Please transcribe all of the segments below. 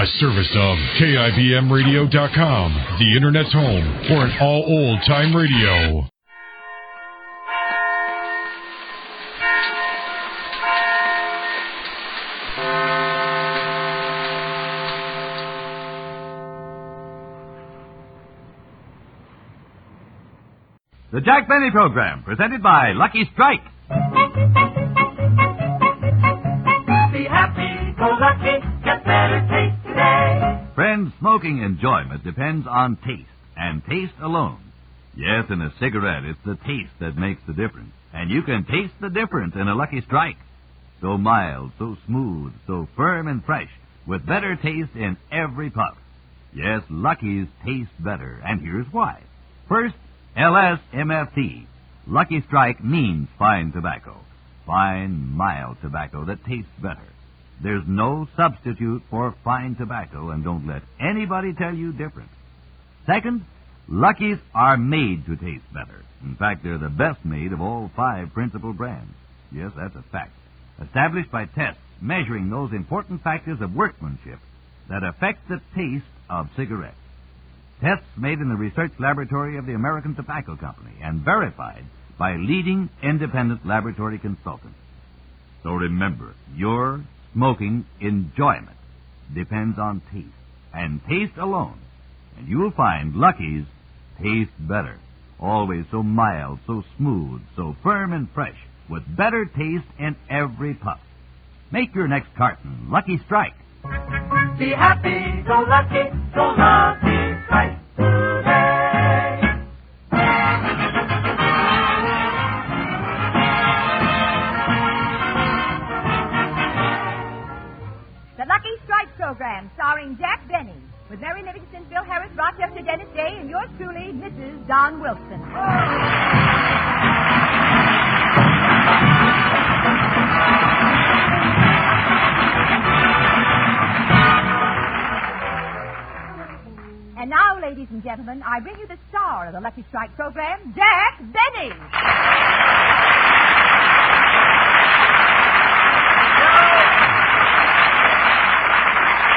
A service of KIBMradio.com, the Internet's home for an all old-time radio. The Jack Benny Program, presented by Lucky Strike. Be happy, go lucky, get better taste today. Friends, smoking enjoyment depends on taste, and taste alone. Yes, in a cigarette, it's the taste that makes the difference. And you can taste the difference in a Lucky Strike. So mild, so smooth, so firm and fresh, with better taste in every puff. Yes, Lucky's taste better, and here's why. First, LSMFT. Lucky Strike means fine tobacco. Fine, mild tobacco that tastes better. There's no substitute for fine tobacco, and don't let anybody tell you different. Second, Lucky's are made to taste better. In fact, they're the best made of all 5 principal brands. Yes, that's a fact. Established by tests measuring those important factors of workmanship that affect the taste of cigarettes. Tests made in the research laboratory of the American Tobacco Company and verified by leading independent laboratory consultants. So remember, your smoking enjoyment depends on taste, and taste alone. And you'll find Lucky's taste better. Always so mild, so smooth, so firm and fresh, with better taste in every puff. Make your next carton Lucky Strike. Be happy, go lucky, Strike today. The Lucky Strike Program, starring Jack Benny, with Mary Livingston, Bill Harris, Rochester, Dennis Day, and yours truly, Mrs. Don Wilson. And now, ladies and gentlemen, I bring you the star of the Lucky Strike Program, Jack Benny.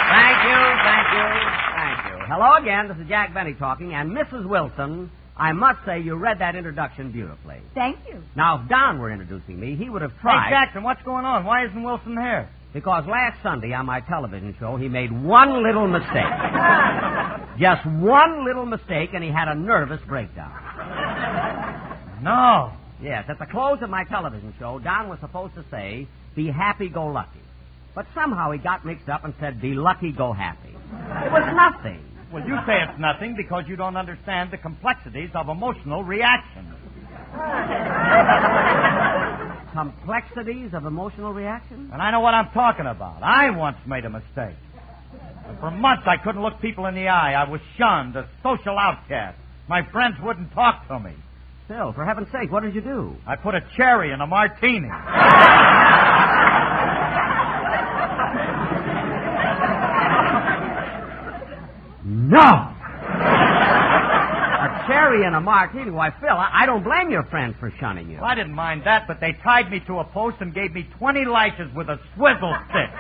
Thank you. Hello again, this is Jack Benny talking, and Mrs. Wilson, I must say you read that introduction beautifully. Thank you. Now, if Don were introducing me, he would have tried... Hey, Jackson, what's going on? Why isn't Wilson here? Because last Sunday on my television show, he made one little mistake. Just one little mistake, and he had a nervous breakdown. No. Yes, at the close of my television show, Don was supposed to say, be happy, go lucky. But somehow he got mixed up and said, be lucky, go happy. It was nothing. Well, you say it's nothing because you don't understand the complexities of emotional reaction. Complexities of emotional reaction? And I know what I'm talking about. I once made a mistake. And for months I couldn't look people in the eye. I was shunned, a social outcast. My friends wouldn't talk to me. Phil, for heaven's sake, what did you do? I put a cherry in a martini. No! A cherry and a martini. Why, Phil, I don't blame your friends for shunning you. Well, I didn't mind that, but they tied me to a post and gave me 20 lashes with a swivel stick.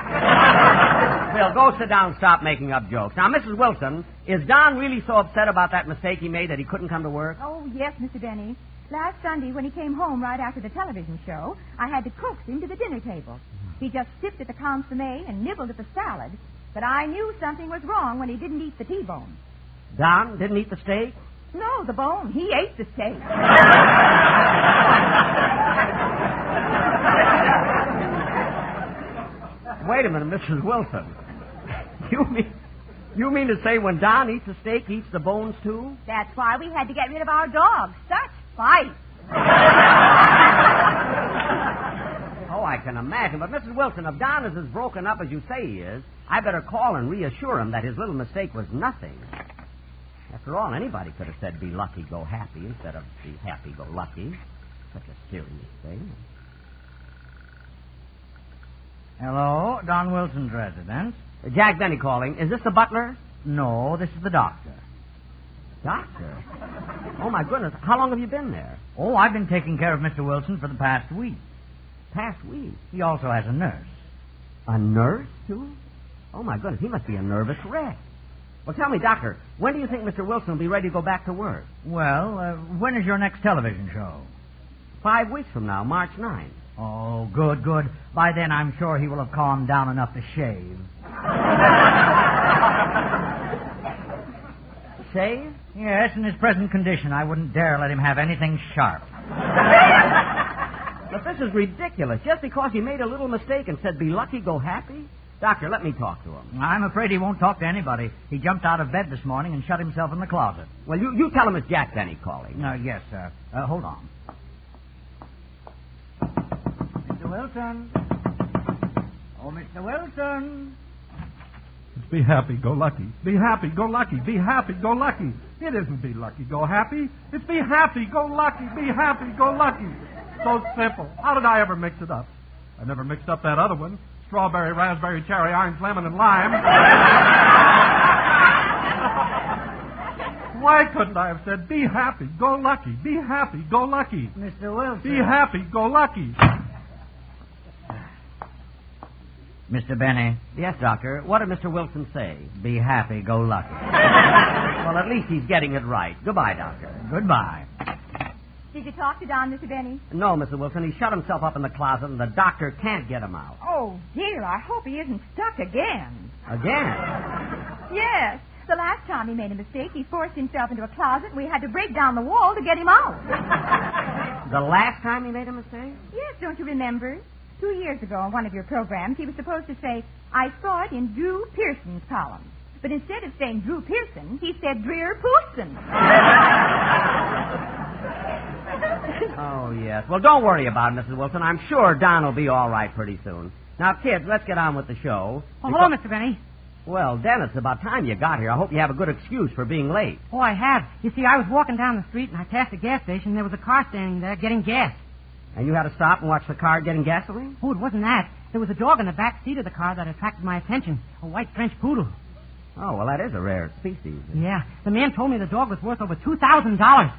Phil, go sit down and stop making up jokes. Now, Mrs. Wilson, is Don really so upset about that mistake he made that he couldn't come to work? Oh, yes, Mr. Benny. Last Sunday, when he came home right after the television show, I had to coax him to the dinner table. He just sipped at the consommé and nibbled at the salad, but I knew something was wrong when he didn't eat the T-bone. Don didn't eat the steak? No, the bone. He ate the steak. Wait a minute, Mrs. Wilson. You mean to say when Don eats a steak, he eats the bones too? That's why we had to get rid of our dog. Such fight. Oh, I can imagine. But, Mrs. Wilson, if Don is as broken up as you say he is, I better call and reassure him that his little mistake was nothing. After all, anybody could have said, be lucky, go happy, instead of be happy, go lucky. Such a serious thing. Hello, Don Wilson's residence. Jack Benny calling. Is this the butler? No, this is the doctor. Doctor? Oh, my goodness. How long have you been there? Oh, I've been taking care of Mr. Wilson for the past week. Past week? He also has a nurse. A nurse, too? Oh, my goodness, he must be a nervous wreck. Well, tell me, Doctor, when do you think Mr. Wilson will be ready to go back to work? Well, when is your next television show? 5 weeks from now, March 9th. Oh, good, good. By then, I'm sure he will have calmed down enough to shave. Shave? Yes, in his present condition, I wouldn't dare let him have anything sharp. But this is ridiculous. Just because he made a little mistake and said, be lucky, go happy? Doctor, let me talk to him. I'm afraid he won't talk to anybody. He jumped out of bed this morning and shut himself in the closet. Well, you tell him it's Jack Benny calling. Yes, sir. Hold on. Mr. Wilson. Oh, Mr. Wilson. It's be happy, go lucky. Be happy, go lucky. Be happy, go lucky. It isn't be lucky, go happy. It's be happy, go lucky. Be happy, go lucky. So simple. How did I ever mix it up? I never mixed up that other one. Strawberry, raspberry, cherry, orange, lemon, and lime. Why couldn't I have said, be happy, go lucky. Be happy, go lucky. Mr. Wilson. Be happy, go lucky. Mr. Benny. Yes, Doctor. What did Mr. Wilson say? Be happy, go lucky. Well, at least he's getting it right. Goodbye, Doctor. Goodbye. Did you talk to Don, Mr. Benny? No, Mr. Wilson. He shut himself up in the closet, and the doctor can't get him out. Oh, dear, I hope he isn't stuck again. Again? Yes. The last time he made a mistake, he forced himself into a closet, and we had to break down the wall to get him out. The last time he made a mistake? Yes, don't you remember? 2 years ago on one of your programs, he was supposed to say, I saw it in Drew Pearson's column. But instead of saying Drew Pearson, he said Dreer Pearson. Oh, yes. Well, don't worry about it, Mrs. Wilson. I'm sure Don will be all right pretty soon. Now, kids, let's get on with the show. Oh, hello, Mr. Benny. Well, Dennis, it's about time you got here. I hope you have a good excuse for being late. Oh, I have. You see, I was walking down the street and I passed a gas station and there was a car standing there getting gas. And you had to stop and watch the car getting gasoline? Oh, it wasn't that. There was a dog in the back seat of the car that attracted my attention. A white French poodle. Oh, well, that is a rare species. Yeah. The man told me the dog was worth over $2,000.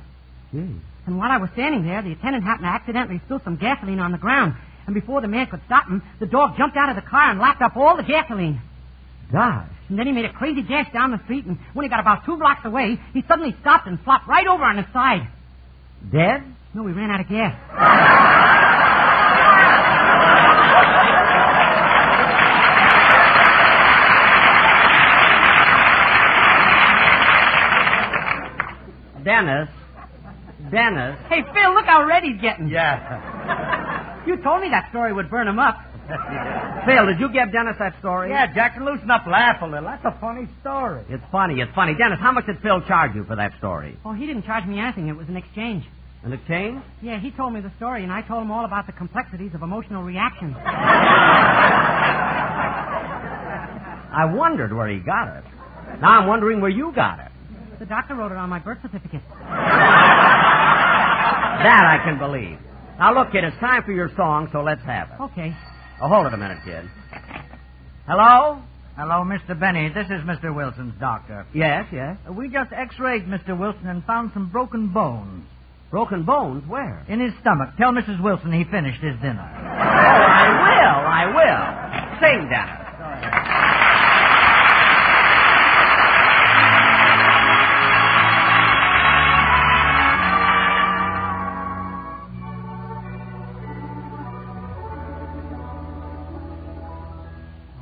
Gee. And while I was standing there, the attendant happened to accidentally spill some gasoline on the ground. And before the man could stop him, the dog jumped out of the car and lapped up all the gasoline. Gosh. And then he made a crazy dash down the street, and when he got about 2 blocks away, he suddenly stopped and flopped right over on his side. Dead? No, he ran out of gas. Dennis. Hey, Phil, look how red he's getting. Yeah. You told me that story would burn him up. Phil, did you give Dennis that story? Yeah, Jack, loosen up, laugh a little. That's a funny story. It's funny. Dennis, how much did Phil charge you for that story? Oh, he didn't charge me anything. It was an exchange. An exchange? Yeah, he told me the story, and I told him all about the complexities of emotional reactions. I wondered where he got it. Now I'm wondering where you got it. The doctor wrote it on my birth certificate. That I can believe. Now, look, kid, it's time for your song, so let's have it. Okay. Oh, hold it a minute, kid. Hello? Hello, Mr. Benny. This is Mr. Wilson's doctor. Yes, yes. We just x-rayed Mr. Wilson and found some broken bones. Broken bones? Where? In his stomach. Tell Mrs. Wilson he finished his dinner. Oh, I will. Sing, Dennis.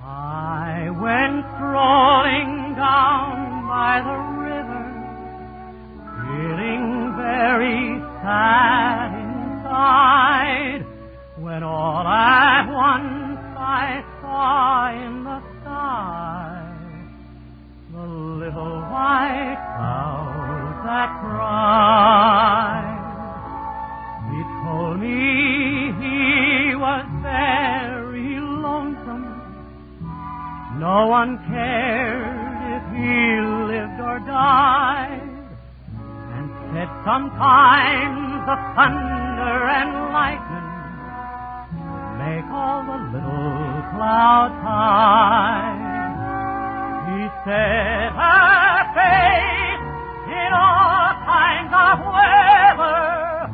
I went strolling down by the river, feeling very sad inside, when all at once I saw in the sky the little white cloud that cried. He told me he was very lonesome. No one cared if he lived or died, and said sometimes the thunder and lightning make all the little clouds hide. He said her face in all kinds of weather,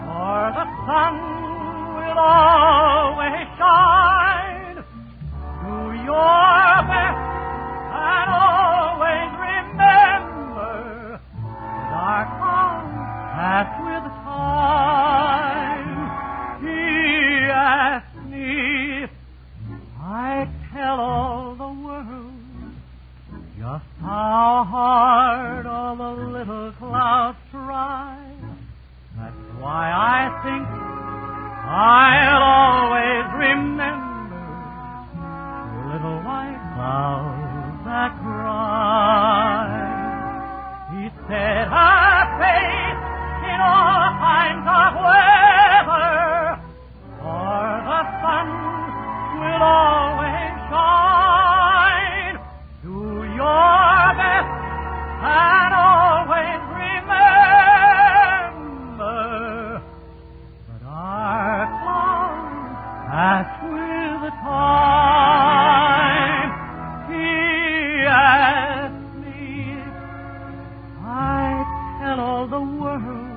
for the sun will always shine. Do your best Just how hard all the little clouds try. That's why I think I'll always remember the little white clouds that cry. He said her face in all kinds of weather, for the sun will always shine. Do your best and always remember that our clouds pass with the time. He asked me if I'd tell all the world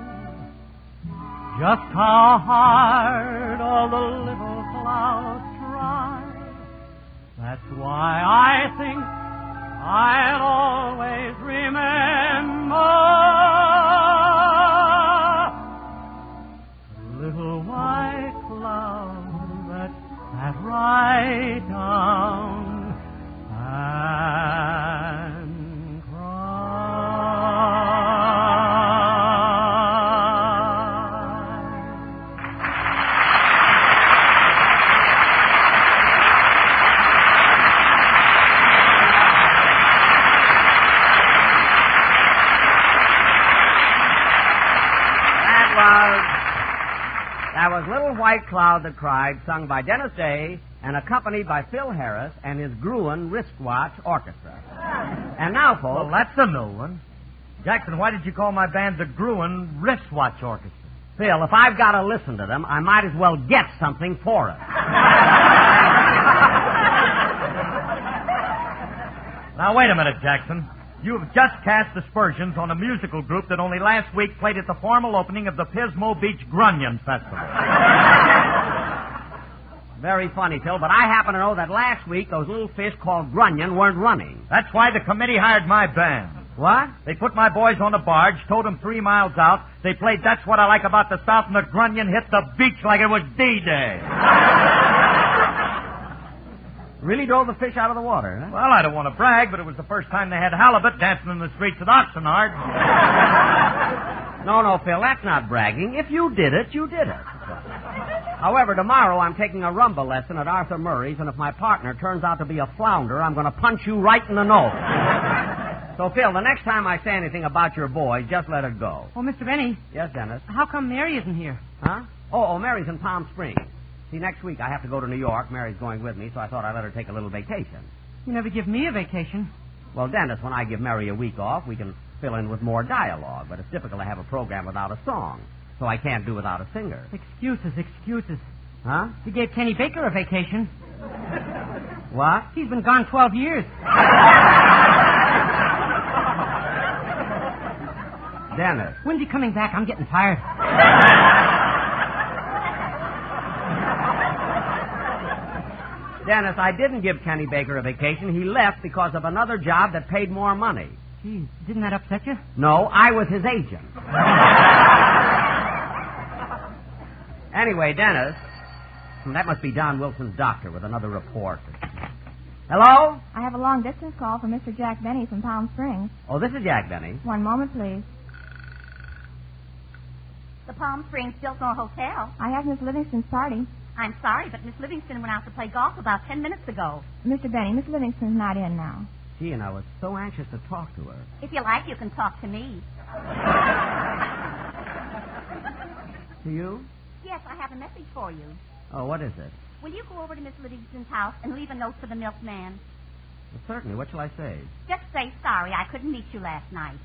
just how hard all the little clouds try. That's why I think I'll always remember the little white cloud that sat right down and That was Little White Cloud That Cried, sung by Dennis Day and accompanied by Phil Harris and his Gruen Wristwatch Orchestra. And now, folks... Well, that's a new one. Jackson, why did you call my band the Gruen Wristwatch Orchestra? Phil, if I've got to listen to them, I might as well get something for it. Now, wait a minute, Jackson. You have just cast aspersions on a musical group that only last week played at the formal opening of the Pismo Beach Grunion Festival. Very funny, Phil, but I happen to know that last week those little fish called Grunion weren't running. That's why the committee hired my band. What? They put my boys on a barge, towed them 3 miles out. They played That's What I Like About the South, and the Grunion hit the beach like it was D-Day. Really drove the fish out of the water, huh? Well, I don't want to brag, but it was the first time they had halibut dancing in the streets of Oxnard. No, Phil, that's not bragging. If you did it, you did it. However, tomorrow I'm taking a rumba lesson at Arthur Murray's, and if my partner turns out to be a flounder, I'm going to punch you right in the nose. So, Phil, the next time I say anything about your boy, just let it go. Oh, Mr. Benny. Yes, Dennis? How come Mary isn't here? Huh? Oh, Mary's in Palm Springs. See, next week I have to go to New York. Mary's going with me, so I thought I'd let her take a little vacation. You never give me a vacation. Well, Dennis, when I give Mary a week off, we can fill in with more dialogue, but it's difficult to have a program without a song, so I can't do without a singer. Excuses. Huh? You gave Kenny Baker a vacation. What? He's been gone 12 years. Dennis. When's he coming back? I'm getting tired. Dennis, I didn't give Kenny Baker a vacation. He left because of another job that paid more money. Gee, didn't that upset you? No, I was his agent. Anyway, Dennis, that must be Don Wilson's doctor with another report. Hello? I have a long-distance call from Mr. Jack Benny from Palm Springs. Oh, this is Jack Benny. One moment, please. The Palm Springs Biltmore Hotel. I have Miss Livingston's party. I'm sorry, but Miss Livingston went out to play golf about 10 minutes ago. Mr. Benny, Miss Livingston's not in now. Gee, and I was so anxious to talk to her. If you like, you can talk to me. To you? Yes, I have a message for you. Oh, what is it? Will you go over to Miss Livingston's house and leave a note for the milkman? Well, certainly. What shall I say? Just say sorry I couldn't meet you last night.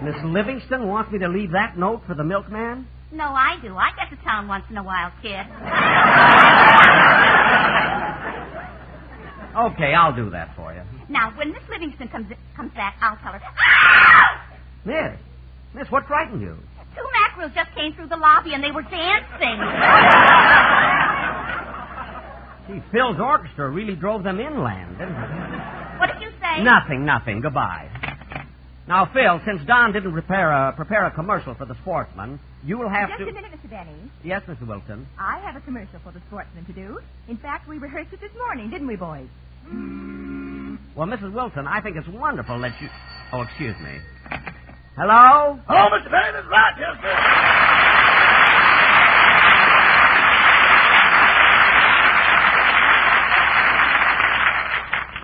Miss Livingston wants me to leave that note for the milkman? No, I do. I get to town once in a while, kid. Okay, I'll do that for you. Now, when Miss Livingston comes back, I'll tell her. Miss, what frightened you? 2 mackerels just came through the lobby and they were dancing. Gee, Phil's orchestra really drove them inland, didn't it? What did you say? Nothing. Goodbye. Now, Phil, since Don didn't prepare a commercial for the Sportsman, you will have Just to... a minute, Mr. Benny. Yes, Mr. Wilson. I have a commercial for the Sportsman to do. In fact, we rehearsed it this morning, didn't we, boys? Well, Mrs. Wilson, I think it's wonderful that you... Oh, excuse me. Hello? Hello, Mr. Benny. This is Rochester.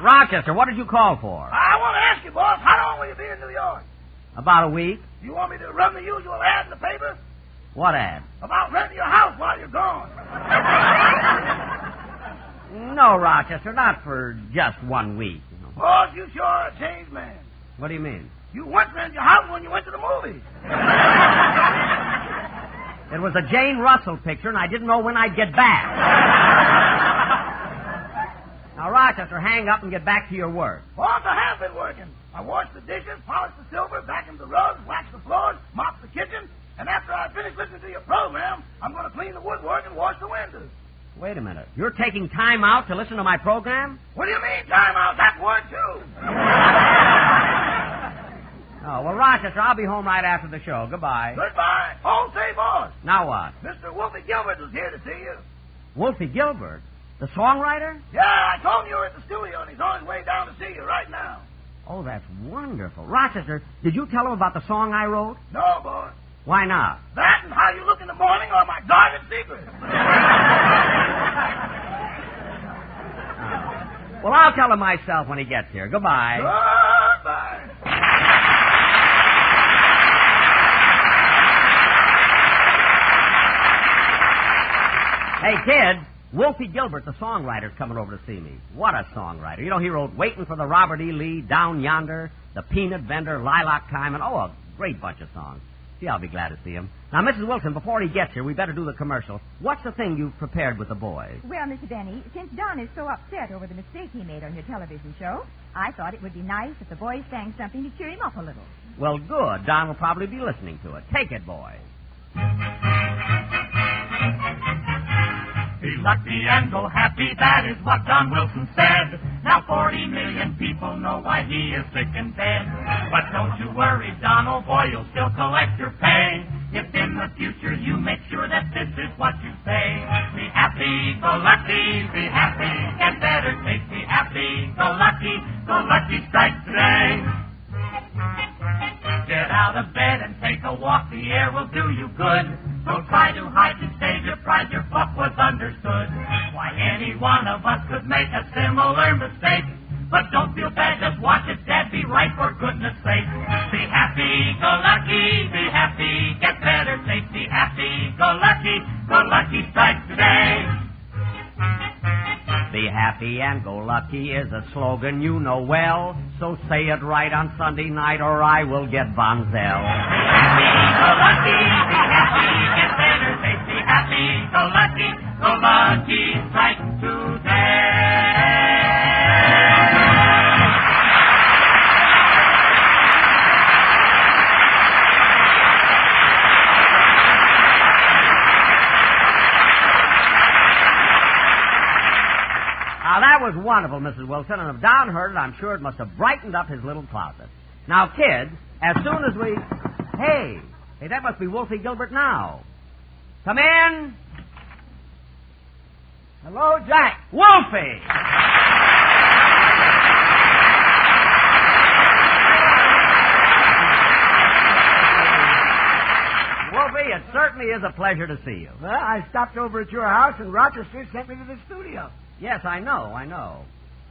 Rochester, what did you call for? I want to ask you, boss, how long will you be in New York? About a week. You want me to run the usual ad in the paper? What ad? About renting your house while you're gone. No, Rochester, not for just 1 week. Boss, you sure are a changed man. What do you mean? You once rented your house when you went to the movies. It was a Jane Russell picture, and I didn't know when I'd get back. Now, Rochester, hang up and get back to your work. Boss, I have been working. I washed the dishes, polished the silver, vacuumed the rugs, waxed the floors, mopped the kitchen, and after I finish listening to your program, I'm going to clean the woodwork and wash the windows. Wait a minute. You're taking time out to listen to my program? What do you mean, time out? That's word, too. Oh, well, Rochester, I'll be home right after the show. Goodbye. Goodbye. Oh, say, boss. Now what? Mr. Wolfe Gilbert is here to see you. Wolfe Gilbert? The songwriter? Yeah, I told him you were at the studio, and he's on his way down to see you right now. Oh, that's wonderful. Rochester, did you tell him about the song I wrote? No, boy. Why not? That and how you look in the morning are my darkest secrets. Well, I'll tell him myself when he gets here. Goodbye. Goodbye. Hey, kids, Wolfe Gilbert, the songwriter's coming over to see me. What a songwriter. You know, he wrote Waiting for the Robert E. Lee, Down Yonder, The Peanut Vendor, Lilac Time, and, a great bunch of songs. Gee, I'll be glad to see him. Now, Mrs. Wilson, before he gets here, we better do the commercial. What's the thing you've prepared with the boys? Well, Mr. Benny, since Don is so upset over the mistake he made on your television show, I thought it would be nice if the boys sang something to cheer him up a little. Well, good. Don will probably be listening to it. Take it, boys. Be lucky and go happy, that is what Don Wilson said. Now 40 million people know why he is sick and dead. But don't you worry, Don, oh boy, you'll still collect your pay. If in the future you make sure that this is what you say. Be happy, go lucky, be happy, get better, take be happy, go lucky strike today. Get out of bed and take a walk, the air will do you good. Don't try to hide and save your pride, your buck was understood. Why, any one of us could make a similar mistake. But don't feel bad, just watch it, Dad, be right for goodness sake. Be happy, go happy, get better, take be happy, go lucky strike today. Be happy and go lucky is a slogan you know well. So say it right on Sunday night or I will get Bonzel. Be happy, go happy, get better, take be happy, go lucky strike today. Now, that was wonderful, Mrs. Wilson, and if Don heard it, I'm sure it must have brightened up his little closet. Now, kids, as soon as we... Hey, that must be Wolfe Gilbert now. Come in. Hello, Jack. Wolfe! Wolfe, it certainly is a pleasure to see you. Well, I stopped over at your house, and Rochester sent me to the studio. Yes, I know.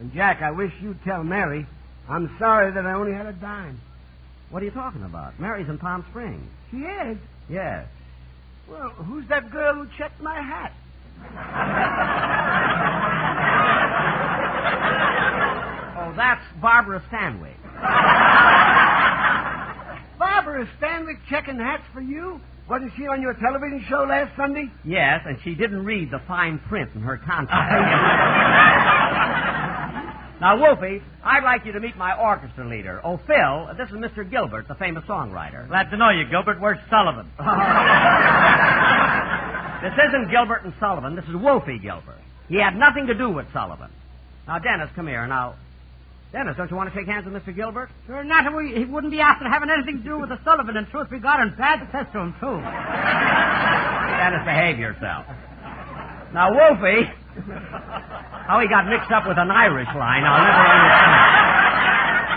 And, Jack, I wish you'd tell Mary I'm sorry that I only had a dime. What are you talking about? Mary's in Palm Springs. She is? Yes. Well, who's that girl who checked my hat? Oh, that's Barbara Stanwyck. Barbara Stanwyck checking hats for you? Wasn't she on your television show last Sunday? Yes, and she didn't read the fine print in her contract. Now, Wolfie, I'd like you to meet my orchestra leader. Oh, Phil, this is Mr. Gilbert, the famous songwriter. Glad to know you, Gilbert. Where's Sullivan? This isn't Gilbert and Sullivan. This is Wolfe Gilbert. He had nothing to do with Sullivan. Now, Dennis, come here. Now, Dennis, don't you want to shake hands with Mr. Gilbert? Sure not. He wouldn't be after having anything to do with the Sullivan. In truth, we got him bad success to him, too. Dennis, behave yourself. Now, Wolfie, How he got mixed up with an Irish line, I'll never understand.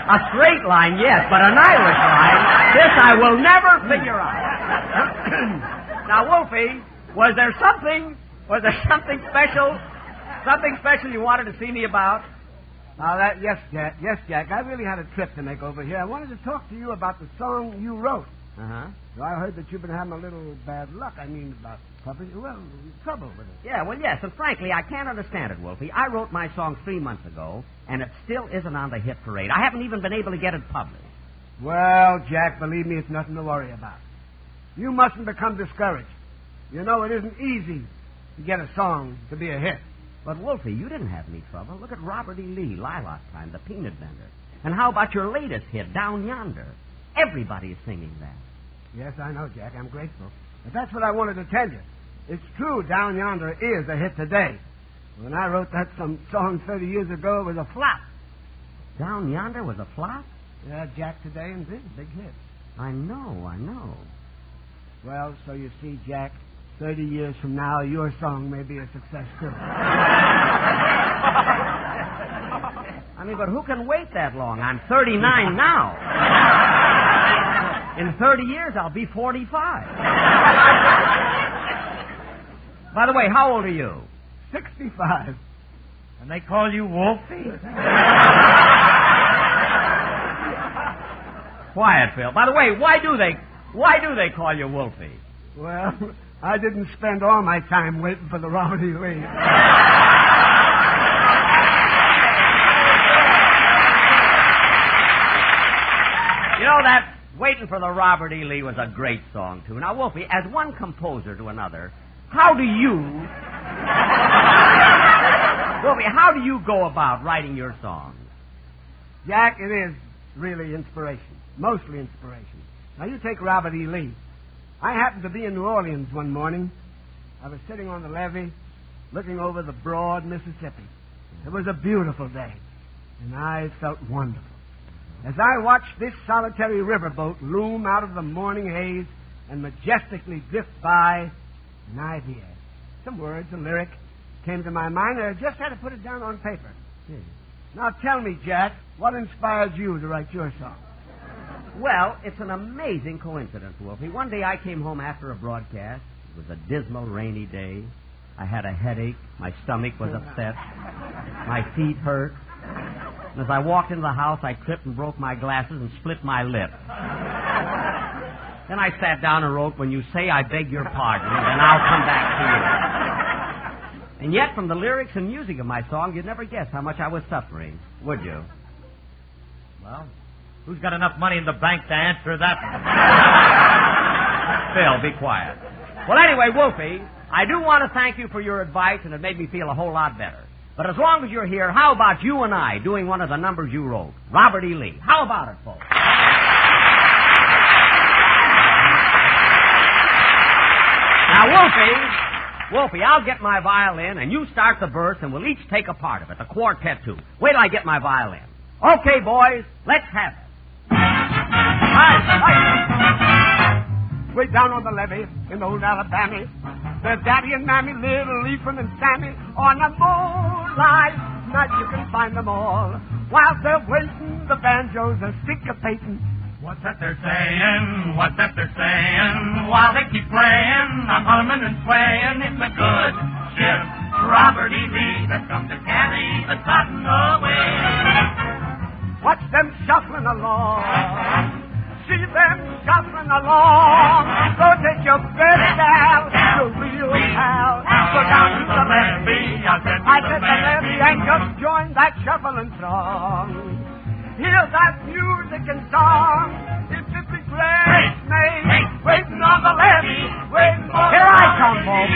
A straight line, yes, but an Irish line, this I will never figure out. Now, Wolfie, was there something special you wanted to see me about? Yes, Jack. I really had a trip to make over here. I wanted to talk to you about the song you wrote. Uh-huh. So I heard that you've been having a little bad luck. I mean, about trouble with it. Yeah, well, yes, and frankly, I can't understand it, Wolfie. I wrote my song 3 months ago, and it still isn't on the hit parade. I haven't even been able to get it published. Well, Jack, believe me, it's nothing to worry about. You mustn't become discouraged. You know, it isn't easy to get a song to be a hit. But, Wolfie, you didn't have any trouble. Look at Robert E. Lee, Lilac Time, The Peanut Vendor. And how about your latest hit, Down Yonder? Everybody is singing that. Yes, I know, Jack. I'm grateful. But that's what I wanted to tell you. It's true, Down Yonder is a hit today. When I wrote that song 30 years ago, it was a flop. Down Yonder was a flop? Yeah, Jack today and this big hit. I know. Well, so you see, Jack, 30 years from now, your song may be a success, too. I mean, but who can wait that long? I'm 39 now. In 30 years, I'll be 45. By the way, how old are you? 65. And they call you Wolfie? Quiet, Phil. By the way, why do they call you Wolfie? Well, I didn't spend all my time waiting for the Robert E. Lee. You know, that Waiting for the Robert E. Lee was a great song, too. Now, Wolfie, as one composer to another, how do you go about writing your songs? Jack, it is really inspiration. Mostly inspiration. Now, you take Robert E. Lee. I happened to be in New Orleans one morning. I was sitting on the levee, looking over the broad Mississippi. It was a beautiful day, and I felt wonderful. As I watched this solitary riverboat loom out of the morning haze and majestically drift by, an idea, some words, a lyric, came to my mind, and I just had to put it down on paper. Now tell me, Jack, what inspired you to write your song? Well, it's an amazing coincidence, Wolfie. One day I came home after a broadcast. It was a dismal, rainy day. I had a headache. My stomach was upset. My feet hurt. And as I walked into the house, I tripped and broke my glasses and split my lip. Then I sat down and wrote, "When you say I beg your pardon, and I'll come back to you." And yet, from the lyrics and music of my song, you'd never guess how much I was suffering, would you? Well, who's got enough money in the bank to answer that? Phil, be quiet. Well, anyway, Wolfie, I do want to thank you for your advice, and it made me feel a whole lot better. But as long as you're here, how about you and I doing one of the numbers you wrote? Robert E. Lee. How about it, folks? Now, Wolfie, I'll get my violin, and you start the verse, and we'll each take a part of it, the quartet, too. Wait till I get my violin. Okay, boys, let's have it. Way down on the levee in old Alabama, there's Daddy and Mammy, little Ephraim and Sammy. On a moonlight night you can find them all. While they're waiting, the banjos are syncopating. What's that they're saying? What's that they're saying? While they keep playing, I'm humming and swaying. It's a good ship, Robert E. Lee, that's come to carry the cotton away. Watch them shuffling along. See them shuffling along. So take your best gal, your real pal. Go down to the levee. I said the levee and just join that shuffling song. Hear that music and song. It's just a great name. Waiting on the levee. Waiting for Here I come, folks.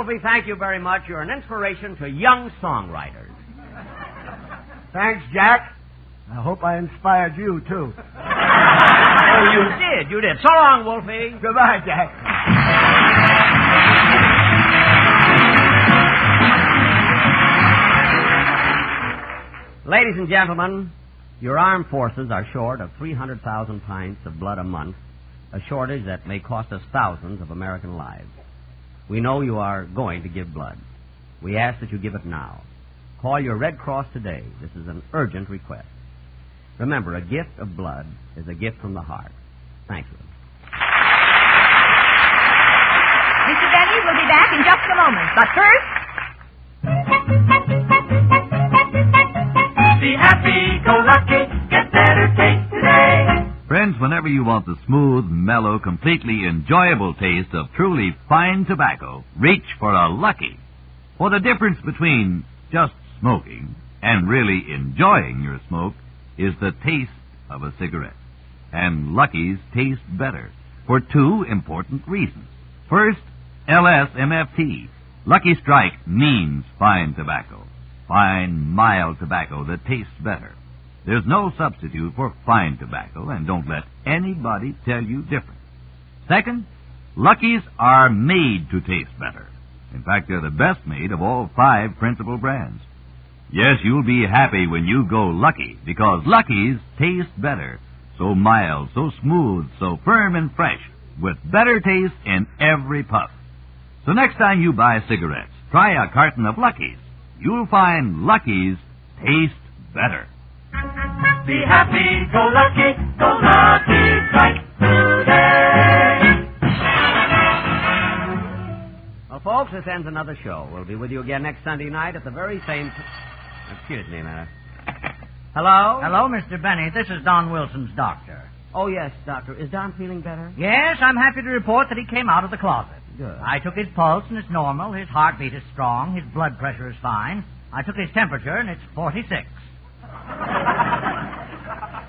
Wolfe, thank you very much. You're an inspiration to young songwriters. Thanks, Jack. I hope I inspired you, too. Oh, you did. So long, Wolfe. Goodbye, Jack. Ladies and gentlemen, your armed forces are short of 300,000 pints of blood a month, a shortage that may cost us thousands of American lives. We know you are going to give blood. We ask that you give it now. Call your Red Cross today. This is an urgent request. Remember, a gift of blood is a gift from the heart. Thank you. Mr. Benny will be back in just a moment. But first... Be happy, go lucky, get better taste today. Friends, whenever you want the smooth, mellow, completely enjoyable taste of truly fine tobacco, reach for a Lucky. For the difference between just smoking and really enjoying your smoke is the taste of a cigarette. And Lucky's taste better for two important reasons. First, LSMFT. Lucky Strike means fine tobacco. Fine, mild tobacco that tastes better. There's no substitute for fine tobacco, and don't let anybody tell you different. Second, Lucky's are made to taste better. In fact, they're the best made of all 5 principal brands. Yes, you'll be happy when you go Lucky, because Lucky's taste better. So mild, so smooth, so firm and fresh, with better taste in every puff. So next time you buy cigarettes, try a carton of Lucky's. You'll find Lucky's taste better. Be happy, go lucky strike today. Well, folks, this ends another show. We'll be with you again next Sunday night at the very same... Excuse me a minute. Hello? Hello, Mr. Benny. This is Don Wilson's doctor. Oh, yes, Doctor. Is Don feeling better? Yes, I'm happy to report that he came out of the closet. Good. I took his pulse, and it's normal. His heartbeat is strong. His blood pressure is fine. I took his temperature, and it's 46.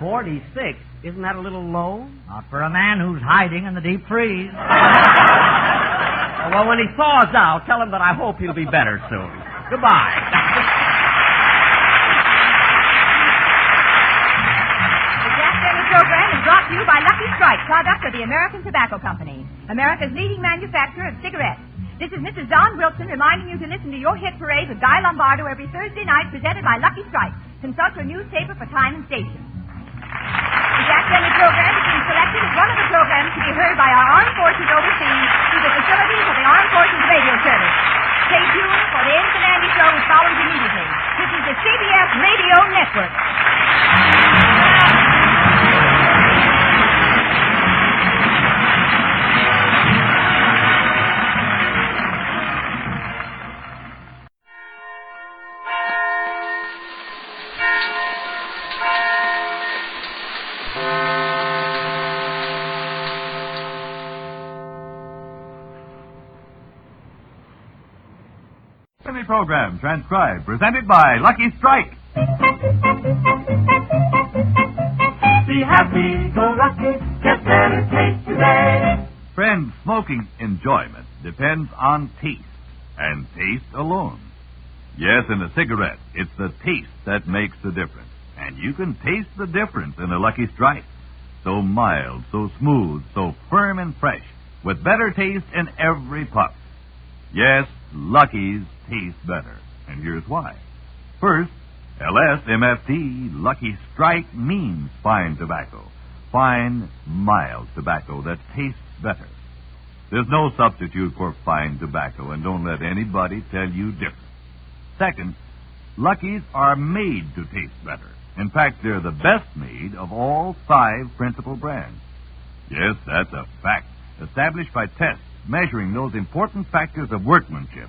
46? Isn't that a little low? Not for a man who's hiding in the deep freeze. Well, when he thaws out, tell him that I hope he'll be better soon. Goodbye. The program is brought to you by Lucky Strike, product of the American Tobacco Company, America's leading manufacturer of cigarettes. This is Mrs. Don Wilson reminding you to listen to your hit parade with Guy Lombardo every Thursday night, presented by Lucky Strike. Consult your newspaper for time and station. The Jack Benny program has been selected as one of the programs to be heard by our armed forces overseas through the facilities of the Armed Forces Radio Service. Stay tuned for the Ed Commandi Show, which follows immediately. This is the CBS Radio Network. Program transcribed, presented by Lucky Strike. Be happy, go lucky, get better taste today. Friends, smoking enjoyment depends on taste, and taste alone. Yes, in a cigarette, it's the taste that makes the difference. And you can taste the difference in a Lucky Strike. So mild, so smooth, so firm and fresh, with better taste in every puff. Yes, Lucky's taste better, and here's why. First, LSMFT, Lucky Strike, means fine tobacco. Fine, mild tobacco that tastes better. There's no substitute for fine tobacco, and don't let anybody tell you different. Second, Lucky's are made to taste better. In fact, they're the best made of all 5 principal brands. Yes, that's a fact, established by tests measuring those important factors of workmanship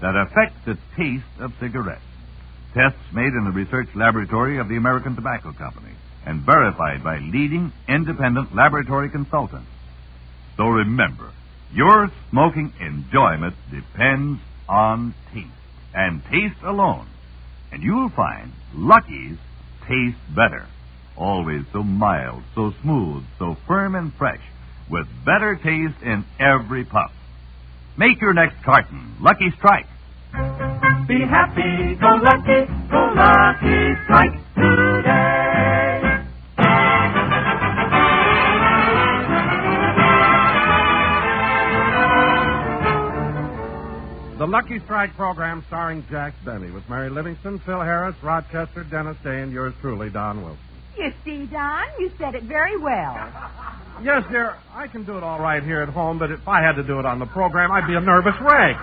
that affect the taste of cigarettes. Tests made in the research laboratory of the American Tobacco Company and verified by leading independent laboratory consultants. So remember, your smoking enjoyment depends on taste, and taste alone. And you'll find Lucky's taste better. Always so mild, so smooth, so firm and fresh, with better taste in every puff. Make your next carton Lucky Strike. Be happy, go lucky strike today. The Lucky Strike program starring Jack Benny with Mary Livingston, Phil Harris, Rochester, Dennis Day, and yours truly, Don Wilson. You see, Don, you said it very well. Yes, dear, I can do it all right here at home, but if I had to do it on the program, I'd be a nervous wreck.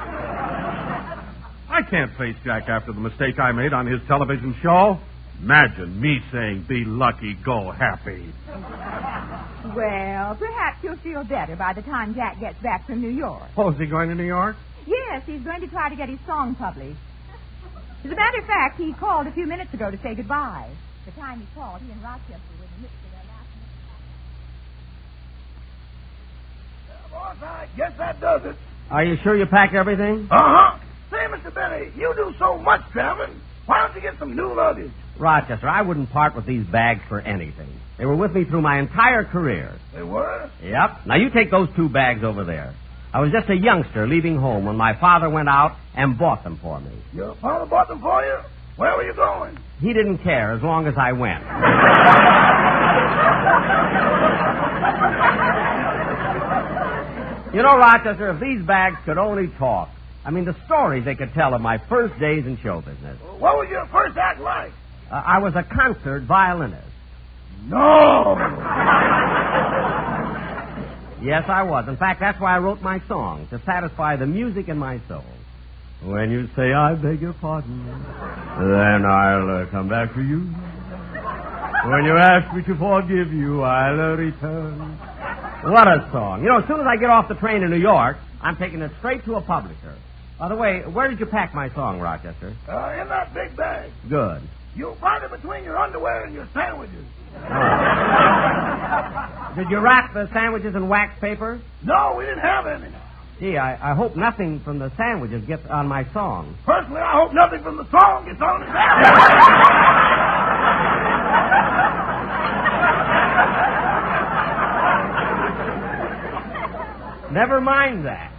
I can't face Jack after the mistake I made on his television show. Imagine me saying, be lucky, go happy. Well, perhaps you'll feel better by the time Jack gets back from New York. Oh, is he going to New York? Yes, he's going to try to get his song published. As a matter of fact, he called a few minutes ago to say goodbye. The time he called, he and Rochester were in the midst of their last minute. Boss, I guess that does it. Are you sure you packed everything? Uh-huh. Say, Mr. Benny, you do so much traveling. Why don't you get some new luggage? Rochester, I wouldn't part with these bags for anything. They were with me through my entire career. They were? Yep. Now, you take those 2 bags over there. I was just a youngster leaving home when my father went out and bought them for me. Your father bought them for you? Where were you going? He didn't care as long as I went. You know, Rochester, if these bags could only talk, I mean, the stories they could tell of my first days in show business. What was your first act like? I was a concert violinist. No! Yes, I was. In fact, that's why I wrote my song, to satisfy the music in my soul. When you say, I beg your pardon, then I'll come back to you. When you ask me to forgive you, I'll return. What a song. You know, as soon as I get off the train in New York, I'm taking it straight to a publisher. By the way, where did you pack my song, Rochester? In that big bag. Good. You'll find it between your underwear and your sandwiches. Did you wrap the sandwiches in wax paper? No, we didn't have any. Gee, I hope nothing from the sandwiches gets on my song. Personally, I hope nothing from the song gets on the sandwich. Never mind that.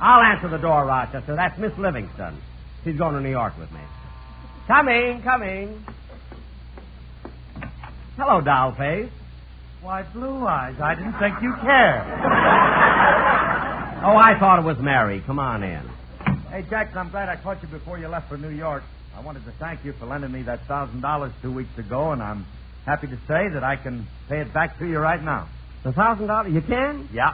I'll answer the door, Rochester. That's Miss Livingston. She's going to New York with me. Coming. Hello, doll face. Why, Blue Eyes, I didn't think you cared. Oh, I thought it was Mary. Come on in. Hey, Jackson, I'm glad I caught you before you left for New York. I wanted to thank you for lending me that $1,000 2 weeks ago, and I'm happy to say that I can pay it back to you right now. The $1,000? You can? Yeah.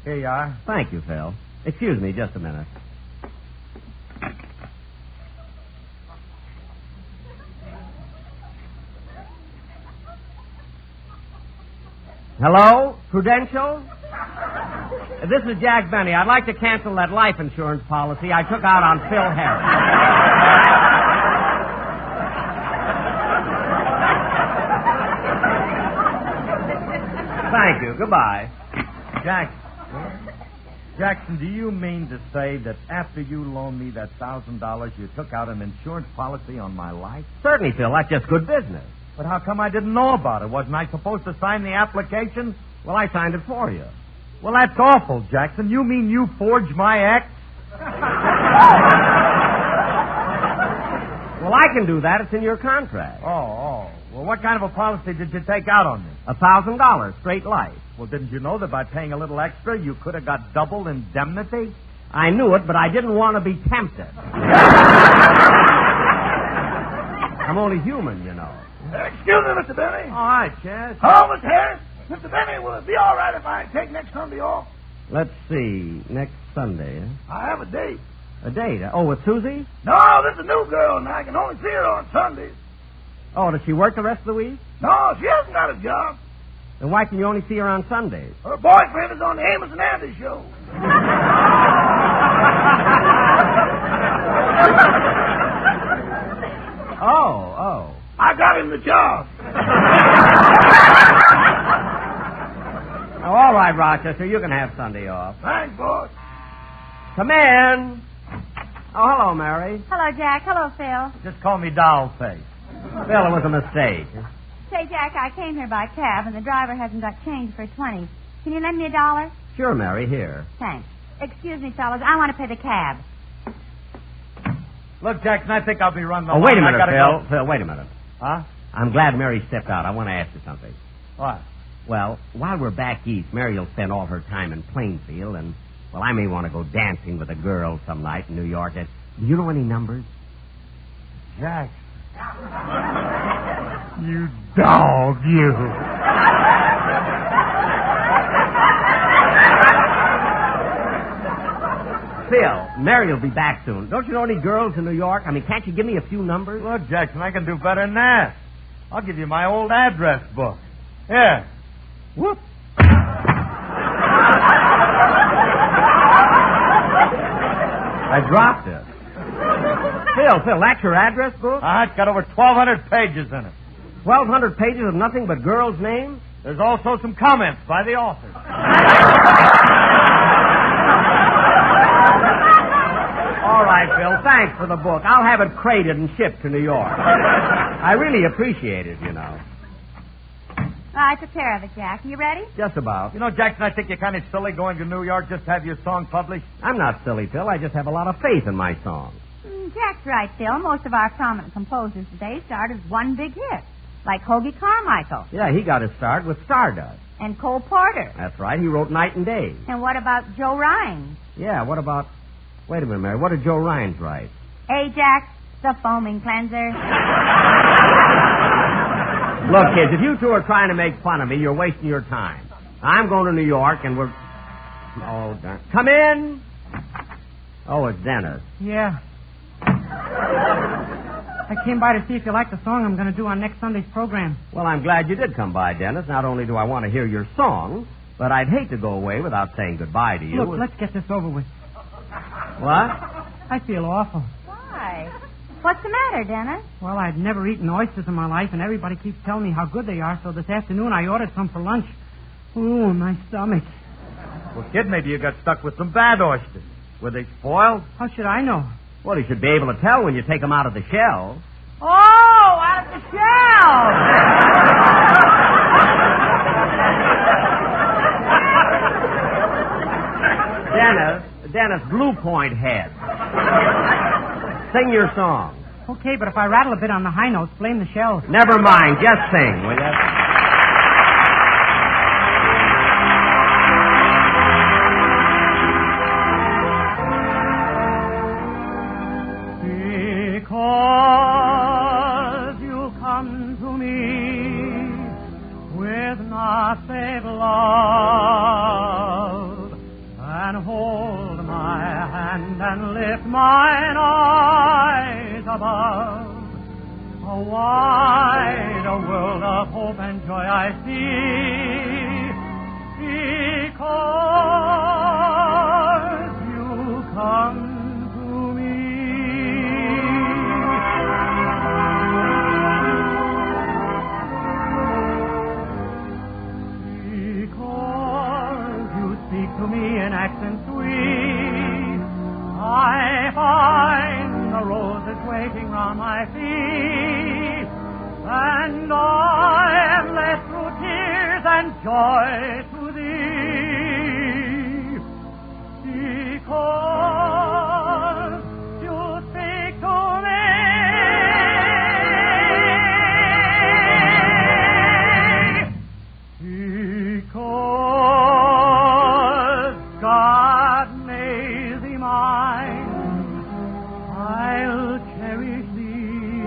Here you are. Thank you, Phil. Excuse me just a minute. Hello? Prudential? This is Jack Benny. I'd like to cancel that life insurance policy I took out on Phil Harris. Thank you. Goodbye. Jackson, do you mean to say that after you loaned me that $1,000, you took out an insurance policy on my life? Certainly, Phil. That's just good business. But how come I didn't know about it? Wasn't I supposed to sign the application? Well, I signed it for you. Well, that's awful, Jackson. You mean you forged my ex? Well, I can do that. It's in your contract. Oh. Well, what kind of a policy did you take out on me? $1,000, straight life. Well, didn't you know that by paying a little extra, you could have got double indemnity? I knew it, but I didn't want to be tempted. I'm only human, you know. Excuse me, Mr. Benny. All right, Chaz. Hello, Mr. Harris. Mr. Benny, will it be all right if I take next Sunday off? Let's see. Next Sunday, huh? I have a date. A date? Oh, with Susie? No, this is a new girl, and I can only see her on Sundays. Oh, does she work the rest of the week? No, she hasn't got a job. Then why can you only see her on Sundays? Her boyfriend is on the Amos and Andy show. Oh. I got him the job. Oh, all right, Rochester. You can have Sunday off. Thanks, boss. Come in. Oh, hello, Mary. Hello, Jack. Hello, Phil. Just call me Doll Face. Phil, it was a mistake. Say, Jack, I came here by cab, and the driver hasn't got change for 20. Can you lend me $1? Sure, Mary. Here. Thanks. Excuse me, fellas. I want to pay the cab. Look, Jackson, I think I'll be running the Oh, wait a line. minute, I gotta Phil. Phil, wait a minute. Huh? I'm glad Mary stepped out. I want to ask you something. What? Well, while we're back east, Mary will spend all her time in Plainfield, and, well, I may want to go dancing with a girl some night in New York. And do you know any numbers? Jack. You dog, you. Phil, Mary will be back soon. Don't you know any girls in New York? I mean, can't you give me a few numbers? Look, Jackson, I can do better than that. I'll give you my old address book. Here. Whoop. I dropped it. Phil, that's your address book? It's got over 1,200 pages in it. 1,200 pages of nothing but girls' names? There's also some comments by the author. All right, Phil, thanks for the book. I'll have it crated and shipped to New York. I really appreciate it, you know. I took care of it, Jack. You ready? Just about. You know, Jackson, I think you're kind of silly going to New York just to have your song published. I'm not silly, Phil. I just have a lot of faith in my song. Jack's right, Phil. Most of our prominent composers today start as one big hit, like Hoagie Carmichael. Yeah, he got his start with Stardust. And Cole Porter. That's right. He wrote Night and Day. And what about Joe Rhines? Yeah, what about... Wait a minute, Mary. What did Joe Rhines write? Ajax, the foaming cleanser. Look, kids, if you two are trying to make fun of me, you're wasting your time. I'm going to New York, and we're... Oh, darn. Come in! Oh, it's Dennis. Yeah. I came by to see if you like the song I'm going to do on next Sunday's program. Well, I'm glad you did come by, Dennis. Not only do I want to hear your song, but I'd hate to go away without saying goodbye to you. Look, let's get this over with. What? I feel awful. Why? What's the matter, Dennis? Well, I'd never eaten oysters in my life, and everybody keeps telling me how good they are, so this afternoon I ordered some for lunch. Ooh, my stomach. Well, kid, maybe you got stuck with some bad oysters. Were they spoiled? How should I know? Well, you should be able to tell when you take them out of the shell. Oh, out of the shell! Dennis, Blue Point Head. Sing your song. Okay, but if I rattle a bit on the high notes, blame the shells. Never mind, just sing, will you? Because you come to me with not save love and hold my hand and lift mine eyes above. A wide world of hope and joy I see because you come to me. Because you speak to me in accents sweet, I find the roses waiting round my feet, and I am led through tears and joy to thee. Because you speak to me. Because God made thee mine, I'll cherish thee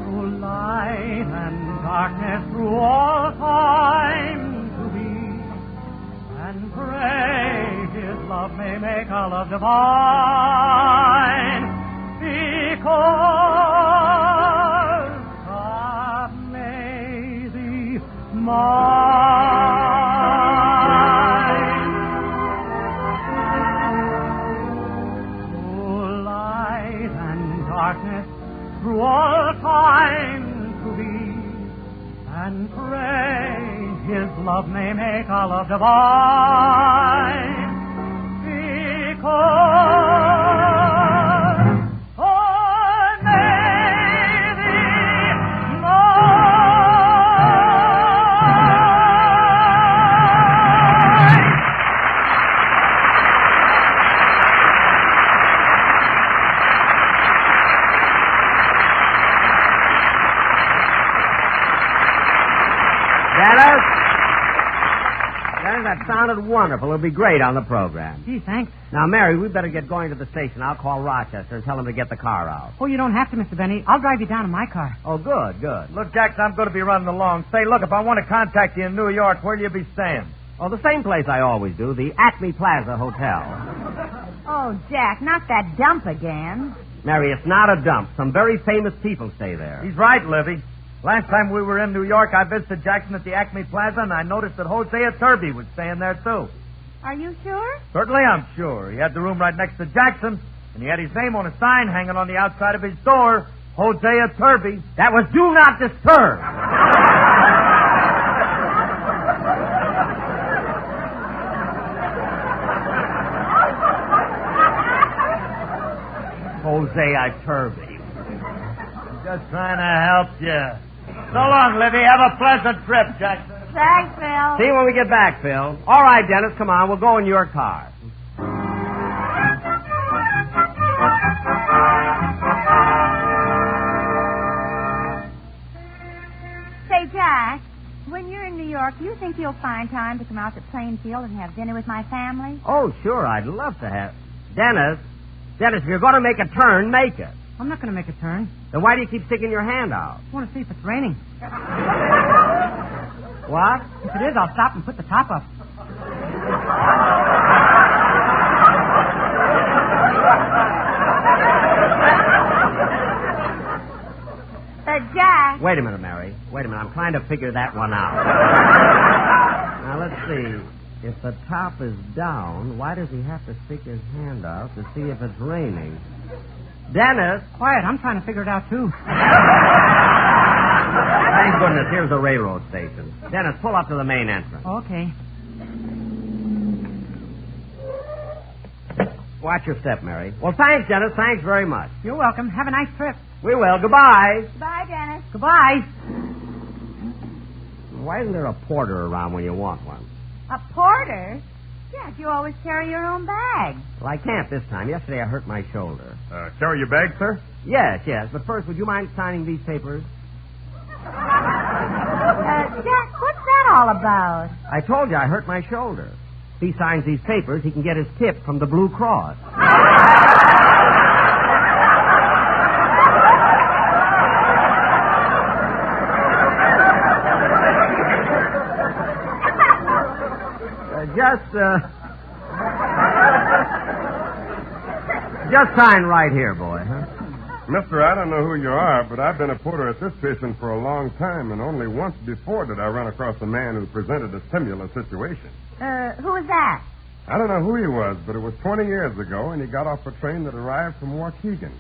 through light and darkness, through all time to be, and pray His love may make our love divine. Because God made thee mine. Through light and darkness, through all time to be, and pray His love may make our love divine. Because I made thee mine. that sounded wonderful. It'll be great on the program. Gee, thanks. Now, Mary, we better get going to the station. I'll call Rochester and tell him to get the car out. Oh, you don't have to, Mr. Benny. I'll drive you down in my car. Oh, good, good. Look, Jackson, I'm going to be running along. Say, look, if I want to contact you in New York, where'll you be staying? Oh, the same place I always do, the Acme Plaza Hotel. Oh, Jack, not that dump again. Mary, it's not a dump. Some very famous people stay there. He's right, Livy. Last time we were in New York, I visited Jackson at the Acme Plaza, and I noticed that Hosea Turby was staying there, too. Are you sure? Certainly I'm sure. He had the room right next to Jackson, and he had his name on a sign hanging on the outside of his door, Hosea Turby. That was Do Not Disturb. Hosea Turby. I'm just trying to help you. So long, Livy. Have a pleasant trip, Jackson. Thanks, Phil. See you when we get back, Phil. All right, Dennis, come on. We'll go in your car. Say, Jack, when you're in New York, do you think you'll find time to come out to Plainfield and have dinner with my family? Oh, sure. I'd love to have... Dennis, if you're going to make a turn, make it. I'm not going to make a turn. Then why do you keep sticking your hand out? I want to see if it's raining. What? If it is, I'll stop and put the top up. Jack. Wait a minute, Mary. Wait a minute. I'm trying to figure that one out. Now, let's see. If the top is down, why does he have to stick his hand out to see if it's raining? Dennis! Quiet. I'm trying to figure it out, too. Thank goodness. Here's the railroad station. Dennis, pull up to the main entrance. Okay. Watch your step, Mary. Well, thanks, Dennis. Thanks very much. You're welcome. Have a nice trip. We will. Goodbye. Bye, Dennis. Goodbye. Why isn't there a porter around when you want one? A porter? Jack, you always carry your own bag. Well, I can't this time. Yesterday I hurt my shoulder. Carry your bag, sir? Yes. But first, would you mind signing these papers? Jack, what's that all about? I told you I hurt my shoulder. If he signs these papers, he can get his tip from the Blue Cross. Just sign right here, boy, huh? Mister, I don't know who you are, but I've been a porter at this station for a long time, and only once before did I run across a man who presented a similar situation. Who was that? I don't know who he was, but it was 20 years ago, and he got off a train that arrived from Waukegan.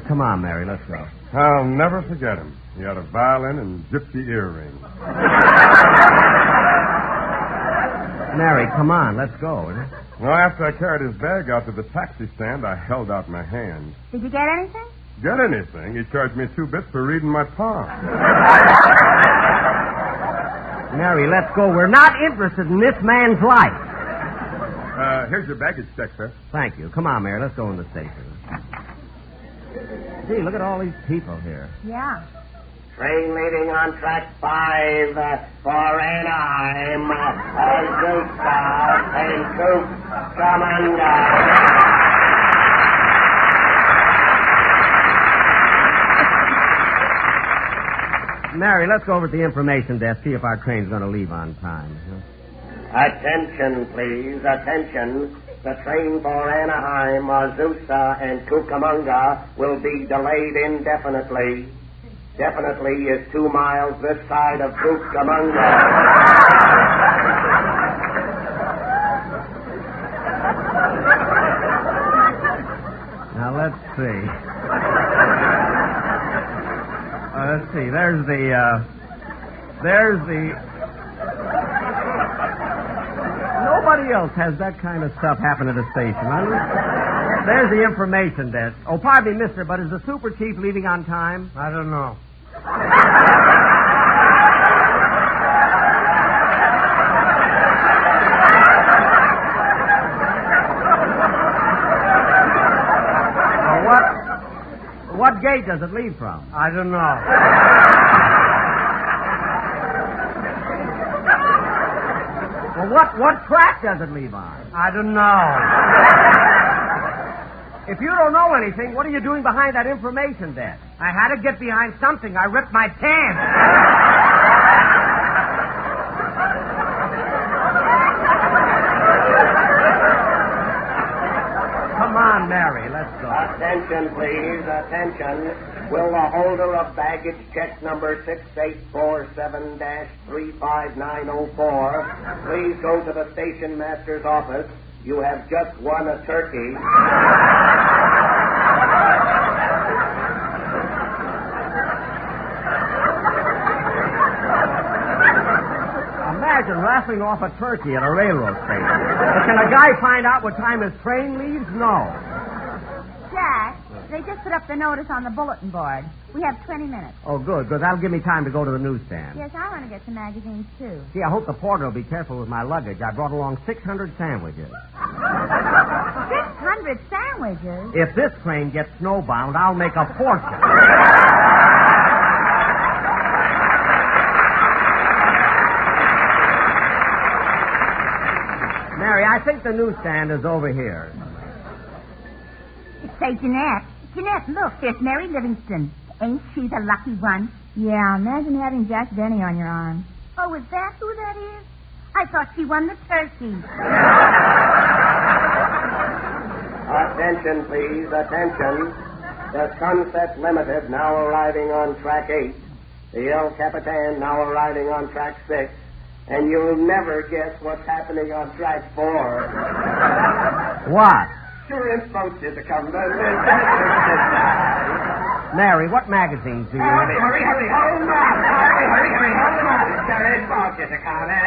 Come on, Mary, let's go. I'll never forget him. He had a violin and gypsy earrings. Mary, come on, let's go. Well, after I carried his bag out to the taxi stand, I held out my hand. Did you get anything? Get anything? He charged me 2 bits for reading my palm. Mary, let's go. We're not interested in this man's life. Here's your baggage check, sir. Thank you. Come on, Mary, let's go in the station. Gee, look at all these people here. Yeah. Train leaving on track 5 for Anaheim. Azusa and Coop Commander. Mary, let's go over to the information desk, see if our train's going to leave on time. Attention, please. Attention. The train for Anaheim, Azusa, and Cucamonga will be delayed indefinitely. Definitely is 2 miles this side of Cucamonga. Now, let's see. There's the... Nobody else has that kind of stuff happen at a station. There's the information desk. Oh, pardon me, mister, but is the super chief leaving on time? I don't know. What gate does it leave from? I don't know. Well, what track does it leave on? I don't know. If you don't know anything, what are you doing behind that information desk? I had to get behind something. I ripped my pants. Come on, Mary, let's go. Attention, please, attention. Will the holder of baggage check number 6847-35904 please go to the station master's office? You have just won a turkey. Imagine raffling off a turkey at a railroad station. But can a guy find out what time his train leaves? No. Jack, they just put up the notice on the bulletin board. We have 20 minutes. Oh, good. That'll give me time to go to the newsstand. Yes, I want to get some magazines, too. Gee, I hope the porter will be careful with my luggage. I brought along 600 sandwiches. 600 sandwiches? If this train gets snowbound, I'll make a fortune. Mary, I think the newsstand is over here. Say, Jeanette, look, there's Mary Livingston. Ain't she the lucky one? Yeah, imagine having Jack Benny on your arm. Oh, is that who that is? I thought she won the turkey. Attention, please, attention. The Sunset Limited now arriving on track 8. The El Capitan now arriving on track 6. And you'll never guess what's happening on track 4. What? Sure, it's boats is a coming. Mary, what magazines do you have? Hurry, hold on. Hurry, hold on. Sure, it's boats is a coming.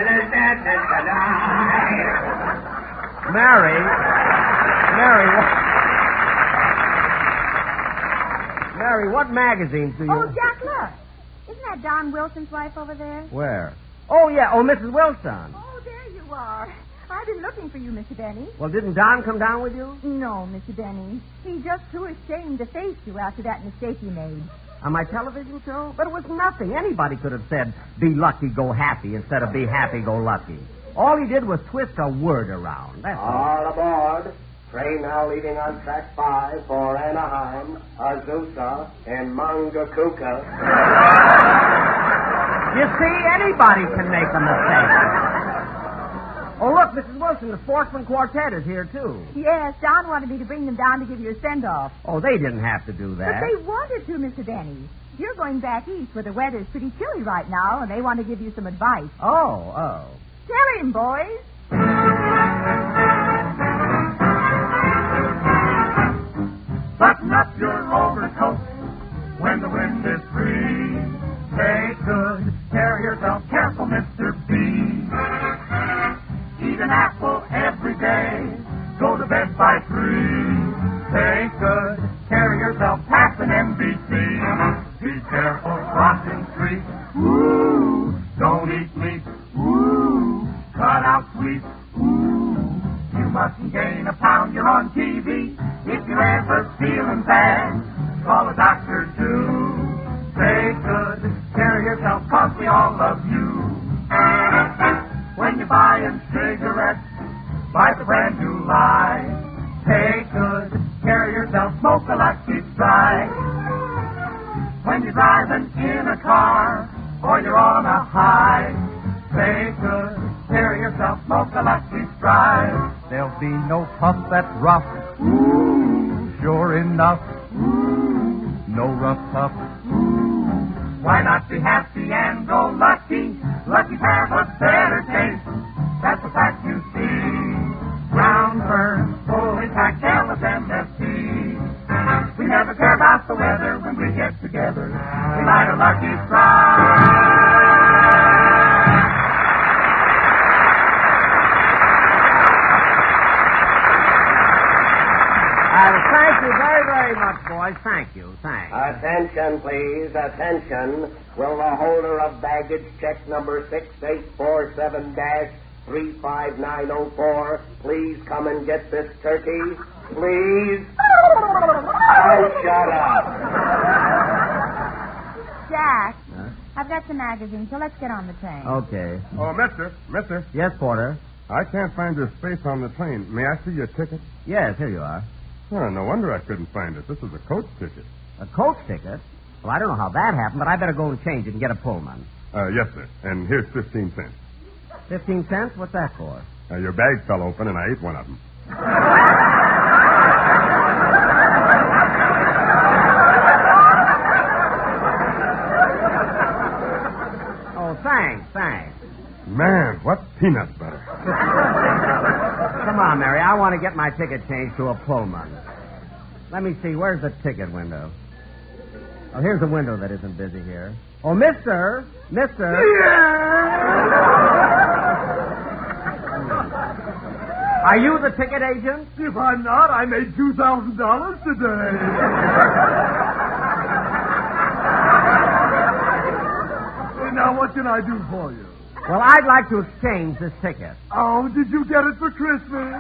Mary, what magazines do you... Oh, Jack, look. Isn't that Don Wilson's wife over there? Where? Oh, yeah. Oh, Mrs. Wilson. Oh, there you are. I've been looking for you, Mr. Benny. Well, didn't Don come down with you? No, Mr. Benny. He's just too ashamed to face you after that mistake he made. On my television show? But it was nothing. Anybody could have said, be lucky, go happy, instead of be happy, go lucky. All he did was twist a word around. That's all aboard. Train now leaving on track 5 for Anaheim, Azusa, and Mangakuka. You see, anybody can make a mistake. Oh, look, Mrs. Wilson, the Sportsman Quartet is here, too. Yes, Don wanted me to bring them down to give you a send-off. Oh, they didn't have to do that. But they wanted to, Mr. Benny. You're going back east where the weather's pretty chilly right now, and they want to give you some advice. Oh. Tell him, boys. Button up your overcoat when the wind is free. Take good care of yourself. Careful, Mr. B. Eat an apple every day. Go to bed by 3. Take good care of yourself. Pass an NBC. Be careful crossing streets. Ooh, don't eat meat. Ooh, cut out sweets. Ooh, you mustn't gain a pound. You're on TV. If you're ever feeling bad, call a doctor too. Take good care of yourself, 'cause we all love you. When you're buying cigarettes, buy the brand new Light. Take good care of yourself, smoke a Lucky Strike. When you're driving in a car, or you're on a high, take good care of yourself, smoke a Lucky Strike. There'll be no puff that's rough. Ooh, Sure enough. ooh, No rough puff. ooh. Why not be happy and go lucky? Lucky's have a better taste. That's a fact you see. Round burn, fully packed LSMFT. We never care about the weather when we get together. We light a Lucky Strike. Thank you very, very much, boys. Thank you. Thanks. Attention, please, attention. Will the holder of baggage check number 6847-35904 please come and get this turkey? Please? Oh, shut up. Jack, I've got some magazines, so let's get on the train. Okay. Oh, mister. Yes, Porter. I can't find your space on the train. May I see your ticket? Yes, here you are. Oh, no wonder I couldn't find it. This is a coach ticket. A coach ticket? Well, I don't know how that happened, but I better go and change it and get a Pullman. Yes, sir. And here's 15 cents. 15 cents? What's that for? Your bag fell open, and I ate one of them. Oh, thanks. Man, what peanut butter. Come on, Mary. I want to get my ticket changed to a Pullman. Let me see. Where's the ticket window? Oh, here's a window that isn't busy here. Oh, mister. Are you the ticket agent? If I'm not, I made $2,000 today. Now, what can I do for you? Well, I'd like to exchange this ticket. Oh, did you get it for Christmas?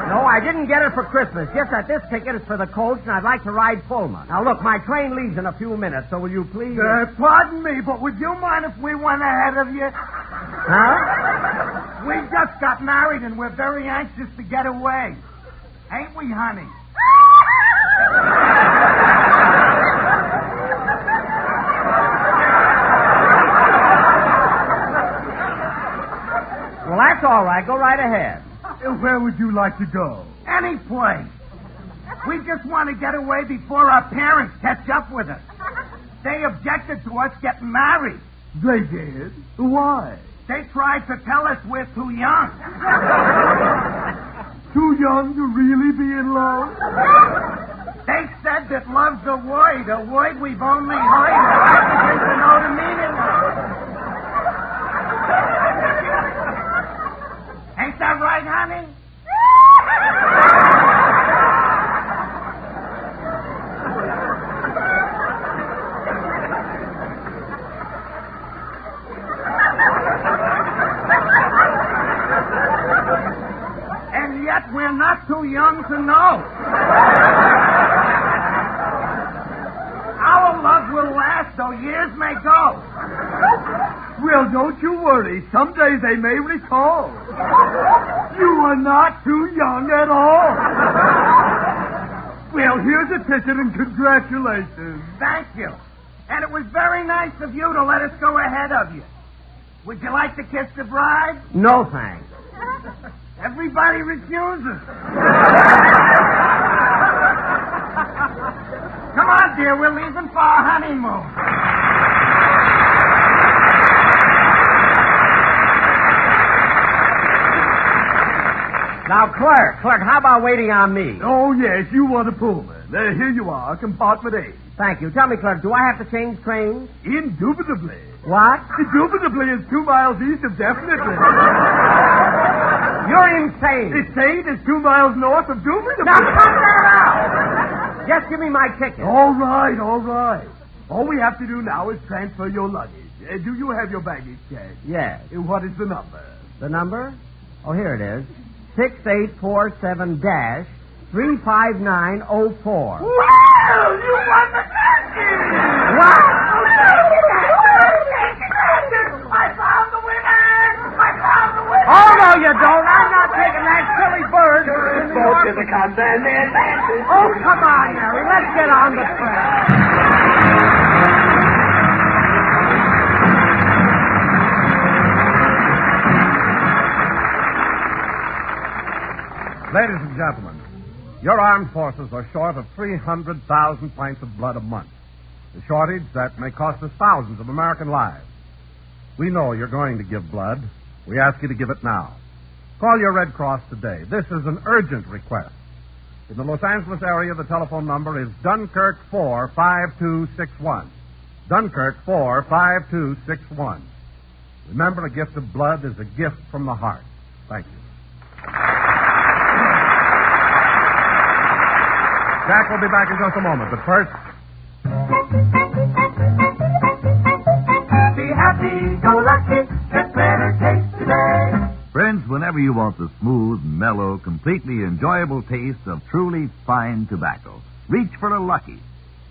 No, I didn't get it for Christmas. Just that this ticket is for the coach, and I'd like to ride Pullman. Now, look, my train leaves in a few minutes, so will you please... Pardon me, but would you mind if we went ahead of you? Huh? We just got married, and we're very anxious to get away. Ain't we, honey? Well, that's all right. Go right ahead. Where would you like to go? Any place. We just want to get away before our parents catch up with us. They objected to us getting married. They did? Why? They tried to tell us we're too young. Too young to really be in love? They said that love's a word we've only heard. I begin to know the meaning of it. Ain't that right, honey? And yet we're not too young to know. Our love will last, though years may go. Well, don't you worry. Someday they may recall. You are not too young at all. Well, here's a ticket and congratulations. Thank you. And it was very nice of you to let us go ahead of you. Would you like to kiss the bride? No, thanks. Everybody refuses. Come on, dear. We're leaving for our honeymoon. Now, Clerk, how about waiting on me? Oh, yes, you want a Pullman. Here you are, compartment A. Thank you. Tell me, Clerk, do I have to change trains? Indubitably. What? Indubitably is 2 miles east of definitely. You're insane. Insane is 2 miles north of Indubitably. Now, cut that out! Just give me my ticket. All right. All we have to do now is transfer your luggage. Do you have your baggage tag? Yes. What is the number? The number? Oh, here it is. 6847-35904. Well, you won the ticket! What? I found the winner! Oh, no, you don't. I'm not taking that silly bird. Go to the concert and Oh, come on, Mary. Let's get on the train. Ladies and gentlemen, your armed forces are short of 300,000 pints of blood a month. A shortage that may cost us thousands of American lives. We know you're going to give blood. We ask you to give it now. Call your Red Cross today. This is an urgent request. In the Los Angeles area, the telephone number is Dunkirk 45261. Dunkirk 45261. Remember, a gift of blood is a gift from the heart. Thank you. Jack will be back in just a moment, but first... Be happy, go lucky, get better taste today. Friends, whenever you want the smooth, mellow, completely enjoyable taste of truly fine tobacco, reach for a Lucky.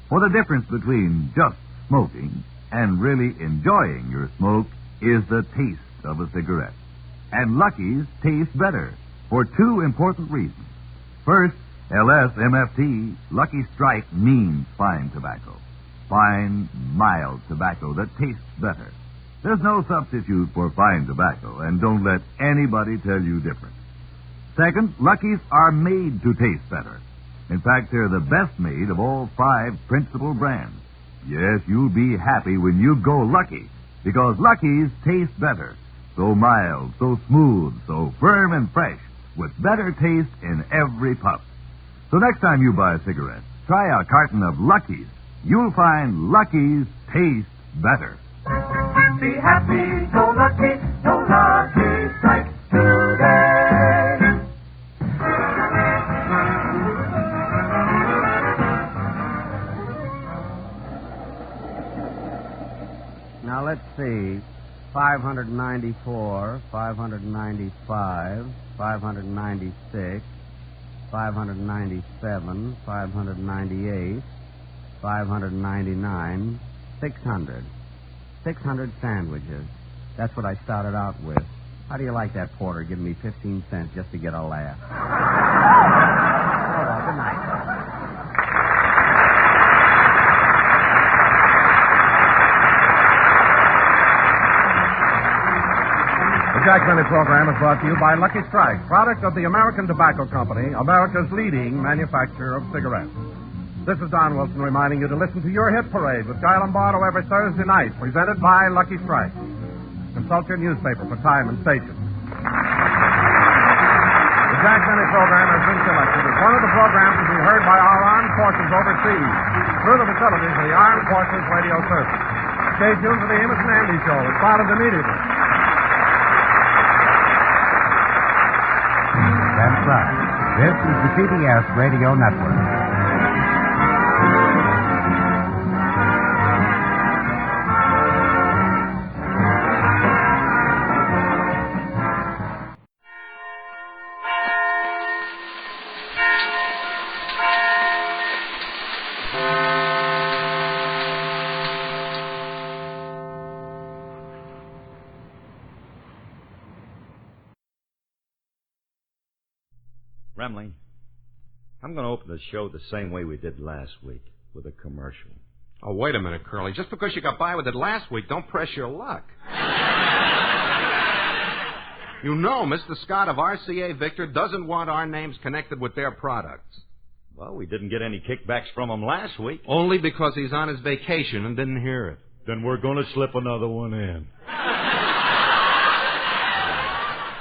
For the difference between just smoking and really enjoying your smoke is the taste of a cigarette. And Lucky's taste better for two important reasons. First, LSMFT, Lucky Strike means fine tobacco. Fine, mild tobacco that tastes better. There's no substitute for fine tobacco, and don't let anybody tell you different. Second, Lucky's are made to taste better. In fact, they're the best made of all 5 principal brands. Yes, you'll be happy when you go Lucky, because Lucky's taste better. So mild, so smooth, so firm and fresh, with better taste in every puff. So next time you buy a cigarette, try a carton of Lucky's. You'll find Lucky's taste better. Be happy, go lucky, strike today. Now let's see. 594, 595, 596, 597, 598, 599, 600. 600 sandwiches. That's what I started out with. How do you like that, Porter, giving me 15 cents just to get a laugh? Oh, well, good night. The Jack Benny program is brought to you by Lucky Strike, product of the American Tobacco Company, America's leading manufacturer of cigarettes. This is Don Wilson reminding you to listen to Your Hit Parade with Guy Lombardo every Thursday night, presented by Lucky Strike. Consult your newspaper for time and station. The Jack Benny program has been selected as one of the programs to be heard by our armed forces overseas through the facilities of the Armed Forces Radio Service. Stay tuned for the Amos and Andy Show. It's started immediately. That's right. This is the CBS Radio Network. Remley, I'm going to open the show the same way we did last week, with a commercial. Oh, wait a minute, Curly. Just because you got by with it last week, don't press your luck. You know, Mr. Scott of RCA Victor doesn't want our names connected with their products. Well, we didn't get any kickbacks from him last week. Only because he's on his vacation and didn't hear it. Then we're going to slip another one in.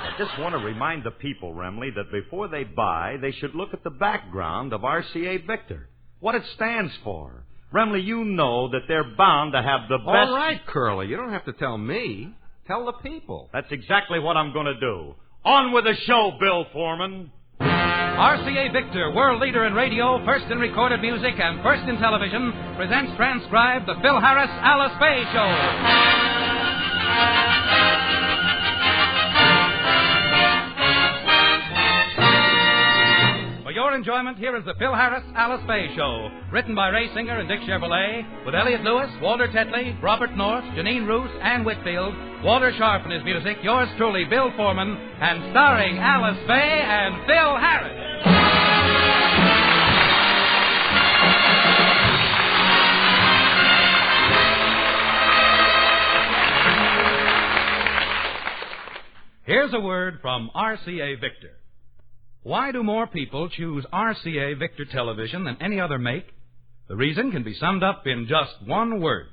I just want to remind the people, Remley, that before they buy, they should look at the background of RCA Victor. What it stands for. Remley, you know that they're bound to have the best... All right, Curly. You don't have to tell me. Tell the people. That's exactly what I'm going to do. On with the show, Bill Foreman. RCA Victor, world leader in radio, first in recorded music, and first in television, presents transcribed the Phil Harris Alice Faye Show. For your enjoyment, here is the Phil Harris Alice Faye Show, written by Ray Singer and Dick Chevrolet, with Elliot Lewis, Walter Tetley, Robert North, Janine Roos, Ann Whitfield, Walter Sharp and his music, yours truly, Bill Foreman, and starring Alice Faye and Phil Harris. Here's a word from RCA Victor. Why do more people choose RCA Victor television than any other make? The reason can be summed up in just one word: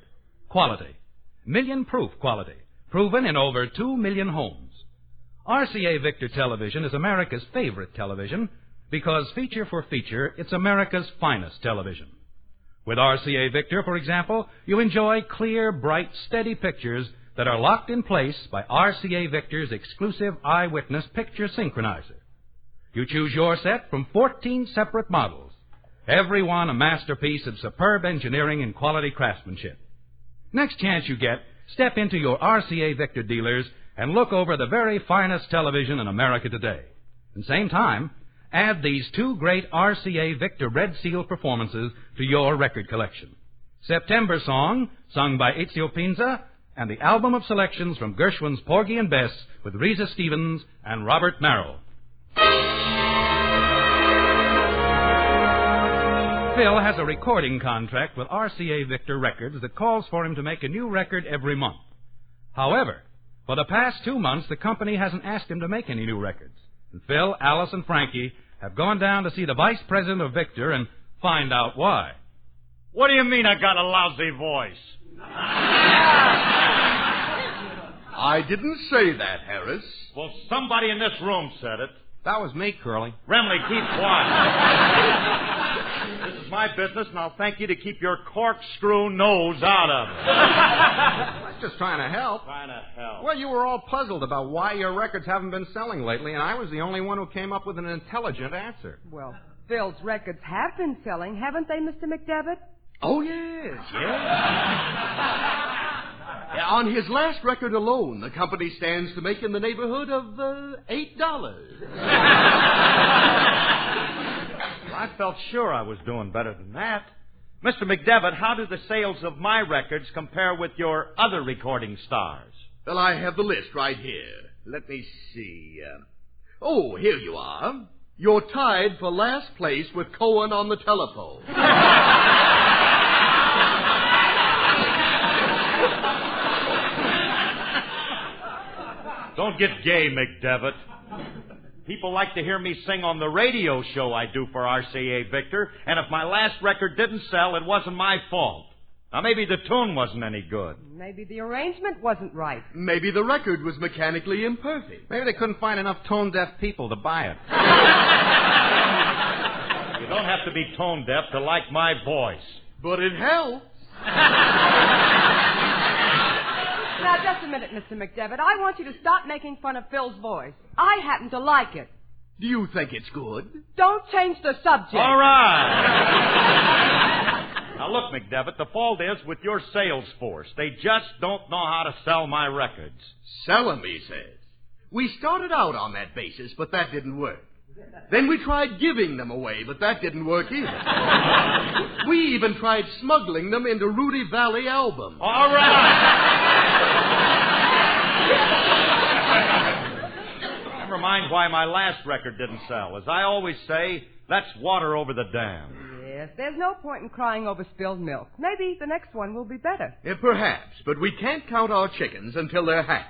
quality. Million-proof quality, proven in over 2 million homes. RCA Victor television is America's favorite television because, feature for feature, it's America's finest television. With RCA Victor, for example, you enjoy clear, bright, steady pictures that are locked in place by RCA Victor's exclusive eyewitness picture synchronizer. You choose your set from 14 separate models, every one a masterpiece of superb engineering and quality craftsmanship. Next chance you get, step into your RCA Victor dealers and look over the very finest television in America today. At the same time, add these 2 great RCA Victor Red Seal performances to your record collection: September Song, sung by Ezio Pinza, and the album of selections from Gershwin's Porgy and Bess with Reza Stevens and Robert Merrill. Phil has a recording contract with RCA Victor Records that calls for him to make a new record every month. However, for the past 2 months, the company hasn't asked him to make any new records. And Phil, Alice, and Frankie have gone down to see the vice president of Victor and find out why. What do you mean I got a lousy voice? I didn't say that, Harris. Well, somebody in this room said it. That was me, Curly. Remley, keep quiet. This is my business, and I'll thank you to keep your corkscrew nose out of it. I was just trying to help. Trying to help. Well, you were all puzzled about why your records haven't been selling lately, and I was the only one who came up with an intelligent answer. Well, Phil's records have been selling, haven't they, Mr. McDevitt? Oh, yes. On his last record alone, the company stands to make in the neighborhood of $8. I felt sure I was doing better than that. Mr. McDevitt, how do the sales of my records compare with your other recording stars? Well, I have the list right here. Let me see. Oh, here you are. You're tied for last place with Cohen on the telephone. Don't get gay, McDevitt. People like to hear me sing on the radio show I do for RCA Victor, and if my last record didn't sell, it wasn't my fault. Now, maybe the tune wasn't any good. Maybe the arrangement wasn't right. Maybe the record was mechanically imperfect. Maybe they couldn't find enough tone-deaf people to buy it. You don't have to be tone-deaf to like my voice. But it helps. Now, just a minute, Mr. McDevitt. I want you to stop making fun of Phil's voice. I happen to like it. Do you think it's good? Don't change the subject. All right. Now, look, McDevitt, the fault is with your sales force. They just don't know how to sell my records. Sell 'em, he says. We started out on that basis, but that didn't work. Then we tried giving them away, but that didn't work either. We even tried smuggling them into Rudy Valley albums. All right. Never mind why my last record didn't sell. As I always say, that's water over the dam. Yes, there's no point in crying over spilled milk. Maybe the next one will be better. Perhaps, but we can't count our chickens until they're hatched.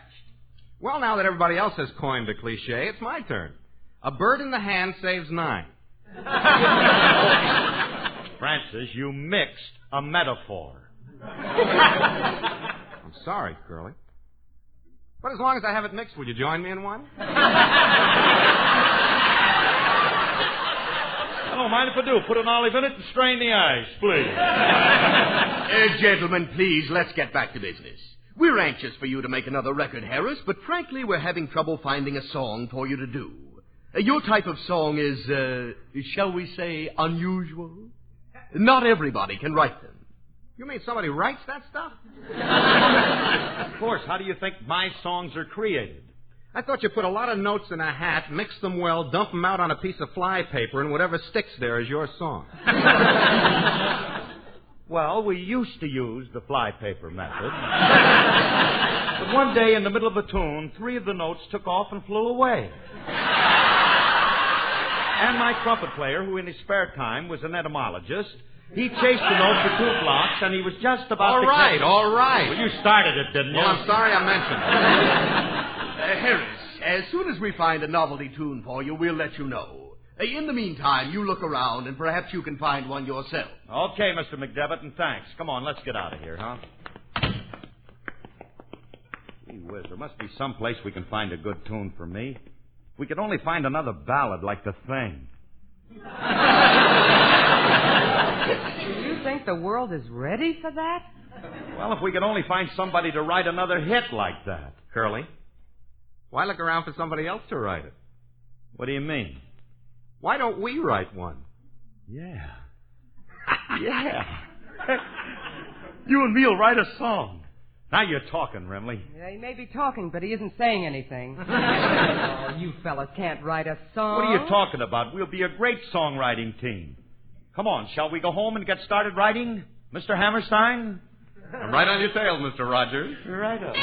Well, now that everybody else has coined a cliche, it's my turn. A bird in the hand saves 9. Francis, you mixed a metaphor. I'm sorry, Curly. But as long as I have it mixed, will you join me in one? I don't mind if I do. Put an olive in it and strain the ice, please. Gentlemen, please, let's get back to business. We're anxious for you to make another record, Harris, but frankly, we're having trouble finding a song for you to do. Your type of song is, shall we say, unusual? Not everybody can write them. You mean somebody writes that stuff? Of course. How do you think my songs are created? I thought you put a lot of notes in a hat, mix them well, dump them out on a piece of fly paper, and whatever sticks there is your song. Well, we used to use the flypaper method. But one day in the middle of a tune, 3 of the notes took off and flew away. And my trumpet player, who in his spare time was an etymologist, he chased the note for 2 blocks, and he was just about to... All right. Well, you started it, didn't you? Well, I'm sorry I mentioned it. Harris, as soon as we find a novelty tune for you, we'll let you know. In the meantime, you look around, and perhaps you can find one yourself. Okay, Mr. McDevitt, and thanks. Come on, let's get out of here, huh? Gee whiz, there must be some place we can find a good tune for me. We could only find another ballad like The Thing. Do you think the world is ready for that? Well, if we could only find somebody to write another hit like that. Curly, why look around for somebody else to write it? What do you mean? Why don't we write one? Yeah. Yeah. You and me'll write a song. Now you're talking, Remley. Yeah, he may be talking, but he isn't saying anything. Oh, you fellas can't write a song. What are you talking about? We'll be a great songwriting team. Come on, shall we go home and get started writing, Mr. Hammerstein? I'm right on your tail, Mr. Rogers. Right up.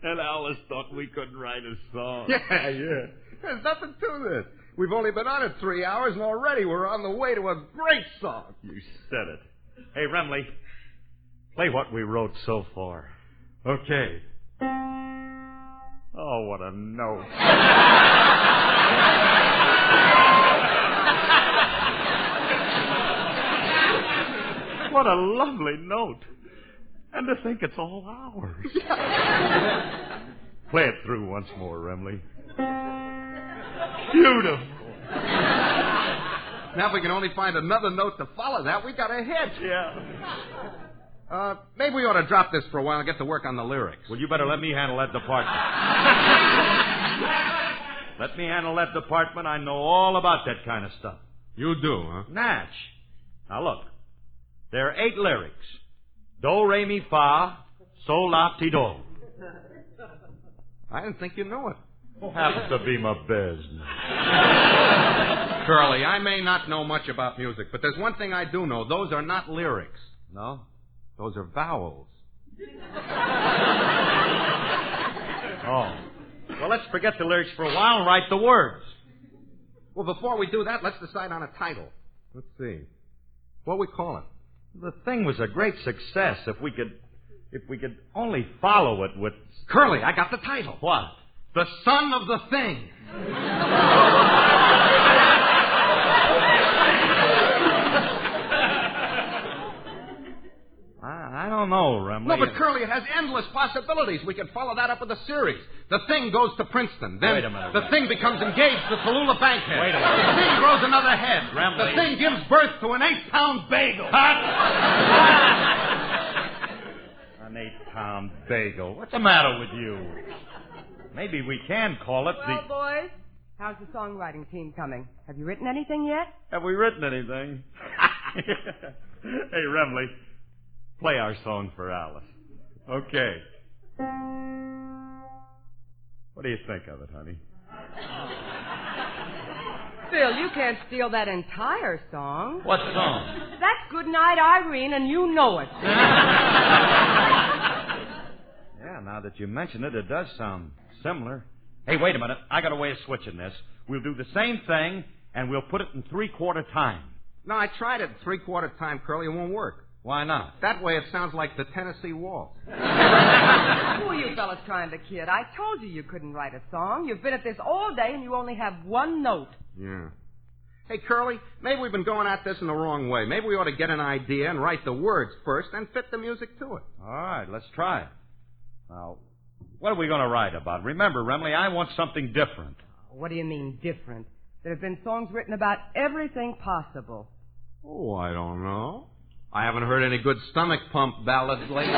And Alice thought we couldn't write a song. Yeah. There's nothing to this. We've only been on it 3 hours, and already we're on the way to a great song. You said it. Hey, Remley, play what we wrote so far. Okay. Oh, what a note. What a lovely note. And to think it's all ours. Play it through once more, Remley. Beautiful. Now, if we can only find another note to follow that, we got a hit. Yeah. Maybe we ought to drop this for a while and get to work on the lyrics. Well, you better let me handle that department. Let me handle that department. I know all about that kind of stuff. You do, huh? Natch. Now, look. There are 8 lyrics. Do, re, mi, fa, sol, la, ti, do. I didn't think you knew it. Happens to be my business. Curly, I may not know much about music, but there's one thing I do know. Those are not lyrics. No? Those are vowels. Oh. Well, let's forget the lyrics for a while and write the words. Well, before we do that, let's decide on a title. Let's see. What we call it? The thing was a great success if we could only follow it with... Curly, I got the title. What? The Son of the Thing. I don't know, Remley. No, but Curly, it has endless possibilities. We could follow that up with a series. The Thing goes to Princeton. Then Wait a minute, the Thing becomes engaged to Tallulah Bankhead. Wait a minute. The Thing grows another head. Remley. The Thing gives birth to an 8-pound bagel. An 8-pound bagel. What's the matter with you? Maybe we can call it Well, boys, how's the songwriting team coming? Have you written anything yet? Have we written anything? Hey, Remley, play our song for Alice. Okay. What do you think of it, honey? Phil, you can't steal that entire song. What song? That's Goodnight, Irene, and you know it. Yeah, now that you mention it, it does sound similar. Hey, wait a minute. I got a way of switching this. We'll do the same thing, and we'll put it in 3/4 time. No, I tried it in 3/4 time, Curly. It won't work. Why not? That way it sounds like the Tennessee Waltz. Who are you fellas trying to kid? I told you you couldn't write a song. You've been at this all day, and you only have one note. Yeah. Hey, Curly, maybe we've been going at this in the wrong way. Maybe we ought to get an idea and write the words first and fit the music to it. All right, let's try it. Now, what are we going to write about? Remember, Remley, I want something different. What do you mean, different? There have been songs written about everything possible. Oh, I don't know. I haven't heard any good stomach pump ballads lately.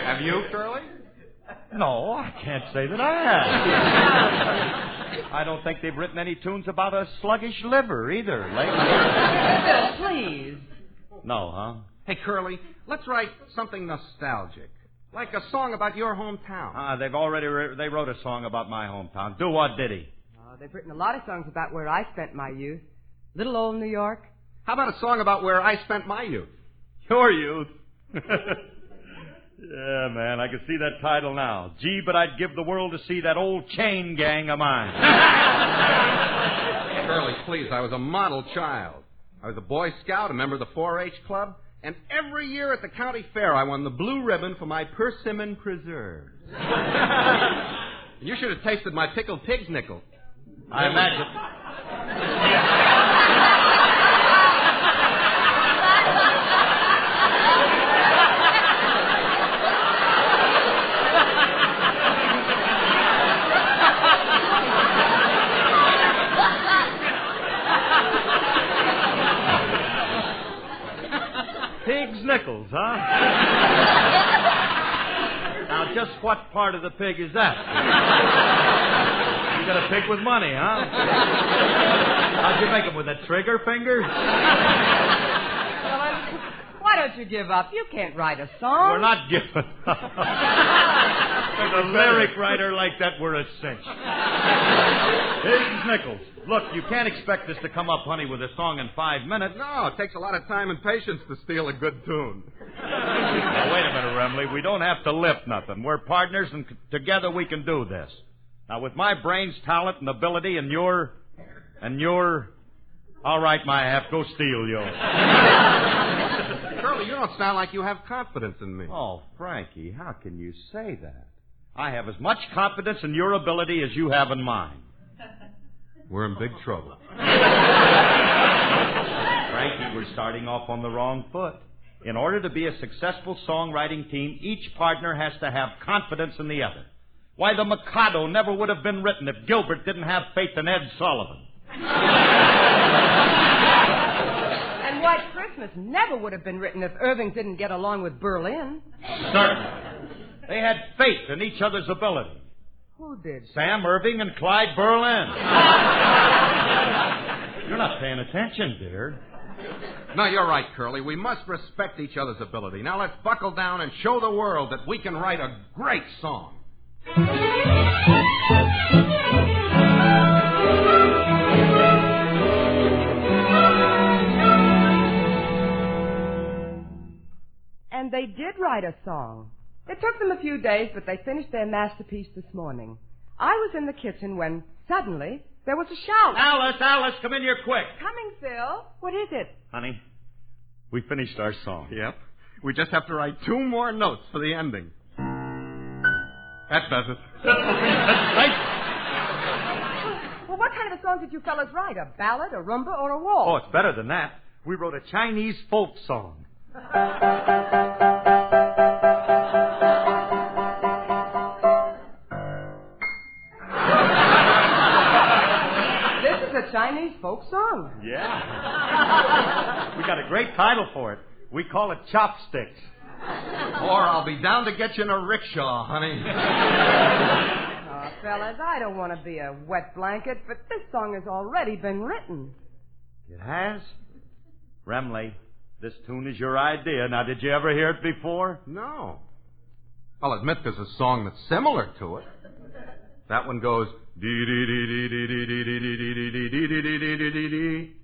Have you, Curly? No, I can't say that I have. I don't think they've written any tunes about a sluggish liver either lately. Phil, please. No, huh? Hey, Curly, let's write something nostalgic. Like a song about your hometown. They've already they wrote a song about my hometown. Do what, did he? They've written a lot of songs about where I spent my youth. Little old New York. How about a song about where I spent my youth? Your youth? Yeah, man, I can see that title now. Gee, but I'd give the world to see that old chain gang of mine. Curly, please, I was a model child. I was a Boy Scout, a member of the 4-H club, and every year at the county fair I won the blue ribbon for my persimmon preserves. You should have tasted my pickled pig's nickel. I imagine. Pig's nickels, huh? Now, just what part of the pig is that? You got a pig with money, huh? How'd you make him, with a trigger finger? Well, I'm Why don't you give up? You can't write a song. We're not giving up. With a lyric writer like that, we're a cinch. Here's Nichols. Look, you can't expect us to come up, honey, with a song in 5 minutes. No, it takes a lot of time and patience to steal a good tune. Now, wait a minute, Remley. We don't have to lift nothing. We're partners, and together we can do this. Now, with my brains, talent, and ability, and your... All right, my half, go steal yours. Curly, you don't sound like you have confidence in me. Oh, Frankie, how can you say that? I have as much confidence in your ability as you have in mine. We're in big trouble. Frankie, we're starting off on the wrong foot. In order to be a successful songwriting team, each partner has to have confidence in the other. Why, the Mikado never would have been written if Gilbert didn't have faith in Ed Sullivan. And White Christmas never would have been written if Irving didn't get along with Berlin. Certainly. They had faith in each other's ability. Who did? Sam Irving and Clyde Berlin. You're not paying attention, dear. No, you're right, Curly. We must respect each other's ability. Now let's buckle down and show the world that we can write a great song. And they did write a song. It took them a few days, but they finished their masterpiece this morning. I was in the kitchen when, suddenly, there was a shout. Alice, come in here quick. Coming, Phil. What is it? Honey, we finished our song. Yep. We just have to write 2 more notes for the ending. That does it. Well, what kind of a song did you fellas write? A ballad, a rumba, or a waltz? Oh, it's better than that. We wrote a Chinese folk song. This is a Chinese folk song. Yeah. We got a great title for it. We call it Chopsticks. Or I'll be down to get you in a rickshaw, honey. Oh, fellas, I don't want to be a wet blanket, but this song has already been written. It has? Remley, this tune is your idea. Now, did you ever hear it before? No. I'll admit there's a song that's similar to it. That one goes dee dee dee dee dee dee dee dee dee dee dee dee dee dee dee dee.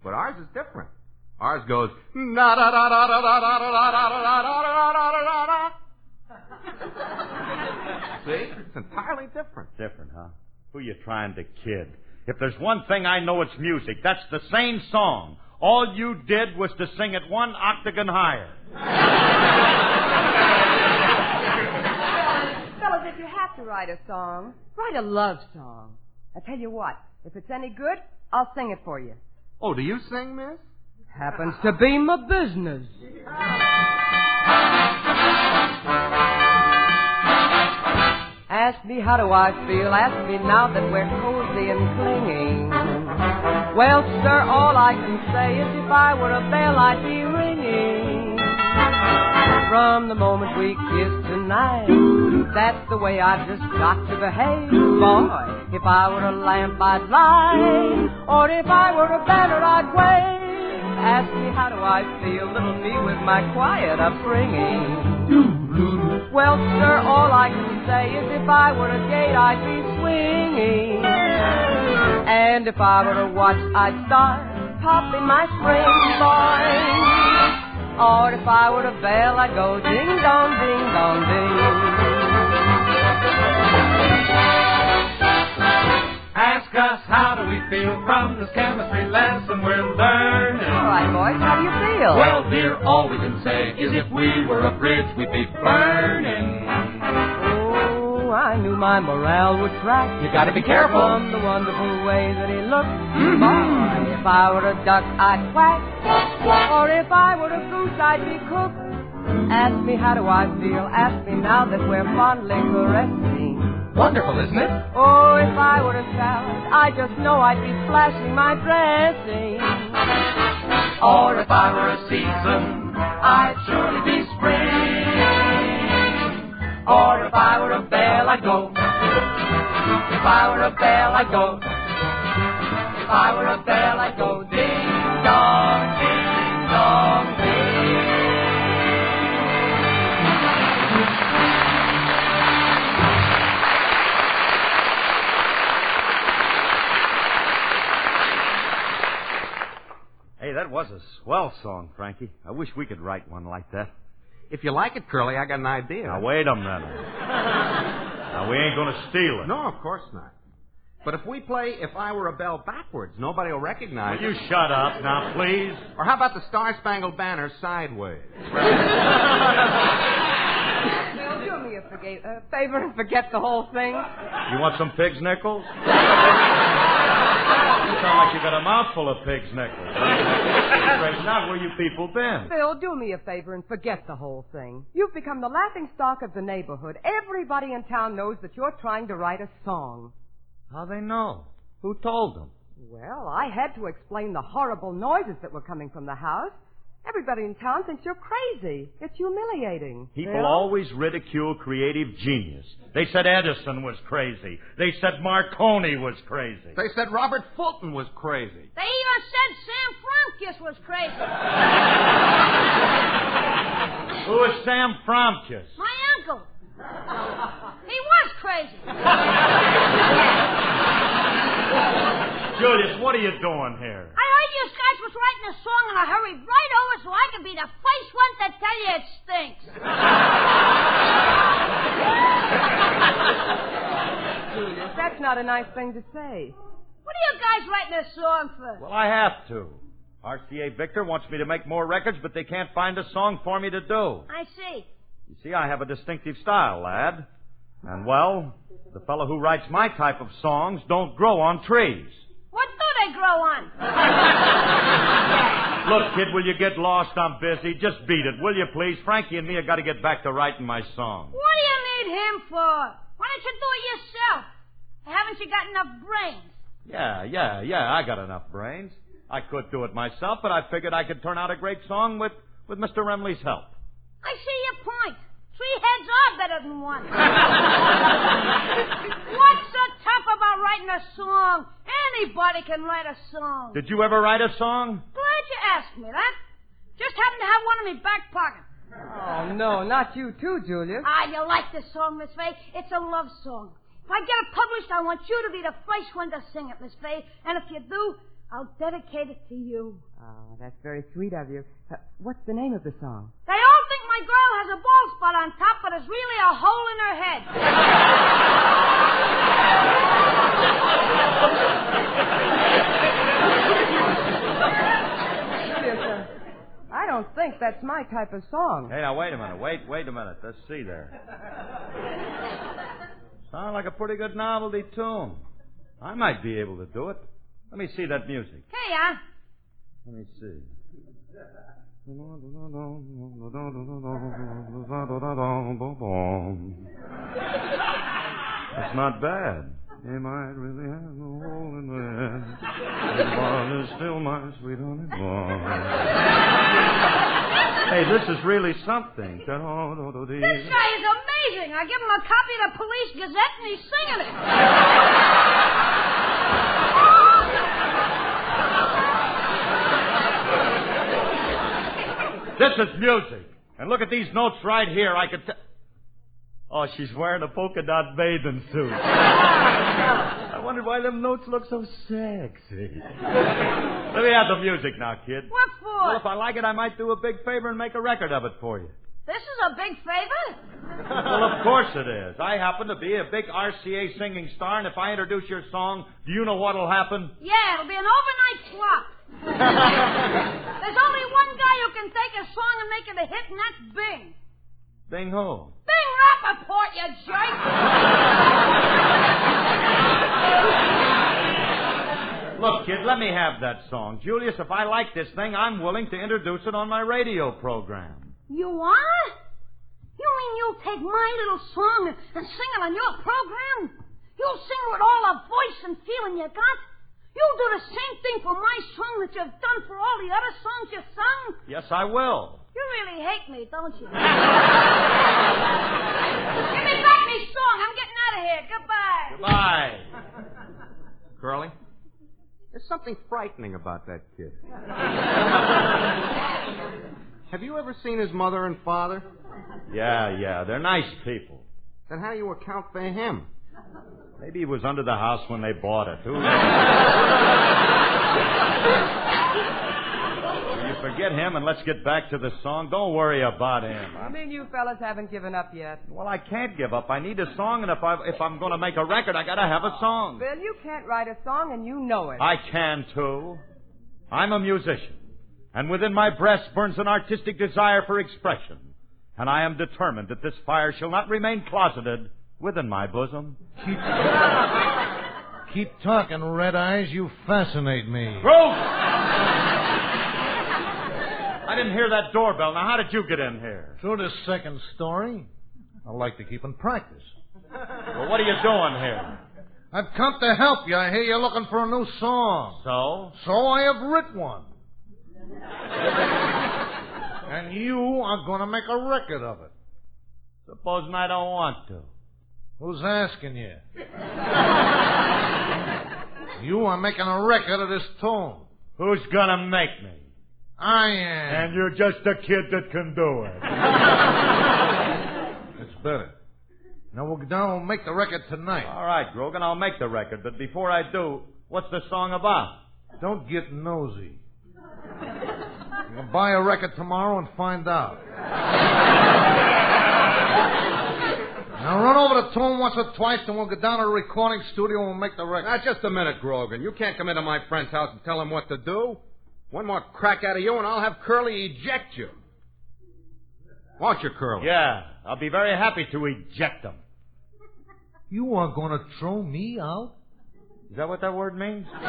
But ours is different. Ours goes na da da da da da da da da da da da da da. See? It's entirely different. Different, huh? Who you trying to kid? If there's one thing I know, it's music. That's the same song. All you did was to sing it 1 octagon higher. Fellas, if you have to write a song, write a love song. I tell you what, if it's any good, I'll sing it for you. Oh, do you sing, miss? Happens to be my business. Ask me how do I feel, ask me now that we're cozy and clinging. Well, sir, all I can say is if I were a bell, I'd be ringing. From the moment we kissed tonight, that's the way I've just got to behave, boy. If I were a lamp, I'd light, or if I were a banner, I'd wave. Ask me how do I feel, little me with my quiet upbringing. Well, sir, all I can say is if I were a gate, I'd be swinging. And if I were a watch, I'd start popping my spring, boy. Or if I were a bell, I'd go ding-dong, ding-dong, ding. Ask us how do we feel from this chemistry lesson we're learning. All right, boys, how do you feel? Well, dear, all we can say is if we were a bridge, we'd be burning. Oh, I knew my morale would crack. You gotta be careful. From the wonderful way that he looked. Boy, if I were a duck, I'd quack. Or if I were a goose, I'd be cooked. Ask me how do I feel. Ask me now that we're fondly caressing. Wonderful, isn't it? Oh, if I were a salad, I just know I'd be splashing my dressing. Or if I were a season, I'd surely be spring. Or if I were a bell, I'd go. If I were a bell, I'd go. If I were a bell, I'd go ding-dong, ding-dong, ding. that was a swell song, Frankie. I wish we could write one like that. If you like it, Curly, I got an idea. Now, wait a minute. Now, we ain't going to steal it. No, of course not. But if we play If I Were a Bell backwards, nobody will recognize Will it. you shut up now, please? Or how about the Star-Spangled Banner sideways? Bill, do me a favor and forget the whole thing. You want some pig's nickels? You sound like you got a mouthful of pig's nickels. Straighten out, where you people been? Bill, do me a favor and forget the whole thing. You've become the laughing stock of the neighborhood. Everybody in town knows that you're trying to write a song. How they know? Who told them? Well, I had to explain the horrible noises that were coming from the house. Everybody in town thinks you're crazy. It's humiliating. People Bill? always ridicule creative genius. They said Edison was crazy. They said Marconi was crazy. They said Robert Fulton was crazy. They even said Sam Fromkis was crazy. Who is Sam Fromkis? My uncle. He was crazy. Julius, what are you doing here? I heard you guys was writing a song and I hurried right over so I could be the first one to tell you it stinks. Julius, that's not a nice thing to say. What are you guys writing a song for? Well, I have to. RCA Victor wants me to make more records, but they can't find a song for me to do. I see. You see, I have a distinctive style, lad. And, well, the fellow who writes my type of songs don't grow on trees. What do they grow on? Look, kid, will you get lost? I'm busy. Just beat it, will you, please? Frankie and me have got to get back to writing my song. What do you need him for? Why don't you do it yourself? Haven't you got enough brains? Yeah, I got enough brains. I could do it myself, but I figured I could turn out a great song with Mr. Remley's help. I see your point. 3 heads are better than one. What's so tough about writing a song? Anybody can write a song. Did you ever write a song? Glad you asked me that. Just happen to have one in my back pocket. Oh, no, not you too, Julius. You like this song, Miss Faye? It's a love song. If I get it published, I want you to be the first one to sing it, Miss Faye. And if you do, I'll dedicate it to you. Oh, that's very sweet of you. What's the name of the song? They all think my girl has a bald spot on top, but it's really a hole in her head. Julius, I don't think that's my type of song. Hey, now, wait a minute. Wait a minute. Let's see there. Sound like a pretty good novelty tune. I might be able to do it. Let me see that music. Hey, Let me see. That's not bad. They might really have a hole in their head. The ball is still my sweet honey bun. Hey, this is really something. This guy is amazing. I give him a copy of the Police Gazette and he's singing it. This is music. And look at these notes right here. I could Oh, she's wearing a polka dot bathing suit. I wondered why them notes look so sexy. Let me have the music now, kid. What for? Well, if I like it, I might do a big favor and make a record of it for you. This is a big favor? Well, of course it is. I happen to be a big RCA singing star, and if I introduce your song, do you know what'll happen? Yeah, it'll be an overnight flop. There's only one guy who can take a song and make it a hit, and that's Bing. Bing who? Bing Rappaport, you jerk! Look, kid, let me have that song. Julius, if I like this thing, I'm willing to introduce it on my radio program. You are? You mean you'll take my little song and sing it on your program? You'll sing it with all the voice and feeling you got? You'll do the same thing for my song that you've done for all the other songs you've sung? Yes, I will. You really hate me, don't you? Give me back my song. I'm getting out of here. Goodbye. Goodbye. Curly, there's something frightening about that kid. Have you ever seen his mother and father? Yeah. They're nice people. Then how do you account for him? Maybe he was under the house when they bought it. Who knows? forget him and let's get back to the song. Don't worry about him. You mean you fellas haven't given up yet? Well, I can't give up. I need a song, and if I'm going to make a record, I got to have a song. Bill, you can't write a song, and you know it. I can, too. I'm a musician, and within my breast burns an artistic desire for expression, and I am determined that this fire shall not remain closeted within my bosom. Keep talking, Red Eyes. You fascinate me. Gross! I didn't hear that doorbell. Now, how did you get in here? Through the second story. I like to keep in practice. Well, what are you doing here? I've come to help you. I hear you're looking for a new song. So? So I have written one. And you are going to make a record of it. Supposing I don't want to. Who's asking you? You are making a record of this tune. Who's going to make me? I am. And you're just a kid that can do it. It's better. Now we'll go down and we'll make the record tonight. All right, Grogan, I'll make the record. But before I do, what's the song about? Don't get nosy. You'll buy a record tomorrow and find out. Now run over the tune once or twice, and we'll go down to the recording studio and we'll make the record. Now, just a minute, Grogan. You can't come into my friend's house and tell him what to do. One more crack out of you, and I'll have Curly eject you. Won't you, Curly? Yeah, I'll be very happy to eject them. You are going to throw me out? Is that what that word means? Tell me,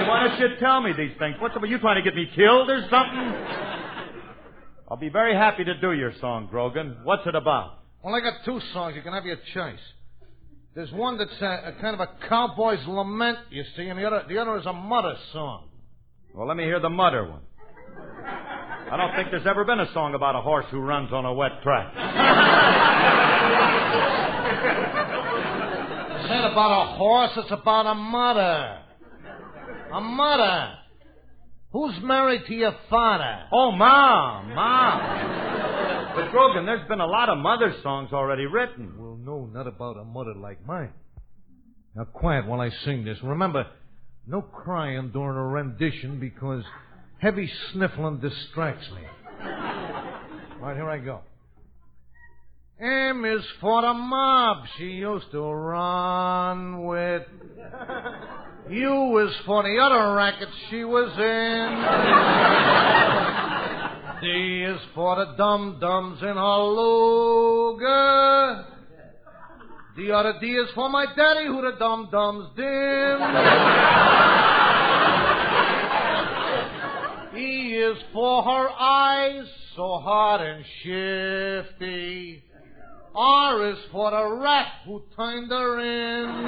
why don't you tell me these things? What's up? Are you trying to get me killed or something? I'll be very happy to do your song, Grogan. What's it about? Well, I got two songs. You can have your choice. There's one that's a kind of a cowboy's lament, you see, and the other is a mutter song. Well, let me hear the mutter one. I don't think there's ever been a song about a horse who runs on a wet track. It's not about a horse, it's about a mutter. A mutter. Who's married to your father? Oh, Mom. But, Grogan, there's been a lot of mother songs already written. Well, no, not about a mother like mine. Now, quiet while I sing this. Remember, no crying during a rendition because heavy sniffling distracts me. All right, here I go. M is for the mob she used to run with. U is for the other racket she was in. D is for the dum-dums in her luger. The other D is for my daddy who the dum-dums dim. E is for her eyes so hard and shifty. R is for the rat who turned her in.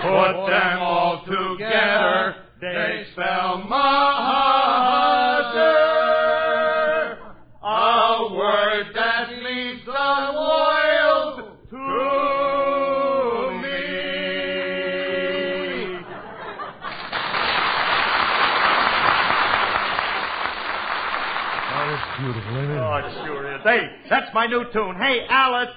Put them all together, they spell mother. A word that leads the world to me. Oh, that's beautiful, isn't it? Oh, it sure is. Hey, that's my new tune. Hey, Alice.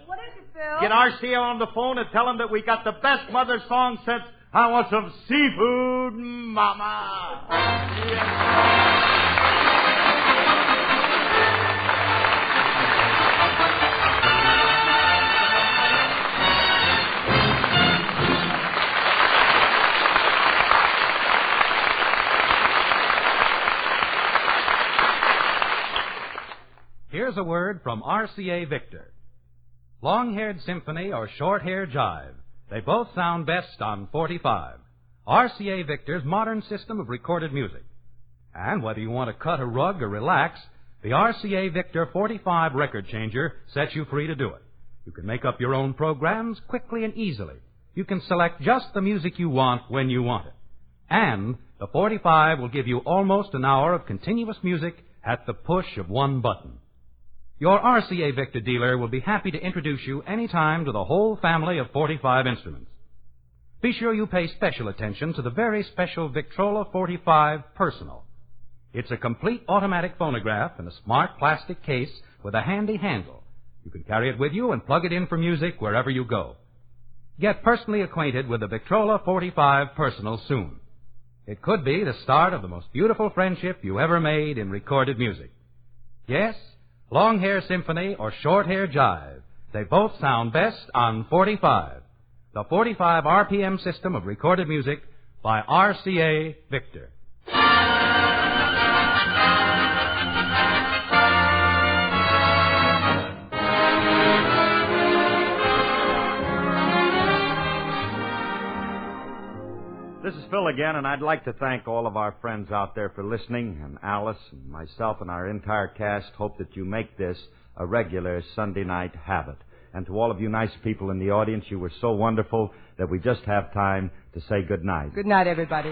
What is it, Phil? Get RCA on the phone and tell him that we got the best mother song since I Want Some Seafood, Mama. Here's a word from RCA Victor. Long-haired symphony or short-haired jive, they both sound best on 45. RCA Victor's modern system of recorded music. And whether you want to cut a rug or relax, the RCA Victor 45 record changer sets you free to do it. You can make up your own programs quickly and easily. You can select just the music you want when you want it. And the 45 will give you almost an hour of continuous music at the push of one button. Your RCA Victor dealer will be happy to introduce you anytime to the whole family of 45 instruments. Be sure you pay special attention to the very special Victrola 45 Personal. It's a complete automatic phonograph in a smart plastic case with a handy handle. You can carry it with you and plug it in for music wherever you go. Get personally acquainted with the Victrola 45 Personal soon. It could be the start of the most beautiful friendship you ever made in recorded music. Yes, long hair symphony or short hair jive, they both sound best on 45. The 45 RPM system of recorded music by RCA Victor. This is Phil again, and I'd like to thank all of our friends out there for listening, and Alice and myself and our entire cast hope that you make this a regular Sunday night habit. And to all of you nice people in the audience, you were so wonderful that we just have time to say good night. Good night, everybody.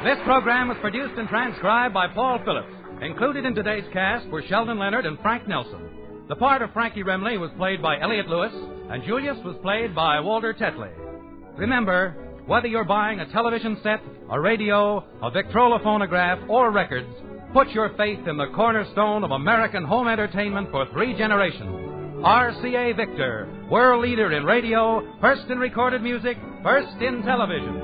This program was produced and transcribed by Paul Phillips. Included in today's cast were Sheldon Leonard and Frank Nelson. The part of Frankie Remley was played by Elliot Lewis, and Julius was played by Walter Tetley. Remember, whether you're buying a television set, a radio, a Victrola phonograph, or records, put your faith in the cornerstone of American home entertainment for 3 generations. RCA Victor, world leader in radio, first in recorded music, first in television.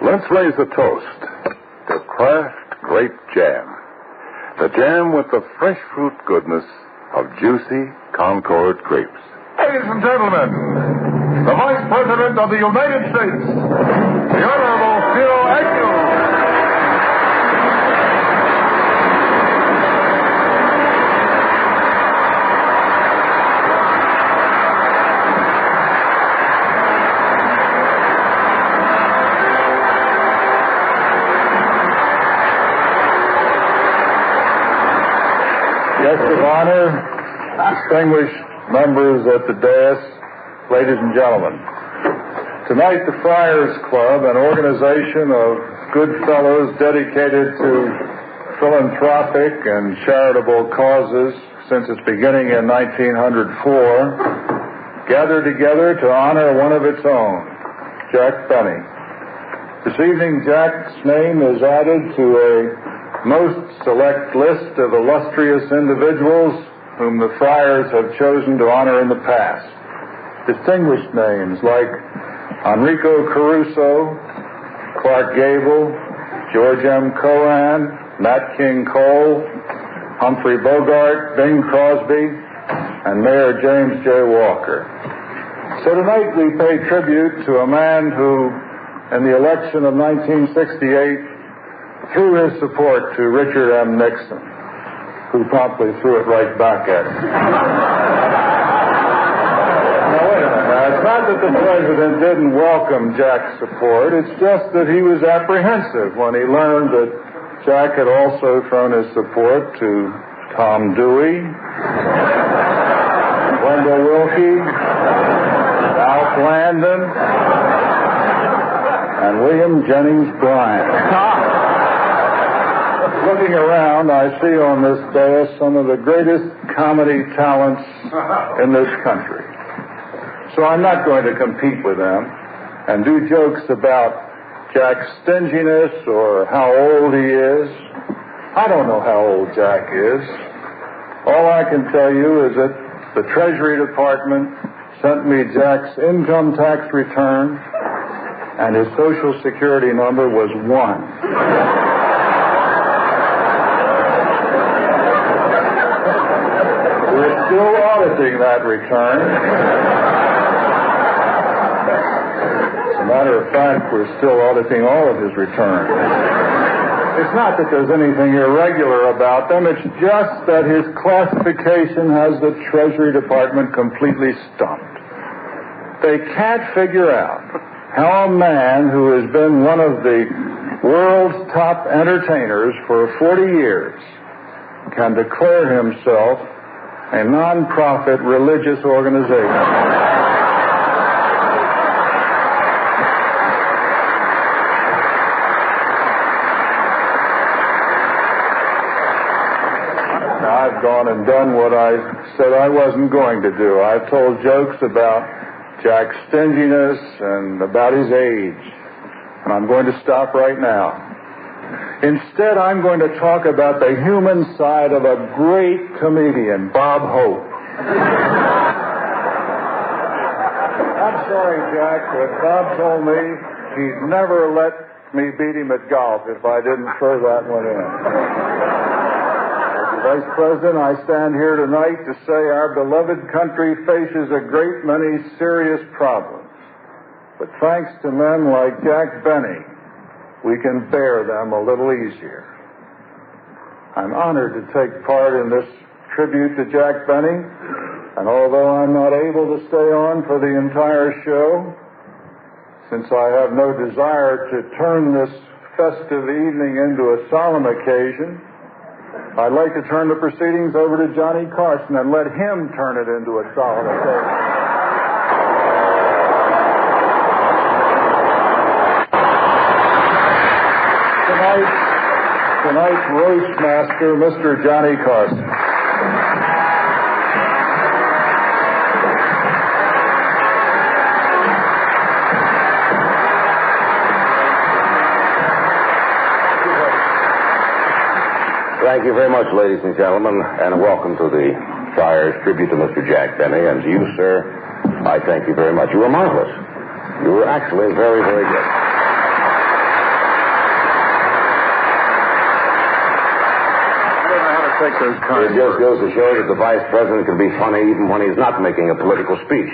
Let's raise a toast to Kraft Grape Jam. The jam with the fresh fruit goodness of juicy Concord grapes. Ladies and gentlemen, the Vice President of the United States, the Honorable Phil Agnew. Guests of honor, distinguished members at the dais, ladies and gentlemen. Tonight, the Friars Club, an organization of good fellows dedicated to philanthropic and charitable causes since its beginning in 1904, gathered together to honor one of its own, Jack Benny. This evening, Jack's name is added to a most select list of illustrious individuals whom the Friars have chosen to honor in the past. Distinguished names like Enrico Caruso, Clark Gable, George M. Cohan, Nat King Cole, Humphrey Bogart, Bing Crosby, and Mayor James J. Walker. So tonight we pay tribute to a man who, in the election of 1968, threw his support to Richard M. Nixon, who promptly threw it right back at him. Now, wait a minute. It's not that the president didn't welcome Jack's support. It's just that he was apprehensive when he learned that Jack had also thrown his support to Tom Dewey, Wendell Willkie, Ralph Landon, and William Jennings Bryan. Looking around, I see on this dais some of the greatest comedy talents in this country. So I'm not going to compete with them and do jokes about Jack's stinginess or how old he is. I don't know how old Jack is. All I can tell you is that the Treasury Department sent me Jack's income tax return, and his Social Security number was 1. We're still auditing that return. As a matter of fact, we're still auditing all of his returns. It's not that there's anything irregular about them. It's just that his classification has the Treasury Department completely stumped. They can't figure out how a man who has been one of the world's top entertainers for 40 years can declare himself a non-profit religious organization. I've gone and done what I said I wasn't going to do. I've told jokes about Jack's stinginess and about his age. And I'm going to stop right now. Instead, I'm going to talk about the human side of a great comedian, Bob Hope. I'm sorry, Jack, but Bob told me he'd never let me beat him at golf if I didn't throw that one in. Vice President, I stand here tonight to say our beloved country faces a great many serious problems. But thanks to men like Jack Benny, we can bear them a little easier. I'm honored to take part in this tribute to Jack Benny, and although I'm not able to stay on for the entire show, since I have no desire to turn this festive evening into a solemn occasion, I'd like to turn the proceedings over to Johnny Carson and let him turn it into a solemn occasion. Tonight's roast master, Mr. Johnny Carson. Thank you very much, ladies and gentlemen, and welcome to the Friars tribute to Mr. Jack Benny. And to you, sir, I thank you very much. You were marvelous. You were actually very, very good. Take those kind it just goes to show that the vice president can be funny even when he's not making a political speech.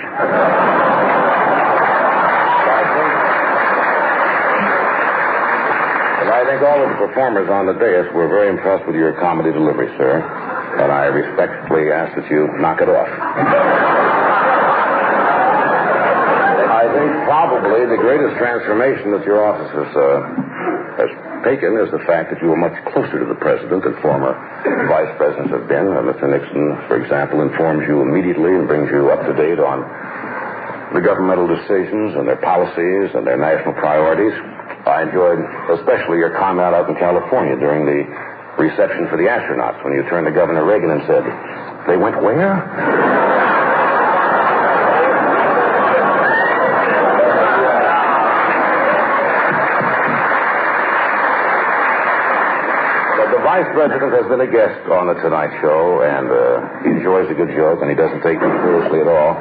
I think all of the performers on the dais were very impressed with your comedy delivery, sir, and I respectfully ask that you knock it off. I think probably the greatest transformation that your office has taken is the fact that you are much closer to the president than former vice presidents have been. Mr. Nixon, for example, informs you immediately and brings you up to date on the governmental decisions and their policies and their national priorities. I enjoyed especially your comment out in California during the reception for the astronauts when you turned to Governor Reagan and said, "They went where?" The vice president has been a guest on the Tonight Show, and he enjoys a good joke, and he doesn't take me seriously at all,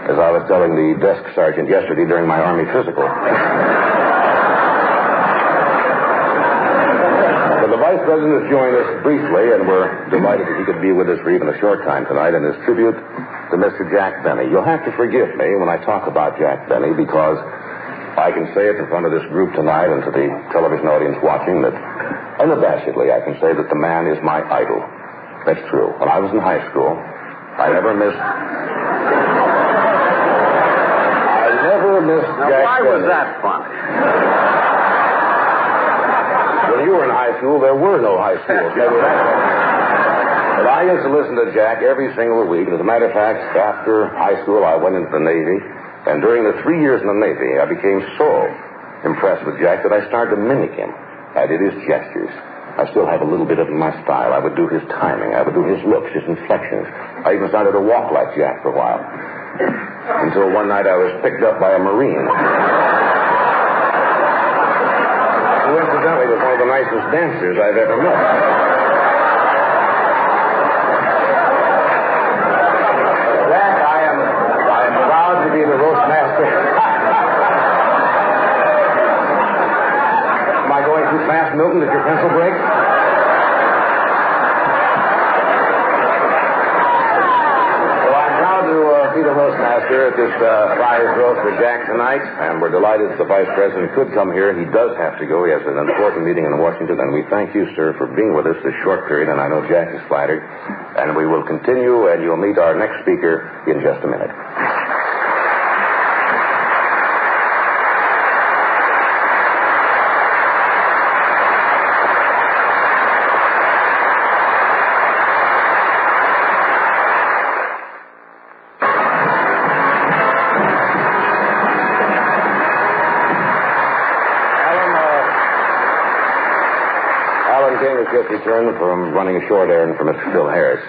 as I was telling the desk sergeant yesterday during my Army physical. But the vice president has joined us briefly, and we're delighted that he could be with us for even a short time tonight in his tribute to Mr. Jack Benny. You'll have to forgive me when I talk about Jack Benny, because I can say it in front of this group tonight and to the television audience watching that unabashedly I can say that the man is my idol. That's true. When I was in high school, I never missed Jack why Benny. was that funny? When you were in high school, there were no high schools. But I used to listen to Jack every single week. And as a matter of fact, after high school, I went into the Navy. And during the 3 years in the Navy, I became so impressed with Jack that I started to mimic him. I did his gestures. I still have a little bit of my style. I would do his timing. I would do his looks, his inflections. I even started to walk like Jack for a while. Until one night I was picked up by a Marine. Who incidentally was one of the nicest dancers I've ever met. Jack, I am proud to be the roast master. Am I going too fast, Milton? Did your pencil break? Be the roast master at this Friars roast for Jack tonight, and we're delighted that the vice president could come here. He does have to go. He has an important meeting in Washington, and we thank you, sir, for being with us this short period, and I know Jack is flattered. And we will continue, and you'll meet our next speaker in just a minute. Just returned from running a short errand for Mr. Phil Harris.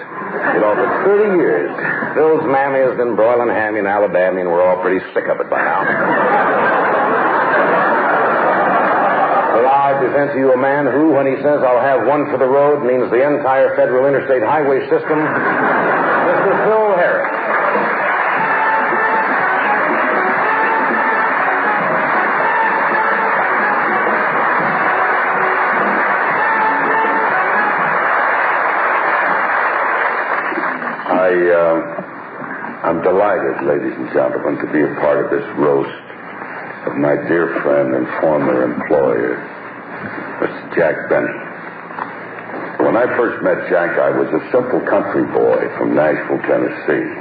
You know, for 30 years, Phil's mammy has been broiling ham in Alabama, and we're all pretty sick of it by now. So now I present to you a man who, when he says I'll have one for the road, means the entire federal interstate highway system, Mr. Phil Harris. I'm delighted, ladies and gentlemen, to be a part of this roast of my dear friend and former employer, Mr. Jack Benny. When I first met Jack, I was a simple country boy from Nashville, Tennessee,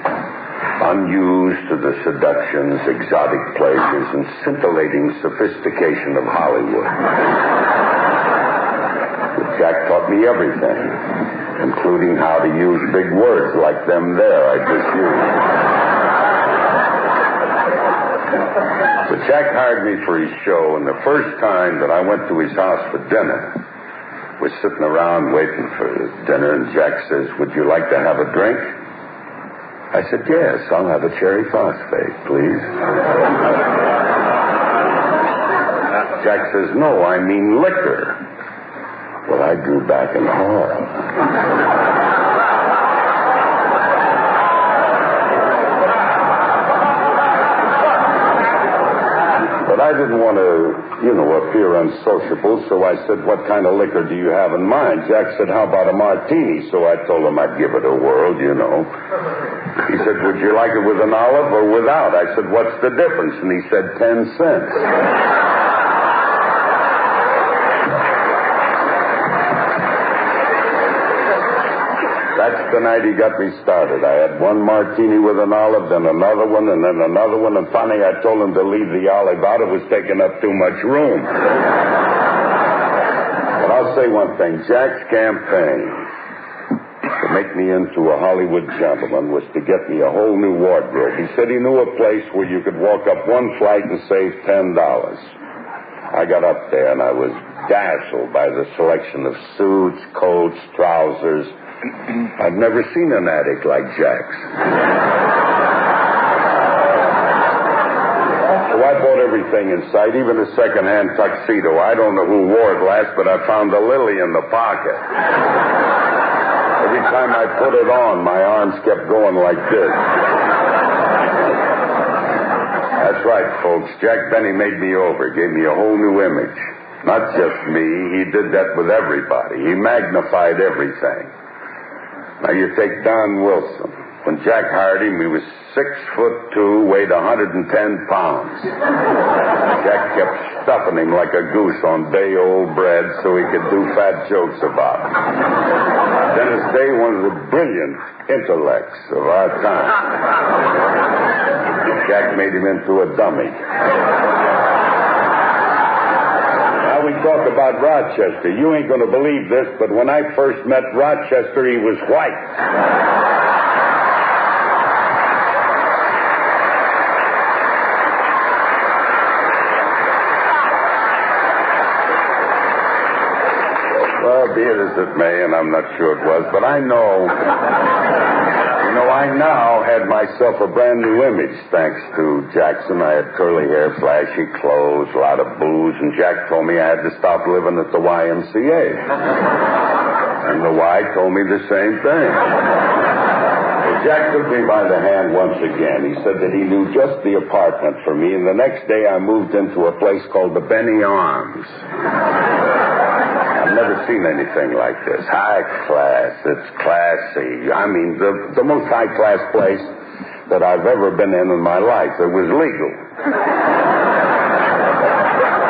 unused to the seductions, exotic pleasures, and scintillating sophistication of Hollywood. But Jack taught me everything, including how to use big words like them there I just used. But Jack hired me for his show, and the first time that I went to his house for dinner, we're sitting around waiting for dinner, and Jack says, "Would you like to have a drink?" I said, "Yes, I'll have a cherry phosphate, please." Jack says, "No, I mean liquor." Well, I drew back in horror. But I didn't want to, appear unsociable, so I said, "What kind of liquor do you have in mind?" Jack said, "How about a martini?" So I told him I'd give it a whirl, He said, "Would you like it with an olive or without?" I said, "What's the difference?" And he said, 10 cents. That's the night he got me started. I had one martini with an olive, then another one, and then another one, and finally I told him to leave the olive out. It was taking up too much room. But I'll say one thing. Jack's campaign to make me into a Hollywood gentleman was to get me a whole new wardrobe. He said he knew a place where you could walk up one flight and save $10. I got up there, and I was dazzled by the selection of suits, coats, trousers. I've never seen an addict like Jack's. Oh, I bought everything in sight, even a second-hand tuxedo. I don't know who wore it last, but I found a lily in the pocket. Every time I put it on, my arms kept going like this. That's right, folks. Jack Benny made me over, gave me a whole new image. Not just me. He did that with everybody. He magnified everything. Now, you take Don Wilson. When Jack hired him, he was 6'2", weighed 110 pounds. Jack kept stuffing him like a goose on day-old bread so he could do fat jokes about it. Dennis Day, one of the brilliant intellects of our time. Jack made him into a dummy. Now we talk about Rochester. You ain't going to believe this, but when I first met Rochester, he was white. Be it as it may, and I'm not sure it was, but I know, I now had myself a brand new image thanks to Jackson. I had curly hair, flashy clothes, a lot of booze, and Jack told me I had to stop living at the YMCA. And the Y told me the same thing. Well, Jack took me by the hand once again. He said that he knew just the apartment for me, and the next day I moved into a place called the Benny Arms. I've never seen anything like this. High class. It's classy. I mean, the most high-class place that I've ever been in my life. It was legal.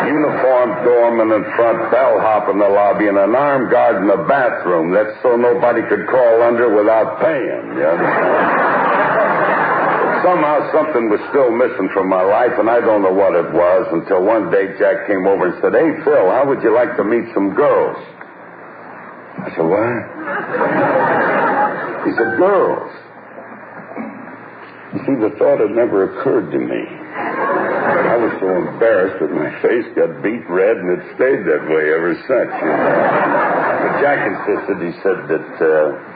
Uniformed doorman in front, bellhop in the lobby, and an armed guard in the bathroom. That's so nobody could crawl under without paying. You know? Somehow something was still missing from my life, and I don't know what it was, until one day Jack came over and said, "Hey, Phil, how would you like to meet some girls?" I said, "What?" He said, "Girls." You see, the thought had never occurred to me. I was so embarrassed that my face got beet red, and it stayed that way ever since. You know? But Jack insisted. He said that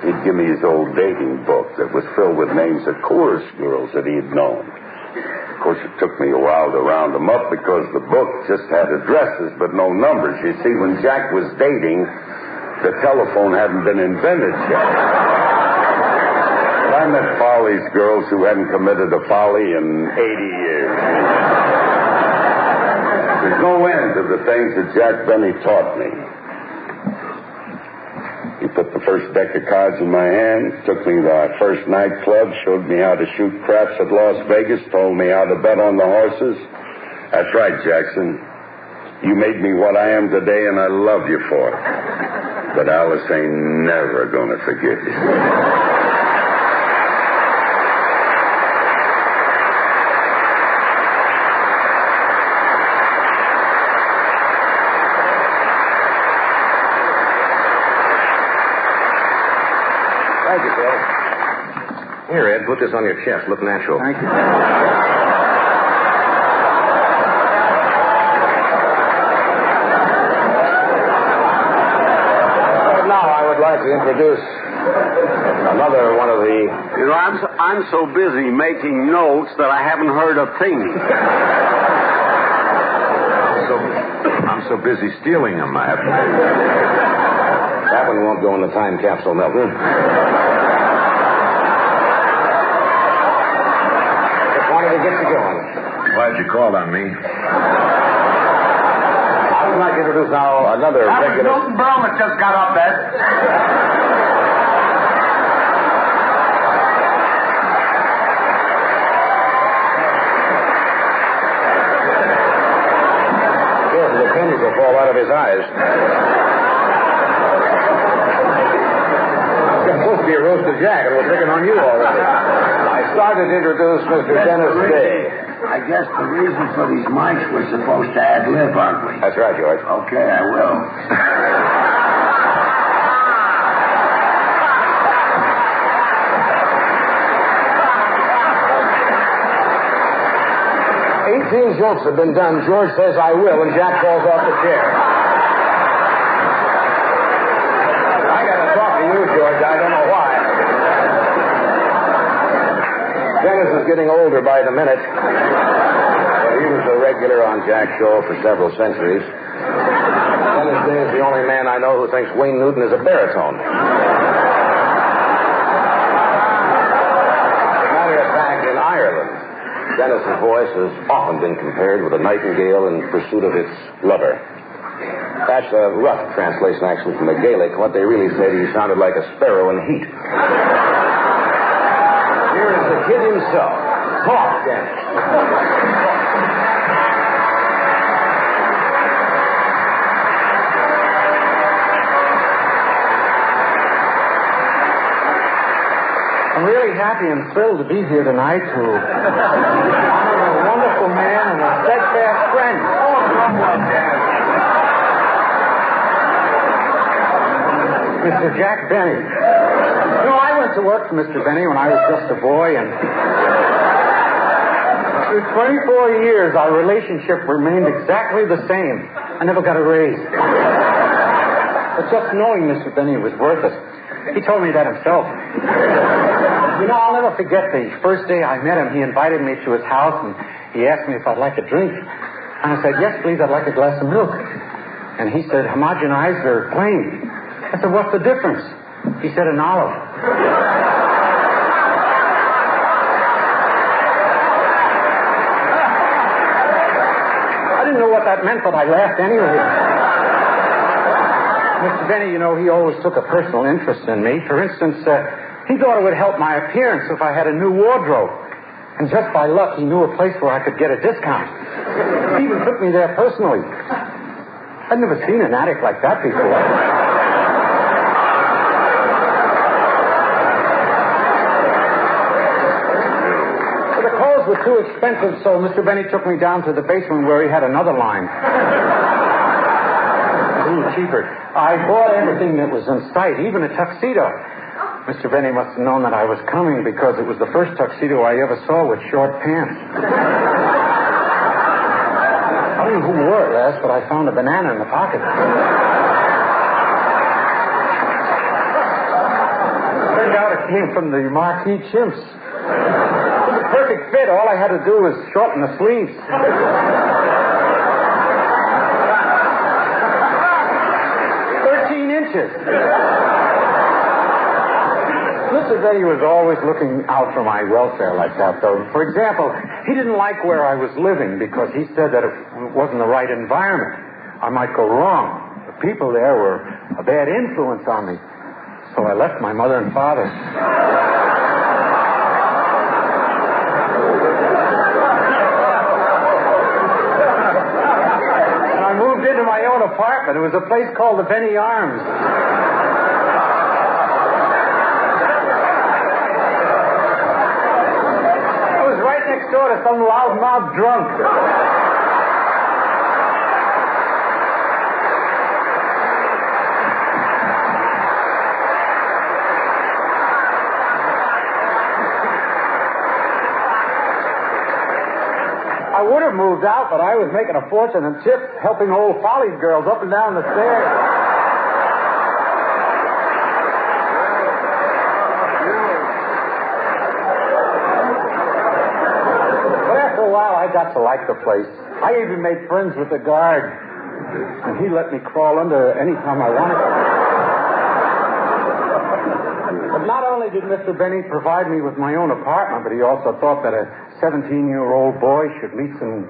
he'd give me his old dating book that was filled with names of chorus girls that he had known. Of course, it took me a while to round them up because the book just had addresses but no numbers. You see, when Jack was dating, the telephone hadn't been invented yet. But I met Folly's girls who hadn't committed a folly in 80 years. There's no end to the things that Jack Benny taught me. He put the first deck of cards in my hand, took me to our first nightclub, showed me how to shoot craps at Las Vegas, told me how to bet on the horses. That's right, Jackson. You made me what I am today, and I love you for it. But Alice ain't never gonna forgive you. Thank you, Phil. Here, Ed, put this on your chest. Look natural. Thank you. Now I would like to introduce another one of the... You know, I'm so busy making notes that I haven't heard a thing. I'm so busy stealing them, I have to say. That one won't go in the time capsule, Milton. Just wanted to get you going. Glad you called on me. I would like to introduce now another regular... Milton Berle that just got up, Ed. Careful, the pennies will fall out of his eyes. You're supposed to be a roasted jack, and we're picking on you already. I started to introduce Mr. Dennis Day. I guess the reason for these mics we're supposed to ad-lib, aren't we? That's right, George. Okay, I will. 18 jokes have been done. George says I will, and Jack falls off the chair. I got to talk to you, George. I don't know why. Dennis is getting older by the minute. But he was regular on Jack's show for several centuries. Dennis Day is the only man I know who thinks Wayne Newton is a baritone. As a matter of fact, in Ireland, Dennis's voice has often been compared with a nightingale in pursuit of its lover. That's a rough translation, actually, from the Gaelic. What they really said, he sounded like a sparrow in heat. Here is the kid himself. Talk, Dennis. I'm really happy and thrilled to be here tonight to honor a wonderful man and a steadfast friend. Mr. Jack Benny. You know, I went to work for Mr. Benny when I was just a boy, and through 24 years, our relationship remained exactly the same. I never got a raise. But just knowing Mr. Benny was worth it. He told me that himself. You know, I'll never forget the first day I met him. He invited me to his house, and he asked me if I'd like a drink. And I said, yes, please, I'd like a glass of milk. And he said, homogenized or plain? I said, what's the difference? He said, an olive. I didn't know what that meant, but I laughed anyway. Mr. Benny, you know, he always took a personal interest in me. For instance, he thought it would help my appearance if I had a new wardrobe. And just by luck, he knew a place where I could get a discount. He even took me there personally. I'd never seen an attic like that before. Were too expensive, so Mr. Benny took me down to the basement where he had another line. A little cheaper. I bought everything that was in sight, even a tuxedo. Mr. Benny must have known that I was coming because it was the first tuxedo I ever saw with short pants. I don't know who wore it last, but I found a banana in the pocket. Turned out it came from the Marquis Chimps. Perfect fit. All I had to do was shorten the sleeves. 13 inches. Mr. Benny was always looking out for my welfare like that, though. For example, he didn't like where I was living because he said that it wasn't the right environment. I might go wrong. The people there were a bad influence on me. So I left my mother and father. Into my own apartment. It was a place called the Benny Arms. I was right next door to some loudmouth drunk. I would have moved out, but I was making a fortune in tips helping old Follies girls up and down the stairs. But after a while, I got to like the place. I even made friends with the guard. And he let me crawl under any time I wanted to. But not only did Mr. Benny provide me with my own apartment, but he also thought that a 17-year-old boy should meet some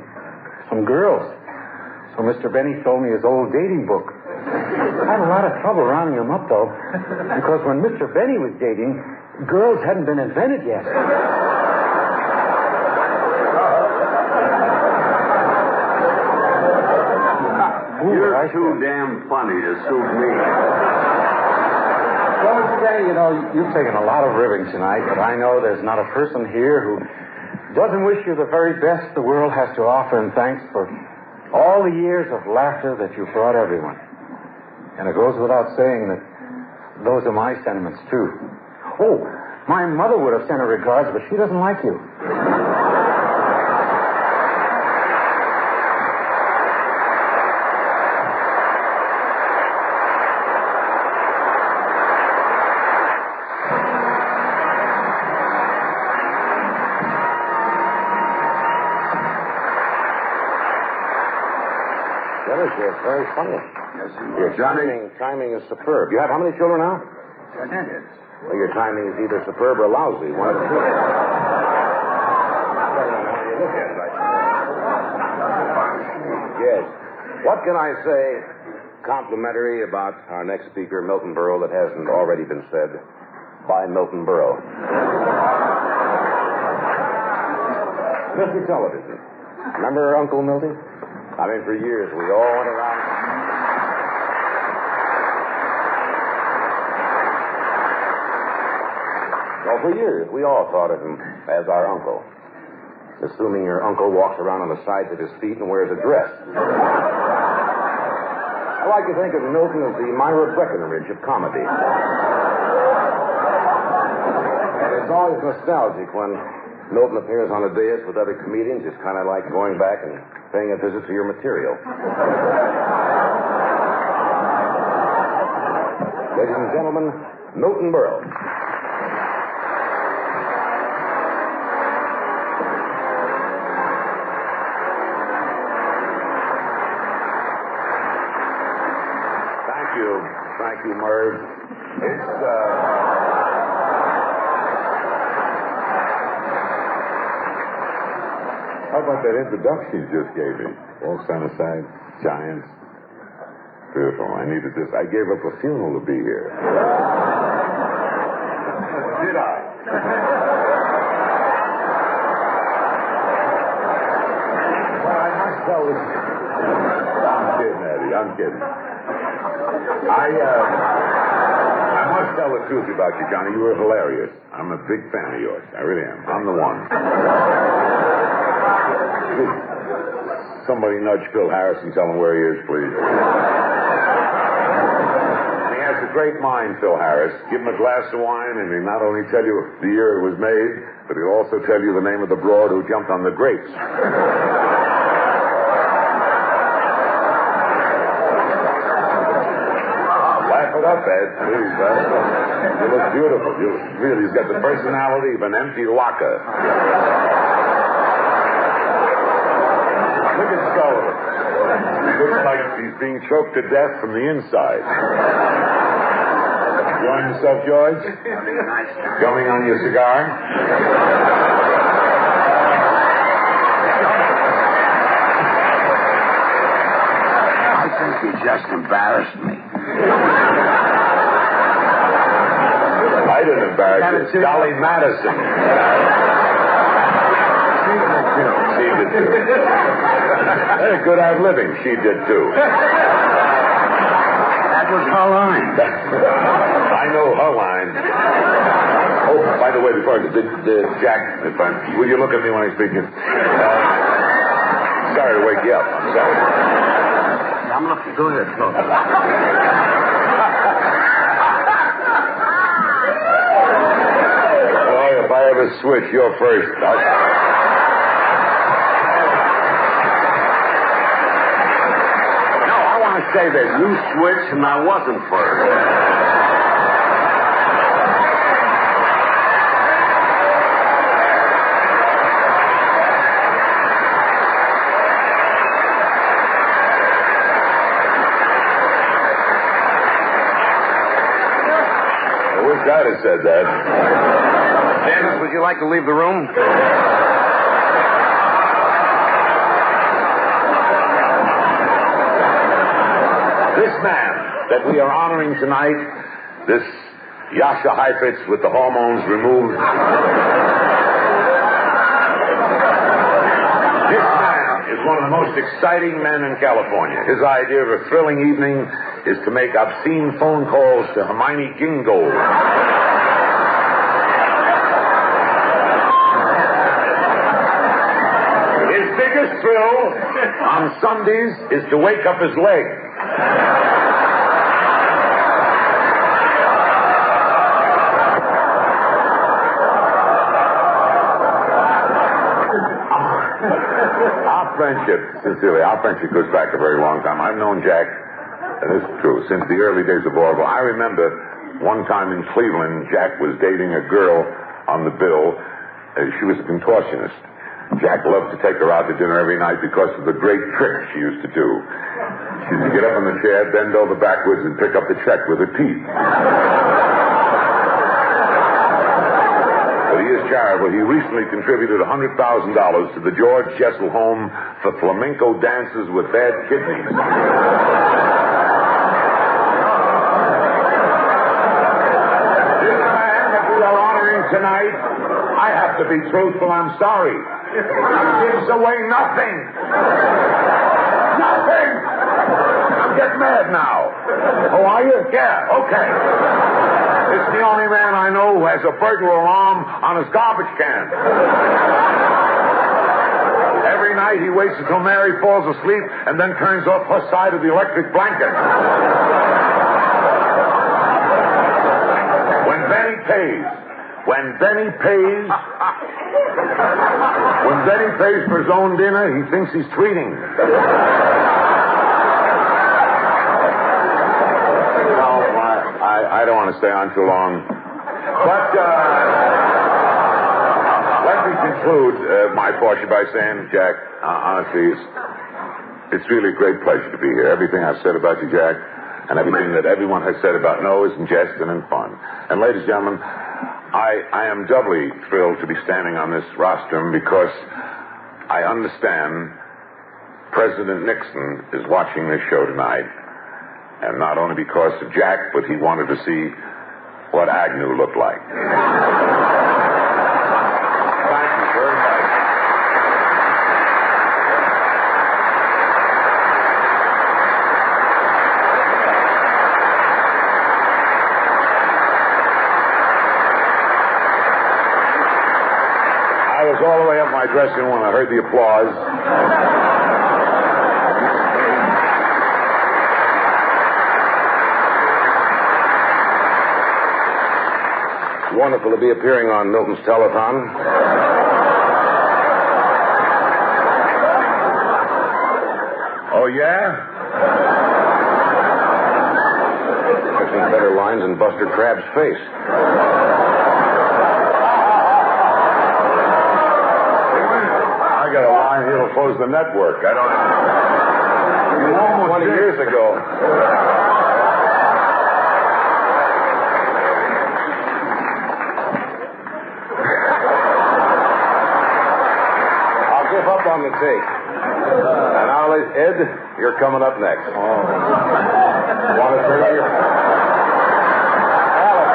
girls. So Mr. Benny sold me his old dating book. I had a lot of trouble rounding him up, though, because when Mr. Benny was dating, girls hadn't been invented yet. You're too damn funny to suit me. Well, Mr. Benny, you know, you've taken a lot of ribbing tonight, but I know there's not a person here who doesn't wish you the very best the world has to offer, and thanks for all the years of laughter that you've brought everyone. And it goes without saying that those are my sentiments, too. Oh, my mother would have sent her regards, but she doesn't like you. is. You're very funny. Yes, Your timing is superb. You have how many children now? 10. Well, your timing is either superb or lousy. One of the two. Yes. What can I say complimentary about our next speaker, Milton Berle, that hasn't already been said by Milton Berle? Mr. Television. Remember Uncle Milty? I mean, for years we all went around. Well, for years we all thought of him as our uncle. Assuming your uncle walks around on the sides of his feet and wears a dress. I like to think of Milton as the Myra Breckinridge of comedy. And it's always nostalgic when Milton appears on a dais with other comedians. It's kind of like going back and paying a visit to your material. Ladies and gentlemen, Milton Berle. Thank you, Merv. It's, How about that introduction you just gave me? All Sunnyside, Giants. Beautiful. I needed this. I gave up a funeral to be here. Did I? Well, I must tell this. I'm kidding, Eddie. I'm kidding. I must tell the truth about you, Johnny. You were hilarious. I'm a big fan of yours. I really am. I'm the one. Somebody nudge Phil Harris and tell him where he is, please. He has a great mind, Phil Harris. Give him a glass of wine, and he'll not only tell you the year it was made, but he'll also tell you the name of the broad who jumped on the grapes. Up, Ed, please. You look beautiful. He's got the personality of an empty locker. Look at Sullivan. He looks like he's being choked to death from the inside. Enjoying yourself, George? Gumming on your cigar? I think you just embarrassed me. I didn't embarrass you. Dolly Madison. She did too. They had a good ad-libbing. She did too. That was her line. I know her line. Oh, by the way, before Jack, will you look at me when I speak? Sorry to wake you up. I'm sorry. I'm looking. Go ahead, look. If I ever switch, you're first. No, I want to say that you switched and I wasn't first. I wish I'd have said that. Dennis, would you like to leave the room? This man that we are honoring tonight, this Yasha Heifetz with the hormones removed. This man is one of the most exciting men in California. His idea of a thrilling evening is to make obscene phone calls to Hermione Gingold. His biggest thrill on Sundays is to wake up his leg. Our friendship goes back a very long time. I've known Jack, and this is true, since the early days of vaudeville. I remember one time in Cleveland, Jack was dating a girl on the bill. She was a contortionist. Jack loved to take her out to dinner every night because of the great tricks she used to do. She'd get up in the chair, bend over backwards, and pick up the check with her teeth. But he is charitable. He recently contributed $100,000 to the George Jessel Home for flamenco dancers with bad kidneys. This man that we are honoring tonight, I have to be truthful. I'm sorry. He gives away nothing. Nothing. I'm getting mad now. Oh, are you? Yeah, okay. It's the only man I know who has a burglar alarm on his garbage can. Every night he waits until Mary falls asleep and then turns off her side of the electric blanket. When Benny pays for his own dinner, he thinks he's treating. I don't want to stay on too long. But let me conclude my portion by saying, Jack, honestly, it's really a great pleasure to be here. Everything I've said about you, Jack, and everything that everyone has said about Noah is in jest and in fun. And ladies and gentlemen, I am doubly thrilled to be standing on this rostrum because I understand President Nixon is watching this show tonight. And not only because of Jack, but he wanted to see what Agnew looked like. Thank you very much. I was all the way up my dressing room when I heard the applause. Wonderful to be appearing on Milton's telethon. Oh, yeah? There's some better lines than Buster Crabbe's face. I got a line here that'll close the network. I don't... Almost 20 years ago. On the tape. And now, Ed, you're coming up next. Oh. Want to turn on your... Alex.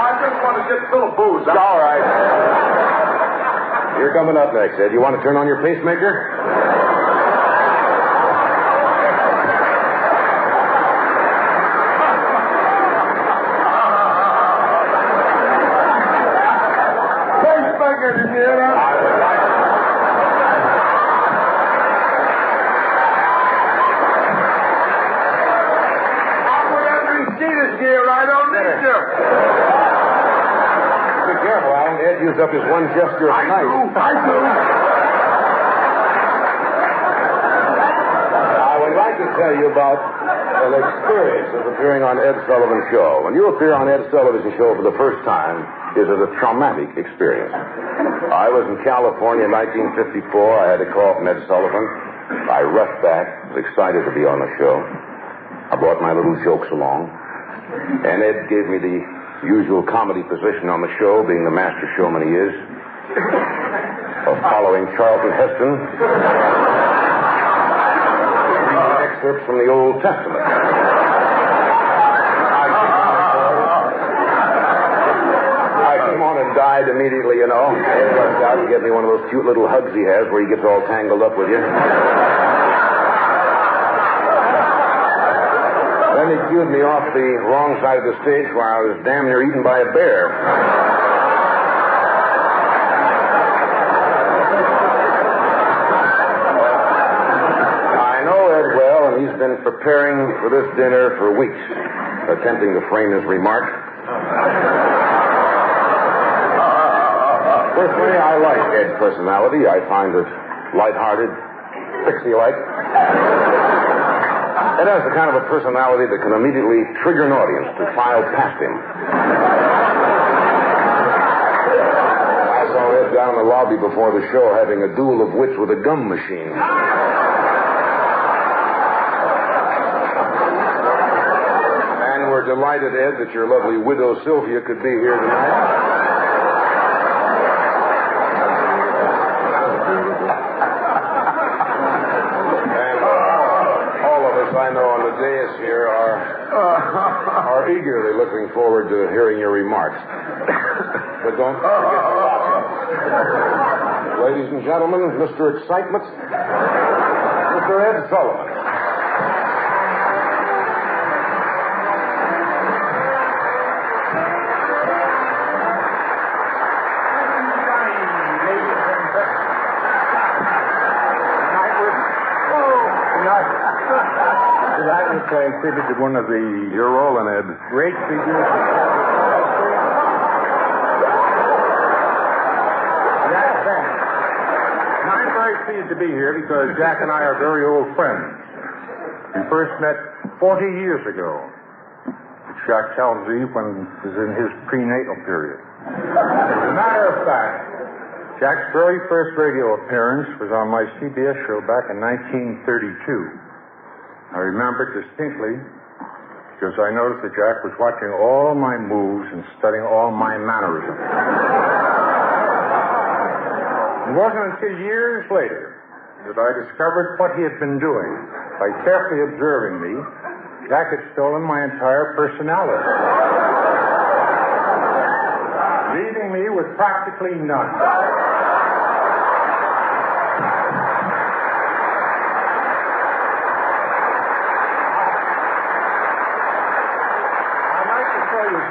I just want to get full of booze. All right. You're coming up next, Ed. You want to turn on your pacemaker? Used up his one gesture of the night. I would like to tell you about an experience of appearing on Ed Sullivan's show. When you appear on Ed Sullivan's show for the first time, it is a traumatic experience. I was in California in 1954. I had a call from Ed Sullivan. I rushed back, was excited to be on the show. I brought my little jokes along. And Ed gave me the usual comedy position on the show, being the master showman he is, of following Charlton Heston, reading excerpts from the Old Testament. I came on and died immediately, you know. Ed rushed out and gave me one of those cute little hugs he has where he gets all tangled up with you. Then he cued me off the wrong side of the stage where I was damn near eaten by a bear. I know Ed well, and he's been preparing for this dinner for weeks, attempting to frame his remark. Personally, I like Ed's personality. I find it lighthearted, pixie-like. Ed has the kind of a personality that can immediately trigger an audience to file past him. I saw Ed Gilbert down in the lobby before the show having a duel of wits with a gum machine. And we're delighted, Ed, that your lovely widow Sylvia could be here tonight. I know on the dais here are eagerly looking forward to hearing your remarks. But don't forget to watch us. Ladies and gentlemen, Mr. Excitement, Mr. Ed Sullivan. I playing tribute to one of the... You're rolling, Ed. Great figures. Jack Benny. And I'm very pleased to be here because Jack and I are very old friends. We first met 40 years ago, which Jack tells me when he was in his prenatal period. As a matter of fact, Jack's very first radio appearance was on my CBS show back in 1932. I remember distinctly because I noticed that Jack was watching all my moves and studying all my mannerisms. It wasn't until years later that I discovered what he had been doing. By carefully observing me, Jack had stolen my entire personality, leaving me with practically none.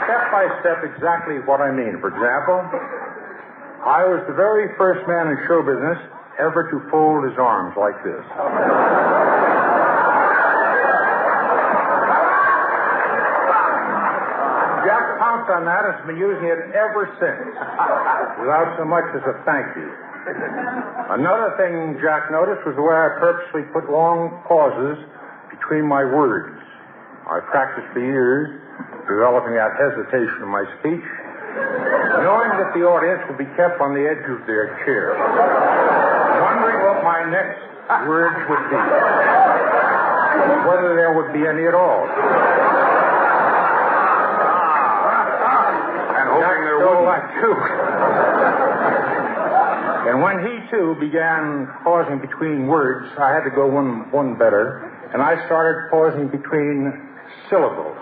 Step by step exactly what I mean. For example, I was the very first man in show business ever to fold his arms like this. Jack pounced on that and has been using it ever since, without so much as a thank you. Another thing Jack noticed was the way I purposely put long pauses between my words. I practiced for years, developing that hesitation in my speech, knowing that the audience would be kept on the edge of their chair, wondering what my next words would be, whether there would be any at all. And hoping there would. Like too. And when he too began pausing between words, I had to go one better, and I started pausing between syllables.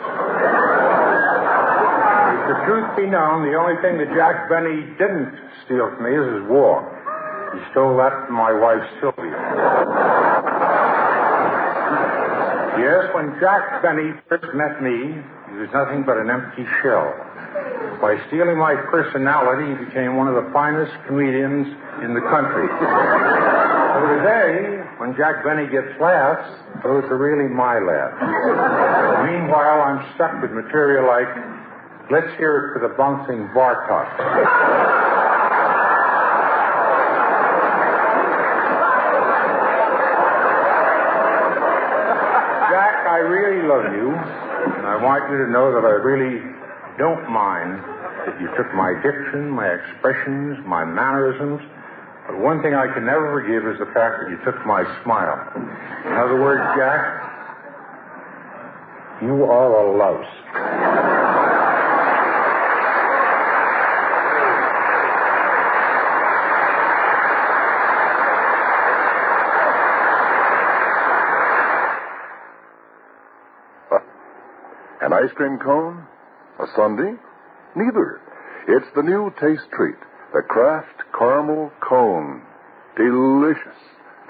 If the truth be known, the only thing that Jack Benny didn't steal from me is his walk. He stole that from my wife, Sylvia. Yes, when Jack Benny first met me, he was nothing but an empty shell. By stealing my personality, he became one of the finest comedians in the country. So today, when Jack Benny gets laughs, those are really my laughs. Meanwhile, I'm stuck with material like, let's hear it for the bouncing Bartok. Jack, I really love you, and I want you to know that I really don't mind that you took my diction, my expressions, my mannerisms. But one thing I can never forgive is the fact that you took my smile. In other words, Jack, you are a louse. An ice cream cone? A sundae? Neither. It's the new taste treat, the Kraft Caramel Cone. Delicious.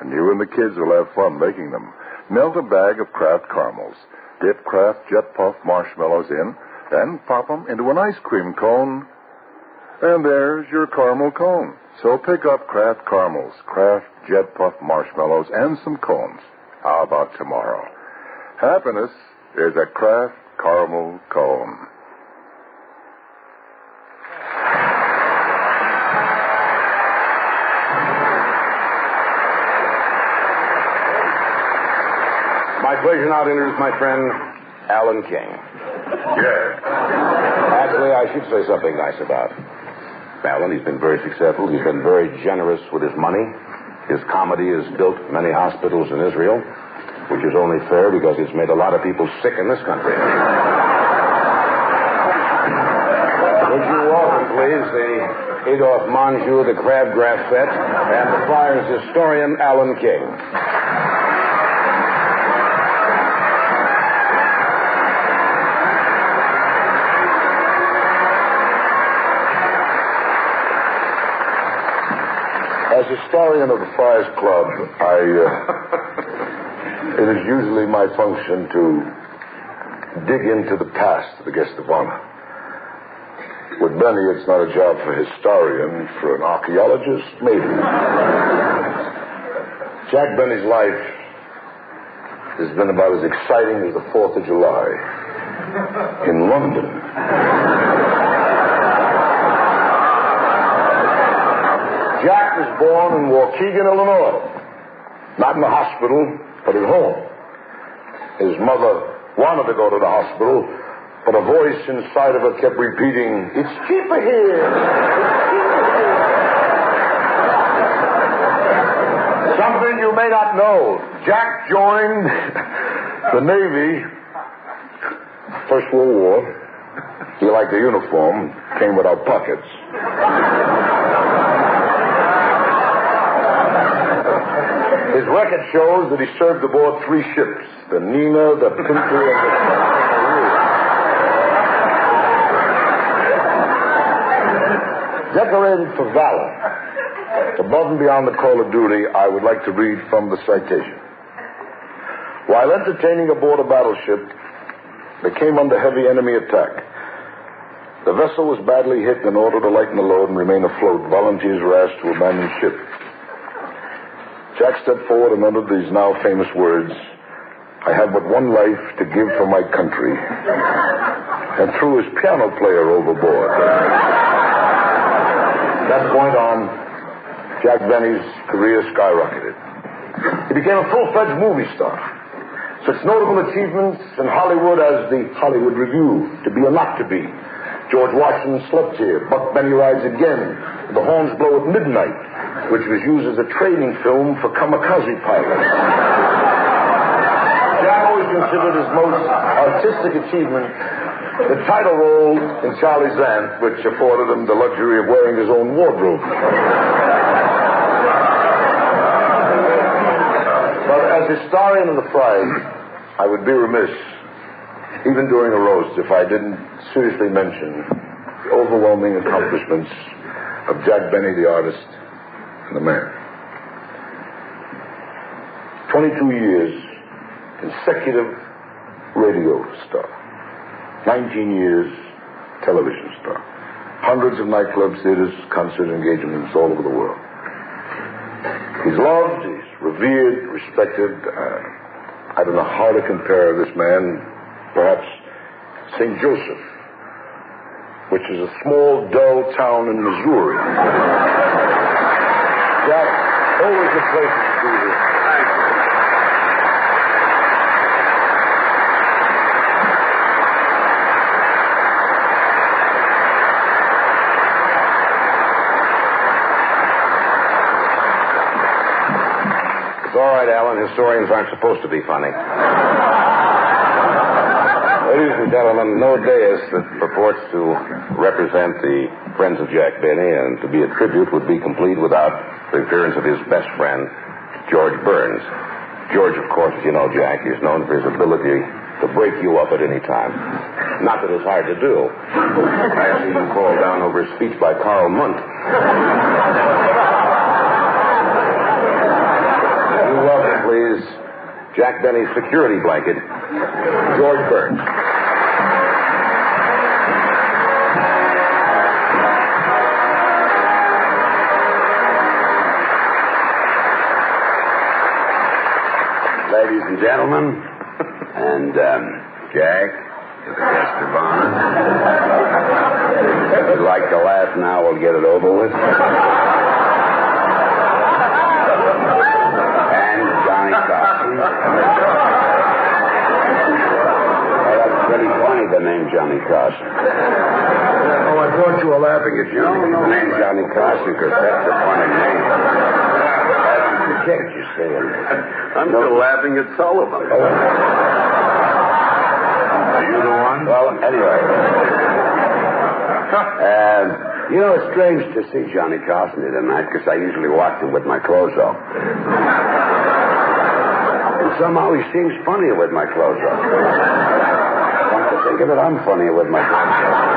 And you and the kids will have fun making them. Melt a bag of Kraft caramels. Dip Kraft Jet Puff marshmallows in, then pop them into an ice cream cone. And there's your caramel cone. So pick up Kraft caramels, Kraft Jet Puff marshmallows, and some cones. How about tomorrow? Happiness is a Kraft Caramel Cone. My pleasure now to introduce my friend, Alan King. Yes. Actually, I should say something nice about. Alan. He's been very successful. He's been very generous with his money. His comedy has built many hospitals in Israel, which is only fair because it's made a lot of people sick in this country. Would you welcome, please, the Adolph Monjou, the Crabgrass Set, and the Friars historian, Alan King. As historian of the Friars Club, it is usually my function to dig into the past of the guest of honor. With Benny, it's not a job for a historian, for an archaeologist, maybe. Jack Benny's life has been about as exciting as the 4th of July in London. Jack was born in Waukegan, Illinois. Not in the hospital, but at home. His mother wanted to go to the hospital, but a voice inside of her kept repeating, "It's cheaper here. It's cheaper here." Something you may not know. Jack joined the Navy, First World War. He liked the uniform, came without pockets. His record shows that he served aboard 3 ships, the Nina, the Pinter, and the Decorated for valor. Above and beyond the call of duty, I would like to read from the citation. While entertaining aboard a battleship, they came under heavy enemy attack. The vessel was badly hit. In order to lighten the load and remain afloat, volunteers were asked to abandon ship. Jack stepped forward and uttered these now famous words, "I have but one life to give for my country," and threw his piano player overboard. From that point on, Jack Benny's career skyrocketed. He became a full-fledged movie star. Such notable achievements in Hollywood as the Hollywood Review, To Be or Not to Be, George Washington Slept Here, Buck Benny Rides Again, The Horns Blow at Midnight, which was used as a training film for kamikaze pilots. Jack always considered his most artistic achievement the title role in Charlie's Aunt, which afforded him the luxury of wearing his own wardrobe. But as historian of the Friars, I would be remiss, even during a roast, if I didn't seriously mention the overwhelming accomplishments of Jack Benny, the artist and the man. 22 years consecutive radio star. 19 years television star. Hundreds of nightclubs, theaters, concert engagements all over the world. He's loved, he's revered, respected. I don't know how to compare this man. Perhaps St. Joseph, which is a small, dull town in Missouri. Jack, always a pleasure to be here. It's all right, Alan. Historians aren't supposed to be funny. Ladies and gentlemen, no dais that purports to represent the friends of Jack Benny and to be a tribute would be complete without the appearance of his best friend, George Burns. George, of course, as you know, Jack, is known for his ability to break you up at any time. Not that it's hard to do. I see you fall down over a speech by Karl Munt. You welcome, please, Jack Benny's security blanket, George Burns. Ladies and gentlemen, and Jack, the guest of honor. If you'd like to laugh now, we'll get it over with. And Johnny Carson. Oh, that's pretty funny, the name Johnny Carson. Oh, I brought you a laugh laughing at Johnny. The name's Johnny Carson because that's a funny name. That's the kid, you see. I'm still laughing at Sullivan. Are you the one? Well, anyway. You know, it's strange to see Johnny Carson here tonight because I usually watch him with my clothes off. And somehow he seems funnier with my clothes off. Come to think of it, I'm funnier with my clothes off.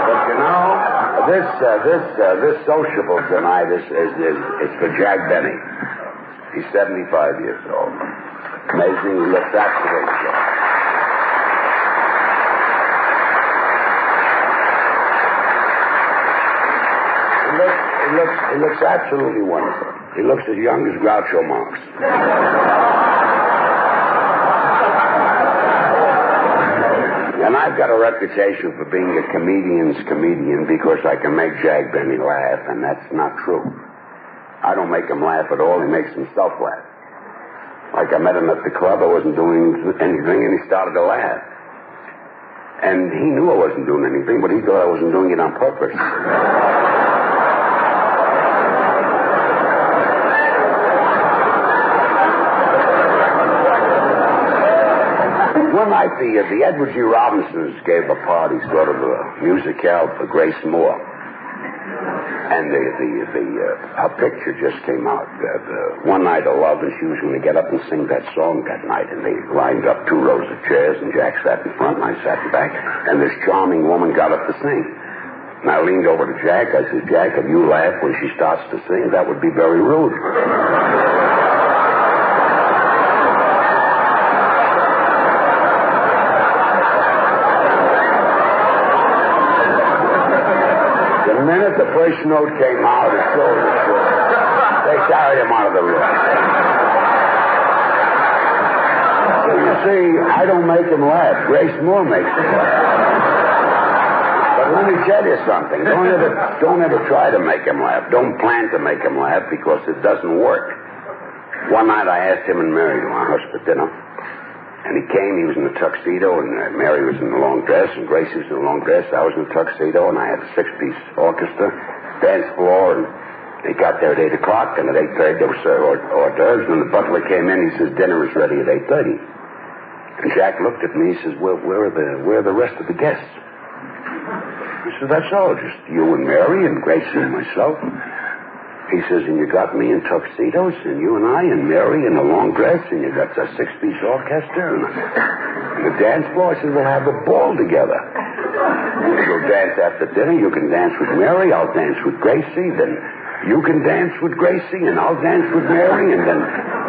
But you know, this sociable tonight is for Jack Benny. He's 75 years old. Amazing, he looks absolutely good. He looks absolutely wonderful. He looks as young as Groucho Marx. And I've got a reputation for being a comedian's comedian because I can make Jack Benny laugh, and that's not true. I don't make him laugh at all. He makes himself laugh. Like I met him at the club. I wasn't doing anything, and he started to laugh. And he knew I wasn't doing anything, but he thought I wasn't doing it on purpose. One night, the Edward G. Robinsons gave a party, sort of a musicale for Grace Moore. And her picture just came out. One Night of Love, and she was going to get up and sing that song that night. And they lined up 2 rows of chairs, and Jack sat in front, and I sat in back. And this charming woman got up to sing. And I leaned over to Jack. I said, Jack, if you laugh when she starts to sing, that would be very rude. The minute the first note came out, his shoulders shook. They carried him out of the room. So you see, I don't make him laugh. Grace Moore makes him laugh. But let me tell you something. Don't ever try to make him laugh. Don't plan to make him laugh because it doesn't work. One night I asked him and Mary to my house for dinner. And he came, he was in a tuxedo, and Mary was in a long dress, and Gracie was in a long dress. I was in a tuxedo, and I had a 6-piece orchestra, dance floor, and they got there at 8 o'clock, and at 8:30 there was hors d'oeuvres, and the butler came in, he says, dinner is ready at 8:30. And Jack looked at me, he says, well, where are the rest of the guests? I said, that's all, just you and Mary and Gracie and myself. He says, and you got me in tuxedos, and you and I, and Mary in a long dress, and you got a 6-piece orchestra, and the dance floor. I said, we'll have a ball together. We'll dance after dinner. You can dance with Mary. I'll dance with Gracie. Then you can dance with Gracie, and I'll dance with Mary, and then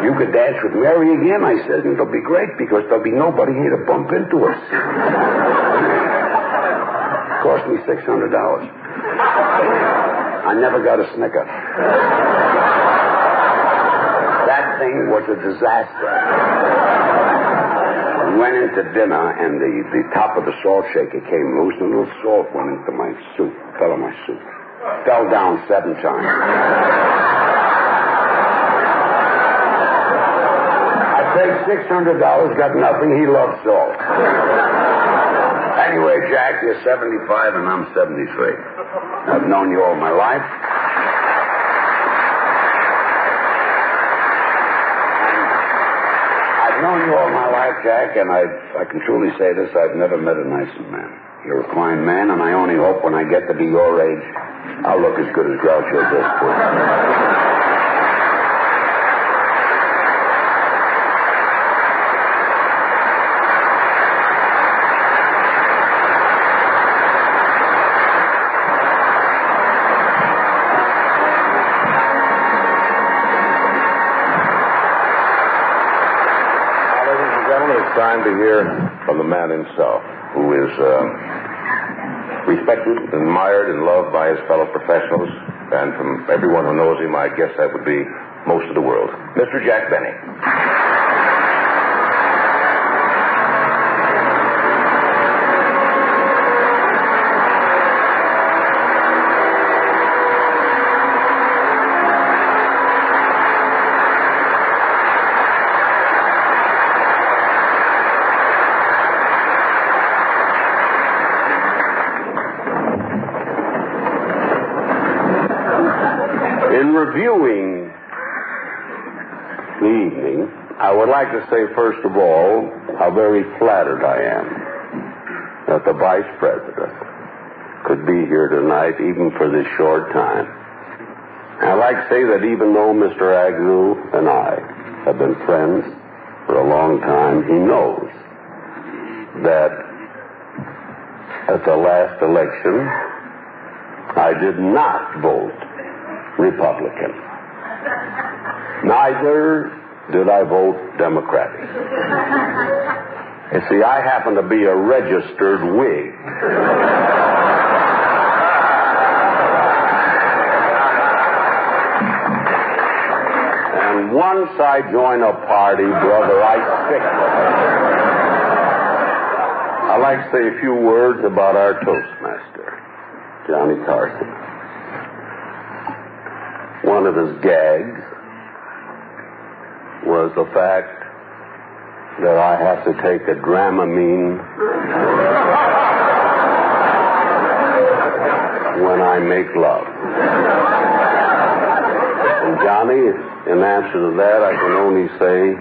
you can dance with Mary again. I said, and it'll be great because there'll be nobody here to bump into us. It cost me $600. I never got a snicker. That thing was a disaster. We went into dinner, and the top of the salt shaker came loose, and a little salt went into my soup, fell on my soup. Fell down 7 times. I paid $600, got nothing. He loved salt. Anyway, Jack, you're 75 and I'm 73. I've known you all my life. I've known you all my life, Jack, and I can truly say this, I've never met a nicer man. You're a fine man, and I only hope when I get to be your age, I'll look as good as Groucho does, too. Time to hear from the man himself, who is respected, admired, and loved by his fellow professionals, and from everyone who knows him, I guess that would be most of the world. Mr. Jack Benny. the evening, I would like to say, first of all, how very flattered I am that the Vice President could be here tonight, even for this short time. And I'd like to say that even though Mr. Agnew and I have been friends for a long time, he knows that at the last election, I did not vote Republican. Neither did I vote Democratic. You see, I happen to be a registered Whig. And once I join a party, brother, I stick with it. I'd like to say a few words about our Toastmaster, Johnny Carson. One of his gags was the fact that I have to take a Dramamine when I make love. And Johnny, in answer to that, I can only say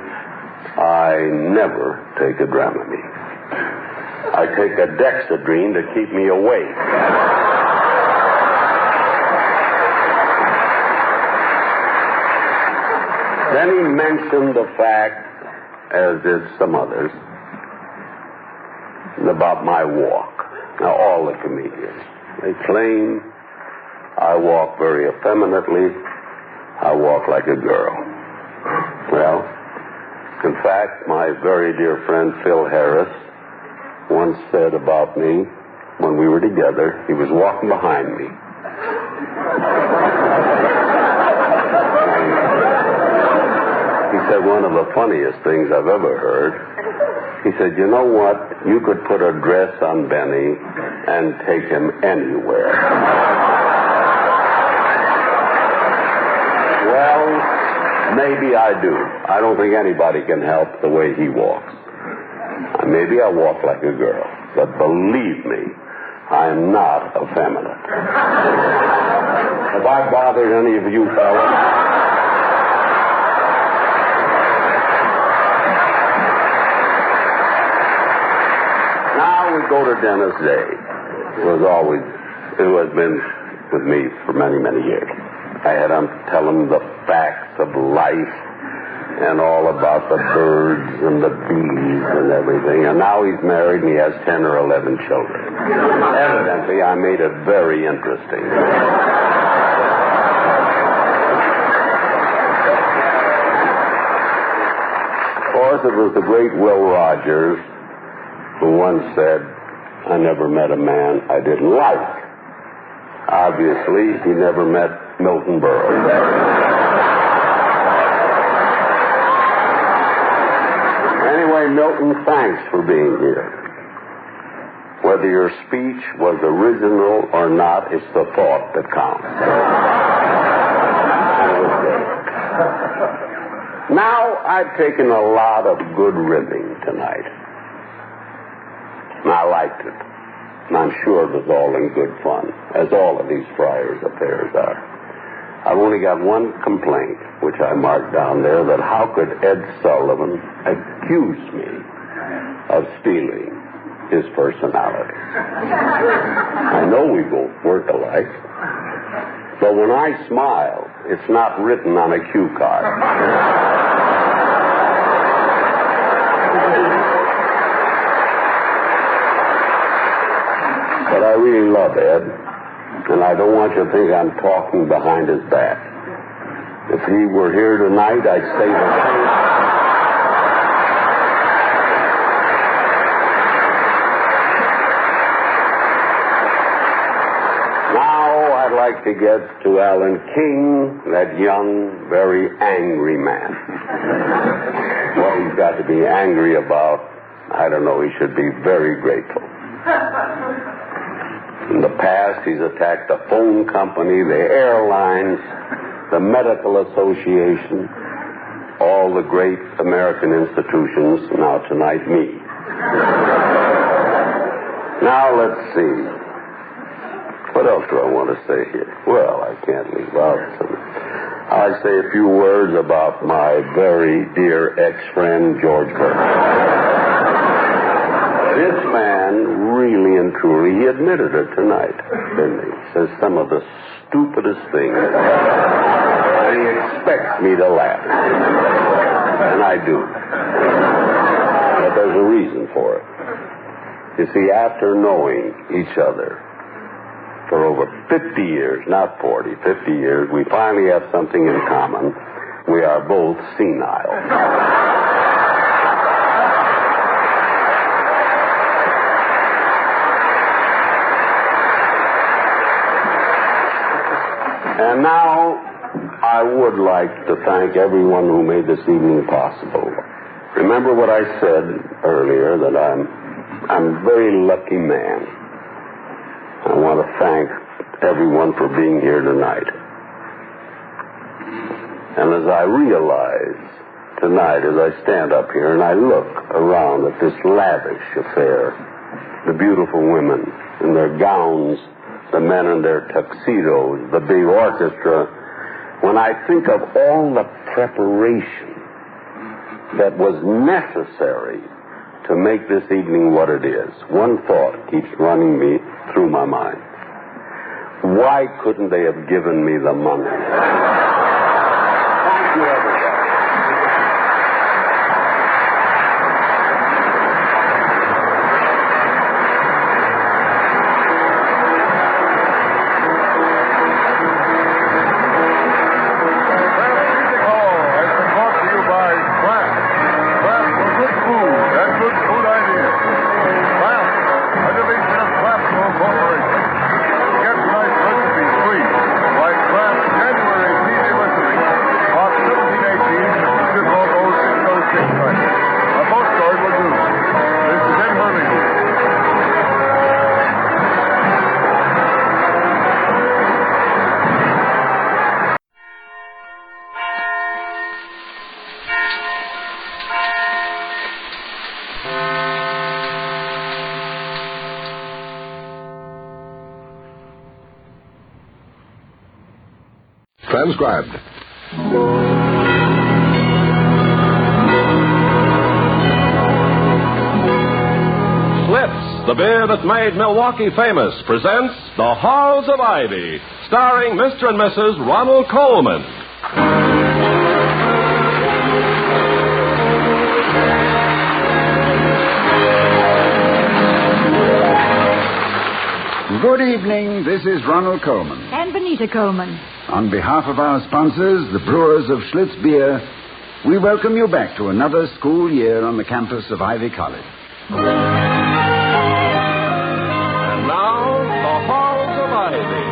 I never take a Dramamine. I take a Dexedrine to keep me awake. Then he mentioned the fact, as did some others, about my walk. Now, all the comedians, they claim I walk very effeminately. I walk like a girl. Well, in fact, my very dear friend Phil Harris once said about me when we were together, he was walking behind me. He said one of the funniest things I've ever heard. He said, you know what? You could put a dress on Benny and take him anywhere. Well, maybe I do. I don't think anybody can help the way he walks. Maybe I walk like a girl, but believe me, I am not effeminate. Have I bothered any of you fellas? Go to Dennis Day. It has been with me for many, many years. I had him tell him the facts of life and all about the birds and the bees and everything. And now he's married and he has 10 or 11 children. Evidently, I made it very interesting. Of course, it was the great Will Rogers who once said, I never met a man I didn't like. Obviously, he never met Milton Berle. Anyway, Milton, thanks for being here. Whether your speech was original or not, it's the thought that counts. Now, I've taken a lot of good ribbing tonight. And I liked it. And I'm sure it was all in good fun, as all of these Friars affairs are. I've only got one complaint, which I marked down there, that how could Ed Sullivan accuse me of stealing his personality? I know we both work alike, but when I smile, it's not written on a cue card. But I really love Ed, and I don't want you to think I'm talking behind his back. If he were here tonight, I'd say the same. Now I'd like to get to Alan King, that young, very angry man. What he's got to be angry about, I don't know. He should be very grateful. In the past, he's attacked the phone company, the airlines, the medical association, all the great American institutions. Now, tonight, me. Now, let's see. What else do I want to say here? Well, I can't leave out some. I'd like to say a few words about my very dear ex-friend, George Burke. This man, really and truly, he admitted it tonight, didn't he? Says some of the stupidest things. And he expects me to laugh. And I do. But there's a reason for it. You see, after knowing each other for over 50 years, not 40, 50 years, we finally have something in common. We are both senile. And now, I would like to thank everyone who made this evening possible. Remember what I said earlier, that I'm a very lucky man. I want to thank everyone for being here tonight. And as I realize tonight, as I stand up here and I look around at this lavish affair, the beautiful women in their gowns, the men in their tuxedos, the big orchestra, when I think of all the preparation that was necessary to make this evening what it is, one thought keeps running me through my mind. Why couldn't they have given me the money? Thank you, everybody. Transcribed. Schlitz, the beer that made Milwaukee famous, presents The Halls of Ivy, starring Mr. and Mrs. Ronald Colman. Good evening. This is Ronald Colman. And Benita Coleman. On behalf of our sponsors, the brewers of Schlitz Beer, we welcome you back to another school year on the campus of Ivy College. And now, The Halls of Ivy.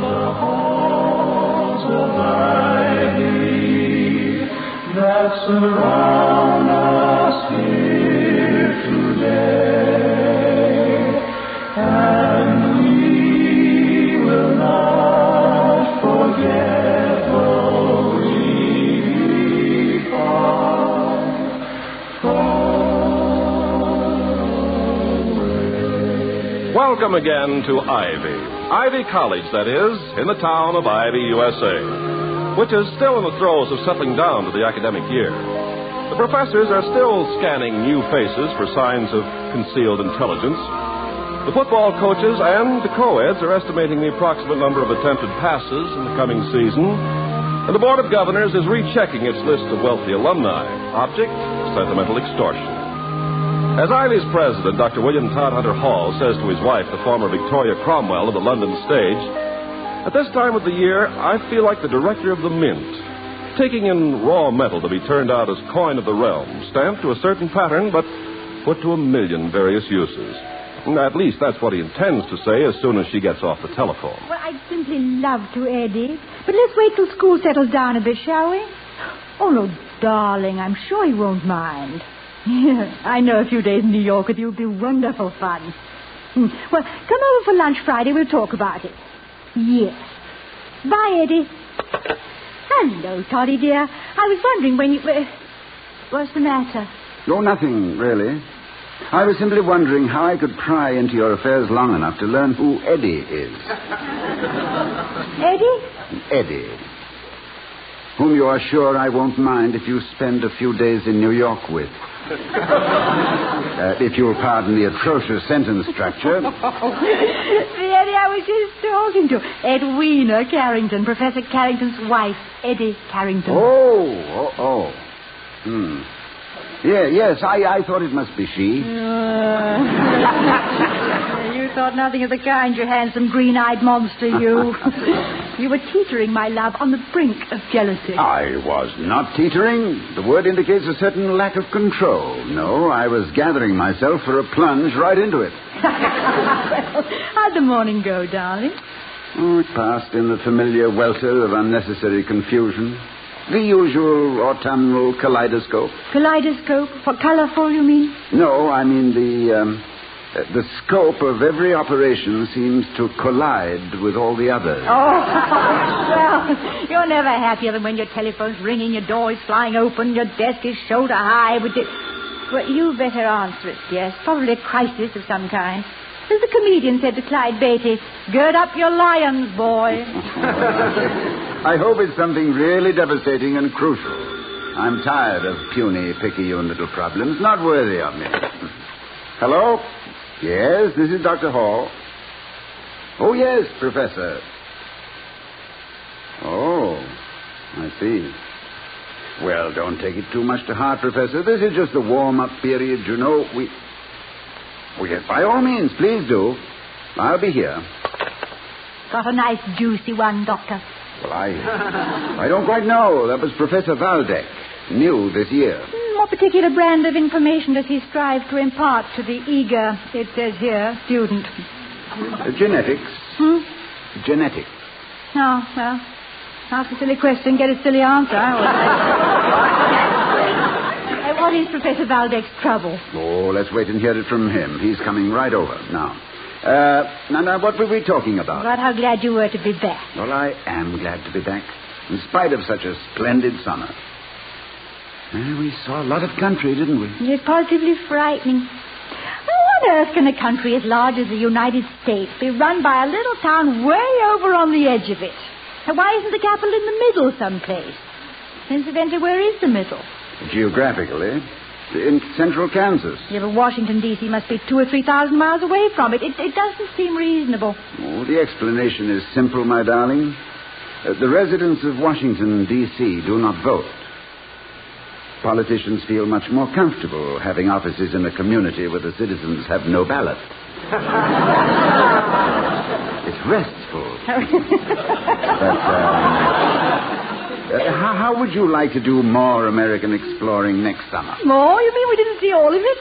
The halls of ivy that surround us here today, and we will not forget though we be far, far away. Welcome again to Ivy. Ivy College, that is, in the town of Ivy, USA, which is still in the throes of settling down to the academic year. The professors are still scanning new faces for signs of concealed intelligence. The football coaches and the co-eds are estimating the approximate number of attempted passes in the coming season. And the Board of Governors is rechecking its list of wealthy alumni. Object, sentimental extortion. As Ivy's president, Dr. William Todd Hunter Hall, says to his wife, the former Victoria Cromwell of the London stage, at this time of the year, I feel like the director of the mint, taking in raw metal to be turned out as coin of the realm, stamped to a certain pattern, but put to a million various uses. At least that's what he intends to say as soon as she gets off the telephone. Well, I'd simply love to, Eddie. But let's wait till school settles down a bit, shall we? Oh, no, darling, I'm sure he won't mind. I know a few days in New York with you will be wonderful fun. Well, come over for lunch Friday. We'll talk about it. Yes. Bye, Eddie. Hello, Toddy, dear. I was wondering when you... what's the matter? Oh, nothing, really. I was simply wondering how I could pry into your affairs long enough to learn who Eddie is. Eddie? Eddie. Whom you are sure I won't mind if you spend a few days in New York with. If you'll pardon the atrocious sentence structure. The Eddie I was just talking to. Edwina Carrington, Professor Carrington's wife, Eddie Carrington. Oh. Yeah, yes, I thought it must be she. You thought nothing of the kind, you handsome green-eyed monster, you. You were teetering, my love, on the brink of jealousy. I was not teetering. The word indicates a certain lack of control. No, I was gathering myself for a plunge right into it. Well, how'd the morning go, darling? Oh, it passed in the familiar welter of unnecessary confusion. The usual autumnal kaleidoscope. Kaleidoscope? What colourful, you mean? No, I mean the scope of every operation seems to collide with all the others. Oh, well, you're never happier than when your telephone's ringing, your door is flying open, your desk is shoulder high with the... Well, you better answer it, yes. Probably a crisis of some kind. As the comedian said to Clyde Beatty, gird up your lions, boy. I hope it's something really devastating and crucial. I'm tired of puny, picayune little problems, not worthy of me. Hello? Yes, this is Dr. Hall. Oh, yes, Professor. Oh, I see. Well, don't take it too much to heart, Professor. This is just a warm-up period, you know. Oh, yes, by all means, please do. I'll be here. Got a nice juicy one, Doctor. Well, I don't quite know. That was Professor Waldeck. New this year. What particular brand of information does he strive to impart to the eager, it says here, student? Genetics. Genetics. Oh, well, ask a silly question, get a silly answer. What is Professor Waldeck's trouble? Oh, let's wait and hear it from him. He's coming right over now. Now, what were we talking about? About how glad you were to be back. Well, I am glad to be back, in spite of such a splendid summer. Well, we saw a lot of country, didn't we? It's positively frightening. How on earth can a country as large as the United States be run by a little town way over on the edge of it? And why isn't the capital in the middle someplace? Incidentally, where is the middle? Geographically, in central Kansas. Yeah, but Washington, D.C. must be 2,000 or 3,000 miles away from it. It doesn't seem reasonable. Oh, the explanation is simple, my darling. The residents of Washington, D.C. do not vote. Politicians feel much more comfortable having offices in a community where the citizens have no ballot. It's restful. How would you like to do more American exploring next summer? More? You mean we didn't see all of it?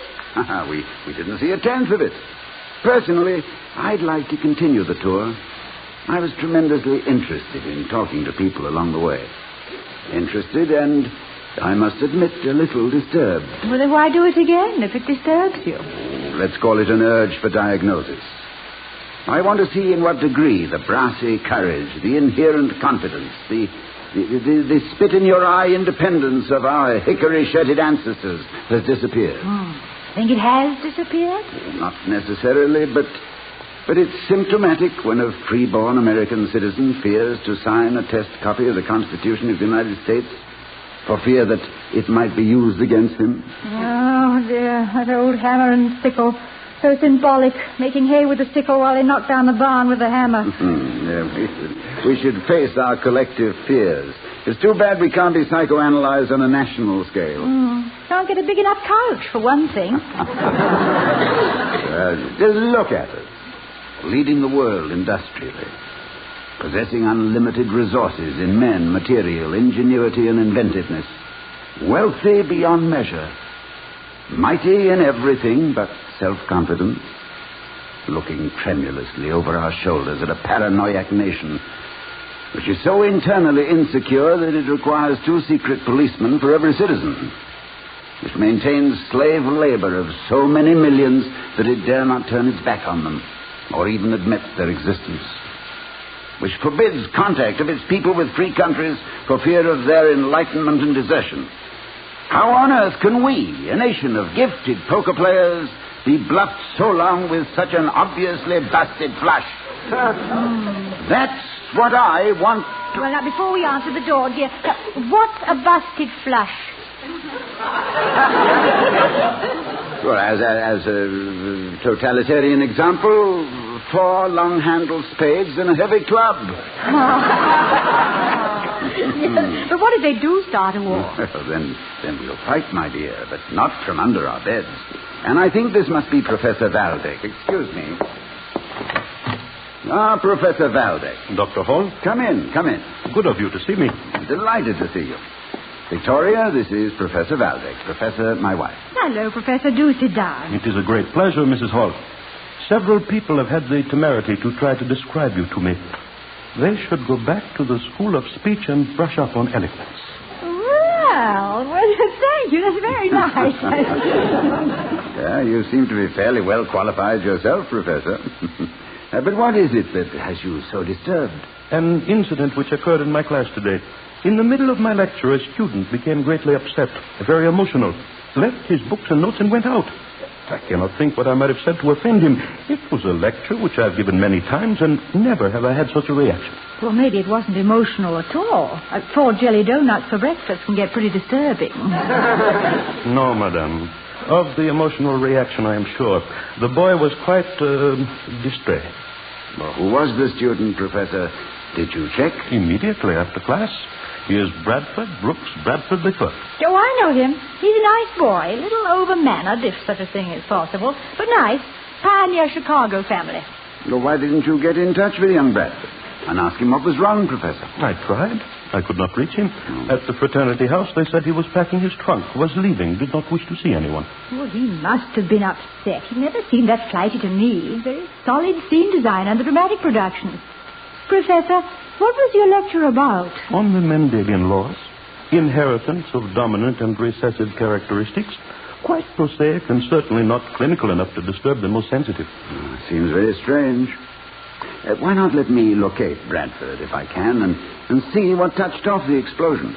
We didn't see a tenth of it. Personally, I'd like to continue the tour. I was tremendously interested in talking to people along the way. Interested and, I must admit, a little disturbed. Well, then why do it again if it disturbs you? Let's call it an urge for diagnosis. I want to see in what degree the brassy courage, the inherent confidence, the spit-in-your-eye independence of our hickory-shirted ancestors has disappeared. Think it has disappeared? Not necessarily, but it's symptomatic when a free-born American citizen fears to sign a test copy of the Constitution of the United States for fear that it might be used against him. Oh, dear, that old hammer and sickle. So symbolic, making hay with the sickle while they knock down the barn with the hammer. We should face our collective fears. It's too bad we can't be psychoanalyzed on a national scale. Can't get a big enough couch, for one thing. Just look at us. Leading the world industrially. Possessing unlimited resources in men, material, ingenuity, and inventiveness. Wealthy beyond measure. Mighty in everything but self-confidence. Looking tremulously over our shoulders at a paranoiac nation which is so internally insecure that it requires 2 secret policemen for every citizen. Which maintains slave labor of so many millions that it dare not turn its back on them or even admit their existence. Which forbids contact of its people with free countries for fear of their enlightenment and desertion. How on earth can we, a nation of gifted poker players, be bluffed so long with such an obviously busted flush? That's what I want. Well, now, before we answer the door, dear, what's a busted flush? Well, as a totalitarian example, 4 long-handled spades and a heavy club. Yes, but what if they do start a war? Well, then we'll fight, my dear, but not from under our beds. And I think this must be Professor Valdek. Excuse me. Ah, Professor Valdek. Dr. Hall? Come in. Good of you to see me. Delighted to see you. Victoria, this is Professor Valdek. Professor, my wife. Hello, Professor. Do sit down. It is a great pleasure, Mrs. Hall. Several people have had the temerity to try to describe you to me. They should go back to the School of Speech and brush up on eloquence. Well, thank you. That's very nice. Yeah, you seem to be fairly well qualified yourself, Professor. But what is it that has you so disturbed? An incident which occurred in my class today. In the middle of my lecture, a student became greatly upset, very emotional, left his books and notes and went out. I cannot think what I might have said to offend him. It was a lecture which I've given many times, and never have I had such a reaction. Well, maybe it wasn't emotional at all. 4 jelly donuts for breakfast can get pretty disturbing. No, madame. Of the emotional reaction, I am sure. The boy was quite distressed. Well, who was the student, Professor? Did you check? Immediately after class. He is Bradford Brooks Bradford the First. Oh, I know him. He's a nice boy, a little over-mannered, if such a thing is possible, but nice. Pioneer Chicago family. Well, why didn't you get in touch with young Bradford and ask him what was wrong, Professor? I tried. I could not reach him. At the fraternity house, they said he was packing his trunk, was leaving, did not wish to see anyone. Well, he must have been upset. He never seemed that flighty to me. Very solid scene design under dramatic productions. Professor, what was your lecture about? On the Mendelian laws, inheritance of dominant and recessive characteristics. Quite prosaic and certainly not clinical enough to disturb the most sensitive. Seems very strange. Why not let me locate Bradford, if I can, and see what touched off the explosion?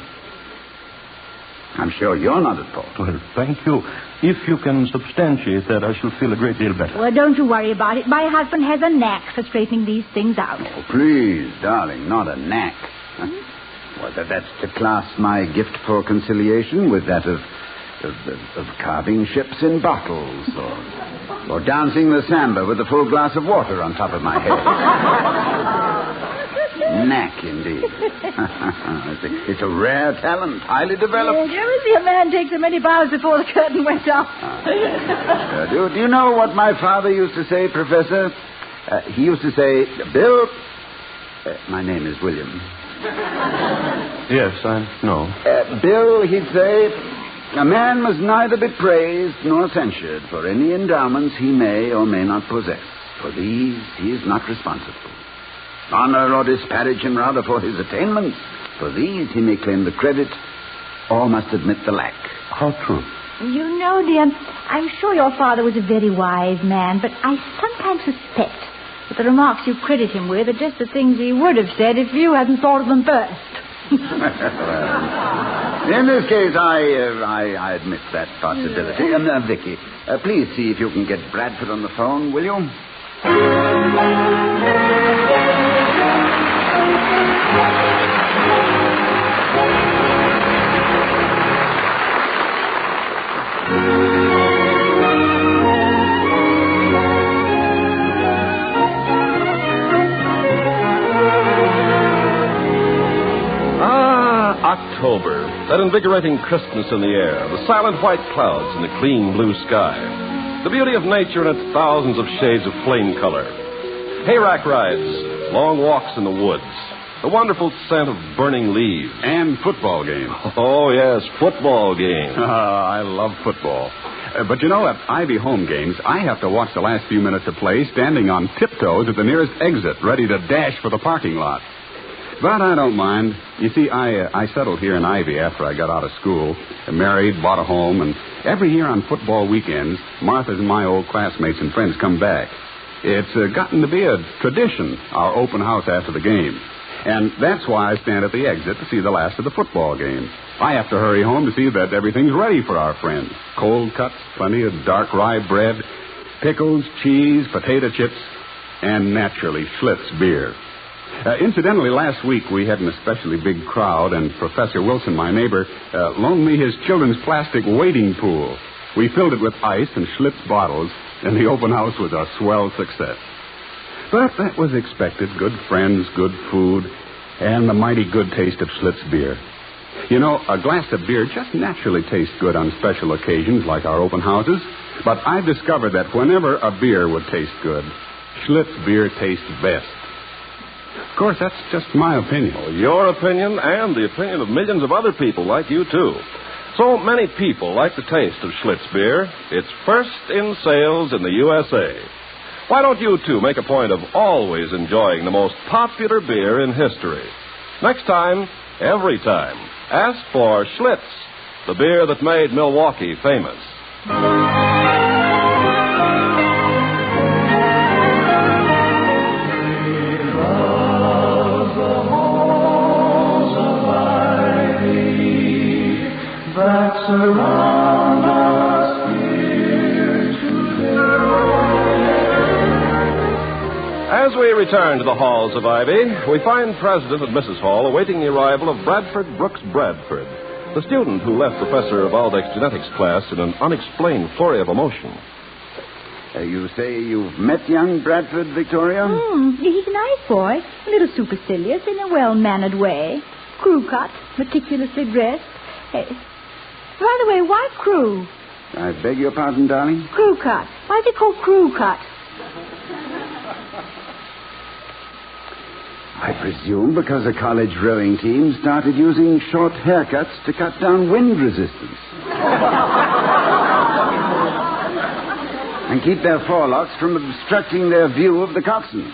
I'm sure you're not at fault. Well, thank you. If you can substantiate that, I shall feel a great deal better. Well, don't you worry about it. My husband has a knack for straightening these things out. Oh, please, darling, not a knack. Well, that's to class my gift for conciliation with that of carving ships in bottles or dancing the samba with a full glass of water on top of my head. Knack, indeed. It's a rare talent, highly developed. Did you ever see a man take so many bows before the curtain went up? Do you know what my father used to say, Professor? He used to say, Bill... my name is William. Yes, I know. Bill, he'd say, a man must neither be praised nor censured for any endowments he may or may not possess. For these he is not responsible. Honor or disparage him rather for his attainments. For these he may claim the credit or must admit the lack. How true. You know, dear, I'm sure your father was a very wise man, but I sometimes suspect that the remarks you credit him with are just the things he would have said if you hadn't thought of them first. In this case, I admit that possibility. Vicky, please see if you can get Bradford on the phone, will you? October, that invigorating crispness in the air, the silent white clouds and the clean blue sky, the beauty of nature in its thousands of shades of flame color, hayrack rides, long walks in the woods, the wonderful scent of burning leaves. And football games. Oh, yes, football games. I love football. But you know, at Ivy home games, I have to watch the last few minutes of play standing on tiptoes at the nearest exit, ready to dash for the parking lot. But I don't mind. You see, I settled here in Ivy after I got out of school, married, bought a home, and every year on football weekends, Martha's and my old classmates and friends come back. It's gotten to be a tradition, our open house after the game. And that's why I stand at the exit to see the last of the football game. I have to hurry home to see that everything's ready for our friends. Cold cuts, plenty of dark rye bread, pickles, cheese, potato chips, and naturally Schlitz beer. Incidentally, last week we had an especially big crowd, and Professor Wilson, my neighbor, loaned me his children's plastic wading pool. We filled it with ice and Schlitz bottles, and the open house was a swell success. But that was expected. Good friends, good food, and the mighty good taste of Schlitz beer. You know, a glass of beer just naturally tastes good on special occasions like our open houses. But I've discovered that whenever a beer would taste good, Schlitz beer tastes best. Of course, that's just my opinion. Well, your opinion and the opinion of millions of other people like you, too. So many people like the taste of Schlitz beer. It's first in sales in the USA. Why don't you, too, make a point of always enjoying the most popular beer in history? Next time, every time, ask for Schlitz, the beer that made Milwaukee famous. Surround us here today. As we return to the halls of Ivy, we find President and Mrs. Hall awaiting the arrival of Bradford Brooks Bradford, the student who left Professor Valdek's genetics class in an unexplained flurry of emotion. You say you've met young Bradford, Victoria? He's a nice boy, a little supercilious in a well-mannered way. Crew cut, meticulously dressed. By the way, why crew? I beg your pardon, darling? Crew cut. Why is it called crew cut? I presume because a college rowing team started using short haircuts to cut down wind resistance. And keep their forelocks from obstructing their view of the coxswain.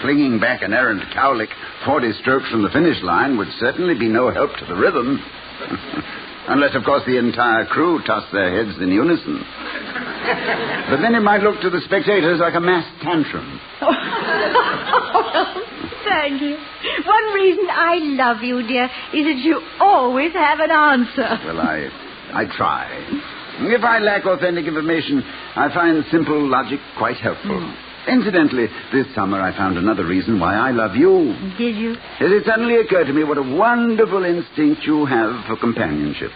Flinging back an errant cowlick 40 strokes from the finish line would certainly be no help to the rhythm. Unless, of course, the entire crew tossed their heads in unison. But then it might look to the spectators like a mass tantrum. Thank you. One reason I love you, dear, is that you always have an answer. Well, I try. If I lack authentic information, I find simple logic quite helpful. Incidentally, this summer I found another reason why I love you. Did you? It suddenly occurred to me what a wonderful instinct you have for companionship.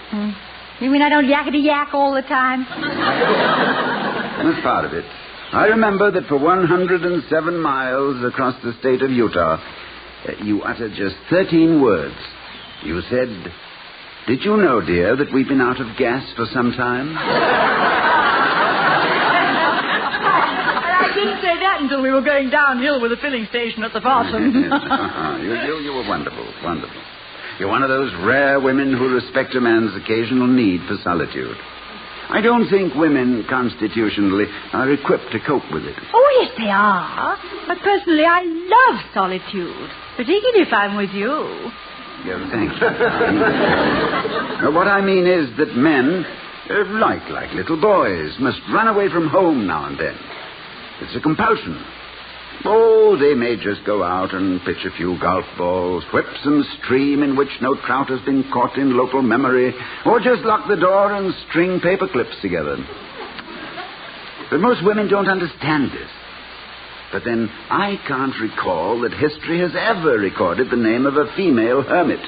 You mean I don't yakety-yak all the time? That's part of it. I remember that for 107 miles across the state of Utah, you uttered just 13 words. You said, "Did you know, dear, that we've been out of gas for some time?" I didn't say that until we were going downhill with a filling station at the bottom. You were wonderful, wonderful. You're one of those rare women who respect a man's occasional need for solitude. I don't think women constitutionally are equipped to cope with it. Oh, yes, they are. But personally, I love solitude, particularly if I'm with you. Yeah, thank you. What I mean is that men, like little boys, must run away from home now and then. It's a compulsion. Oh, they may just go out and pitch a few golf balls, whip some stream in which no trout has been caught in local memory, or just lock the door and string paper clips together. But most women don't understand this. But then I can't recall that history has ever recorded the name of a female hermit.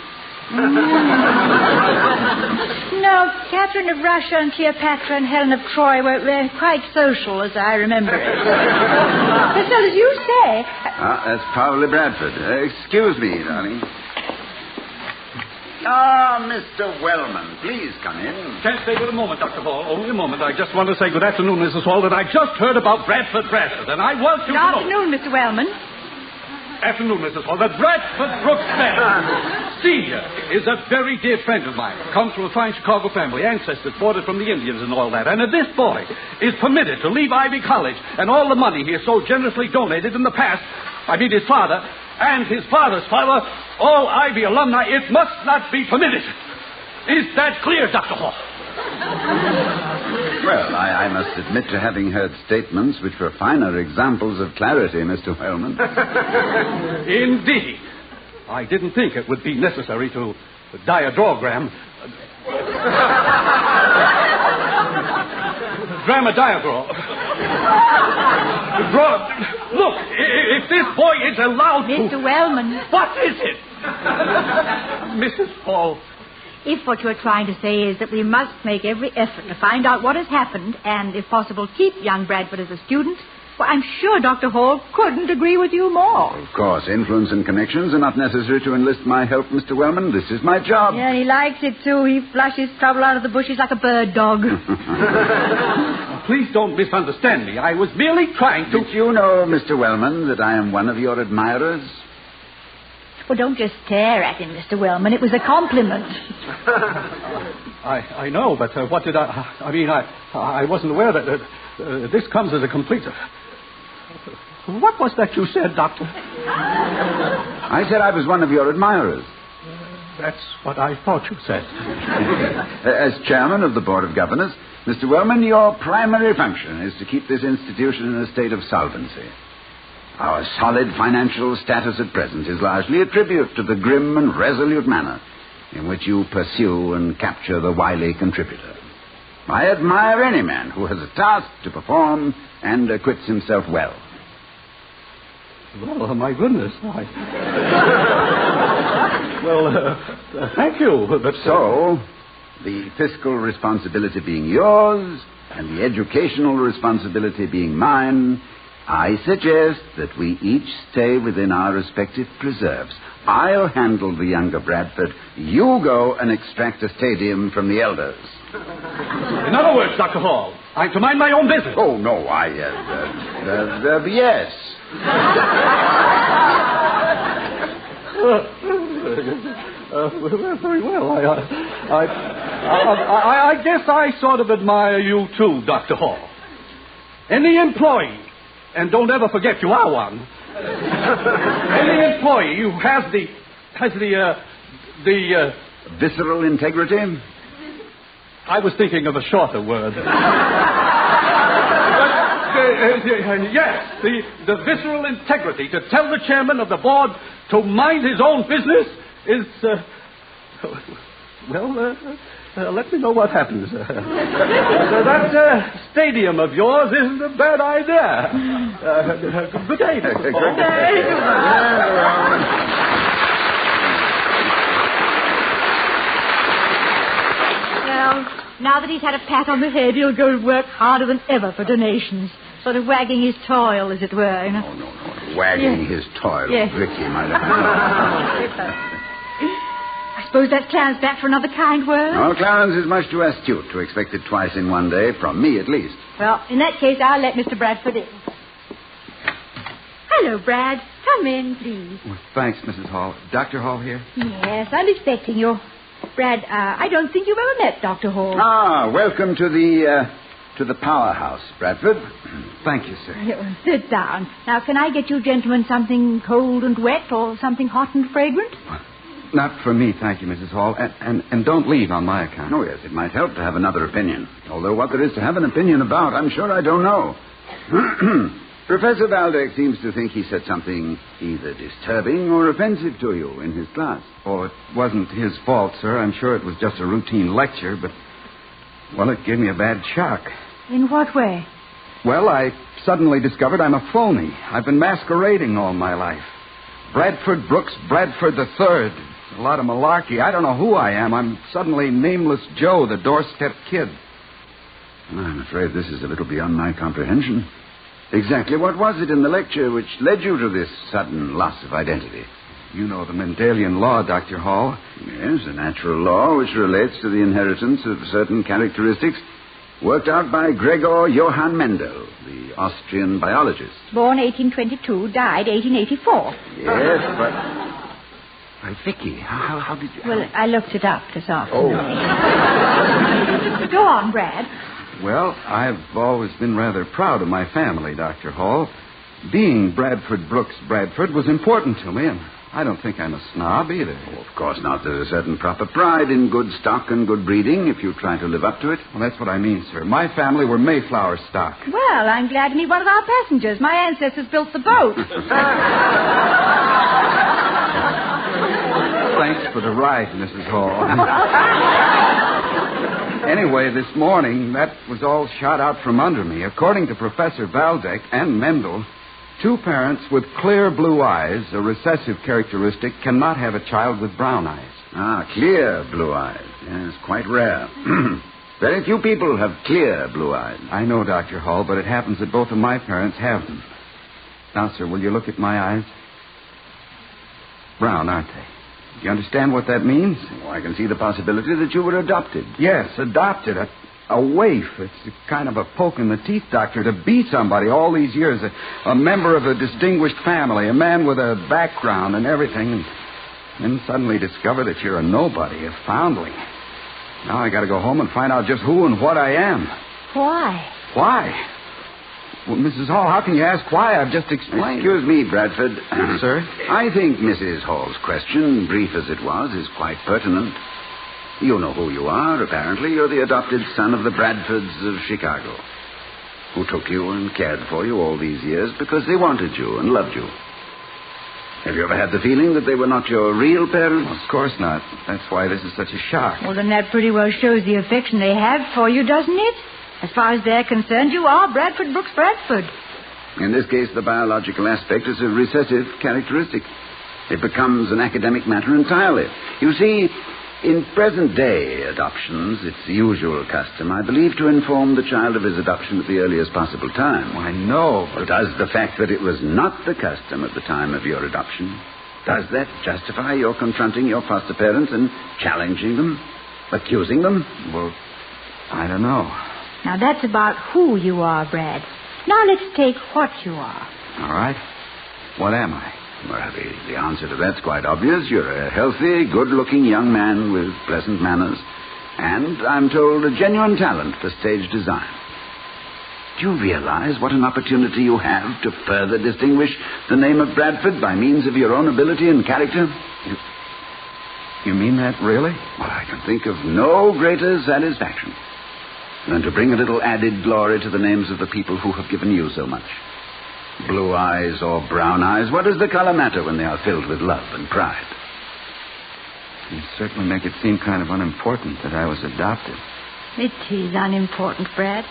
No, Catherine of Russia and Cleopatra and Helen of Troy were quite social, as I remember it. But so, as you say... That's probably Bradford. Excuse me, darling. Mr. Wellman, please come in. Can't stay but a moment, Dr. Hall. Only a moment. I just want to say good afternoon, Mrs. Hall, that I just heard about Bradford, and I want you to know... Good afternoon, Mr. Wellman. Afternoon, Mrs. Hall. That Bradford Brooks Senior is a very dear friend of mine. Comes from a fine Chicago family, ancestors boarded from the Indians and all that. And if this boy is permitted to leave Ivy College and all the money he has so generously donated in the past, I mean his father and his father's father, all Ivy alumni, it must not be permitted. Is that clear, Dr. Hall? Well, I must admit to having heard statements which were finer examples of clarity, Mr. Wellman. Indeed. I didn't think it would be necessary to Gamma diagram. Look, if this boy is allowed to... Mr. Wellman. What is it? Mrs. Hall. If what you're trying to say is that we must make every effort to find out what has happened and, if possible, keep young Bradford as a student, well, I'm sure Dr. Hall couldn't agree with you more. Of course, influence and connections are not necessary to enlist my help, Mr. Wellman. This is my job. Yeah, he likes it, too. He flushes trouble out of the bushes like a bird dog. Please don't misunderstand me. I was merely trying to... Did you know, Mr. Wellman, that I am one of your admirers? Well, don't just stare at him, Mr. Wellman. It was a compliment. I know, but what did I mean, I wasn't aware that this comes as a complete... What was that you said, Doctor? I said I was one of your admirers. That's what I thought you said. As chairman of the Board of Governors, Mr. Wellman, your primary function is to keep this institution in a state of solvency. Our solid financial status at present is largely a tribute to the grim and resolute manner in which you pursue and capture the wily contributor. I admire any man who has a task to perform and acquits himself well. Well, my goodness. Thank you. But so, the fiscal responsibility being yours and the educational responsibility being mine, I suggest that we each stay within our respective preserves. I'll handle the younger Bradford. You go and extract a stadium from the elders. In other words, Dr. Hall, I'm to mind my own business. Oh, no, yes. Very well. I guess I sort of admire you, too, Dr. Hall. Any employee, and don't ever forget you are one, any employee who has the visceral integrity? I was thinking of a shorter word. Yes, the visceral integrity to tell the chairman of the board to mind his own business is, let me know what happens. That stadium of yours isn't a bad idea. Good day. Good day. Well, now that he's had a pat on the head, he'll go to work harder than ever for donations. Sort of wagging his toil, as it were, you know. No. Wagging his toil. Yes. Ricky might have... I suppose that's Clarence back for another kind word? No, Clarence is much too astute to expect it twice in one day, from me at least. Well, in that case, I'll let Mr. Bradford in. Hello, Brad. Come in, please. Well, thanks, Mrs. Hall. Dr. Hall here? Yes, I'm expecting you. Brad, I don't think you've ever met Dr. Hall. Ah, welcome to the powerhouse, Bradford. Thank you, sir. Sit down. Now, can I get you gentlemen something cold and wet or something hot and fragrant? Not for me, thank you, Mrs. Hall. And don't leave on my account. Oh, yes, it might help to have another opinion. Although what there is to have an opinion about, I'm sure I don't know. Professor Valdek seems to think he said something either disturbing or offensive to you in his class. Oh, it wasn't his fault, sir. I'm sure it was just a routine lecture, but, well, it gave me a bad shock. In what way? Well, I suddenly discovered I'm a phony. I've been masquerading all my life. Bradford Brooks Bradford III. A lot of malarkey. I don't know who I am. I'm suddenly Nameless Joe, the doorstep kid. I'm afraid this is a little beyond my comprehension. Exactly what was it in the lecture which led you to this sudden loss of identity? You know the Mendelian law, Dr. Hall. Yes, a natural law which relates to the inheritance of certain characteristics worked out by Gregor Johann Mendel, the Austrian biologist. Born 1822, died 1884. Yes, but... Why, Vicky, how did you... Well, I looked it up this afternoon. Oh. Go on, Brad. Well, I've always been rather proud of my family, Dr. Hall. Being Bradford Brooks Bradford was important to me, and I don't think I'm a snob either. Oh, of course not. There's a certain proper pride in good stock and good breeding if you try to live up to it. Well, that's what I mean, sir. My family were Mayflower stock. Well, I'm glad to meet one of our passengers. My ancestors built the boat. Thanks for the ride, Mrs. Hall. Anyway, this morning, that was all shot out from under me. According to Professor Valdek and Mendel, 2 parents with clear blue eyes, a recessive characteristic, cannot have a child with brown eyes. Ah, clear blue eyes. Yes, quite rare. Very few people have clear blue eyes. I know, Dr. Hall, but it happens that both of my parents have them. Now, sir, will you look at my eyes? Brown, aren't they? Do you understand what that means? Oh, I can see the possibility that you were adopted. Yes, adopted. A waif. It's a kind of a poke in the teeth, Doctor, to be somebody all these years, a member of a distinguished family, a man with a background and everything, and then suddenly discover that you're a nobody, a foundling. Now I got to go home and find out just who and what I am. Why? Why? Well, Mrs. Hall, how can you ask why? I've just explained. Excuse me, Bradford. Sir? I think Mrs. Hall's question, brief as it was, is quite pertinent. You know who you are, apparently. You're the adopted son of the Bradfords of Chicago, who took you and cared for you all these years because they wanted you and loved you. Have you ever had the feeling that they were not your real parents? Of course not. That's why this is such a shock. Well, then that pretty well shows the affection they have for you, doesn't it? As far as they're concerned, you are Bradford Brooks Bradford. In this case, the biological aspect is a recessive characteristic. It becomes an academic matter entirely. You see, in present-day adoptions, it's the usual custom, I believe, to inform the child of his adoption at the earliest possible time. I know, but does the fact that it was not the custom at the time of your adoption, does that justify your confronting your foster parents and challenging them, accusing them? Well, I don't know. Now, that's about who you are, Brad. Now, let's take what you are. All right. What am I? Well, the answer to that's quite obvious. You're a healthy, good-looking young man with pleasant manners, and, I'm told, a genuine talent for stage design. Do you realize what an opportunity you have to further distinguish the name of Bradford by means of your own ability and character? You mean that, really? Well, I can think of no greater satisfaction than to bring a little added glory to the names of the people who have given you so much. Blue eyes or brown eyes, what does the color matter when they are filled with love and pride? You certainly make it seem kind of unimportant that I was adopted. It is unimportant, Brad.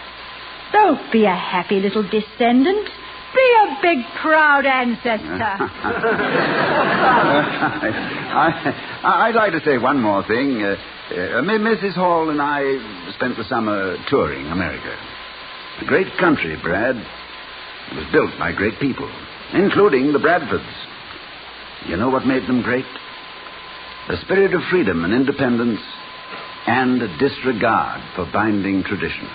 Don't be a happy little descendant. Be a big, proud ancestor. I'd like to say one more thing. Mrs. Hall and I spent the summer touring America. A great country, Brad. It was built by great people, including the Bradfords. You know what made them great? A spirit of freedom and independence and a disregard for binding tradition.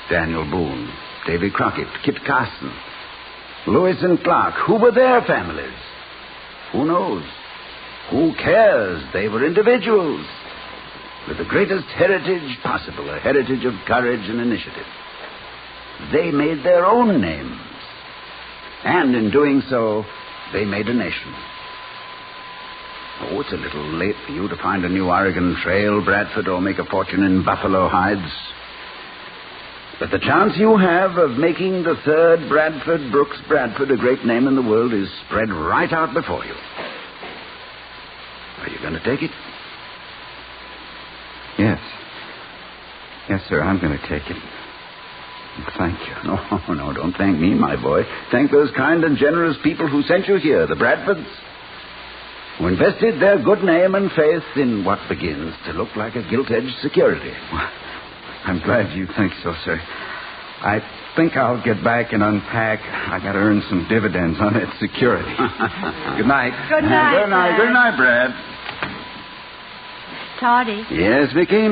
Daniel Boone, Davy Crockett, Kit Carson, Lewis and Clark, who were their families? Who knows? Who cares? They were individuals with the greatest heritage possible, a heritage of courage and initiative. They made their own names, and in doing so, they made a nation. Oh, it's a little late for you to find a new Oregon Trail, Bradford, or make a fortune in buffalo hides. But the chance you have of making the third Bradford Brooks Bradford a great name in the world is spread right out before you. Are you going to take it? Yes. Yes, sir, I'm going to take it. Thank you. No, don't thank me, my boy. Thank those kind and generous people who sent you here, the Bradfords, who invested their good name and faith in what begins to look like a gilt-edged security. I'm glad you think so, sir. I think I'll get back and unpack. I got to earn some dividends on that security. Good night. Good night. Good night. Good night, Brad. Toddy. Yes, Vicky?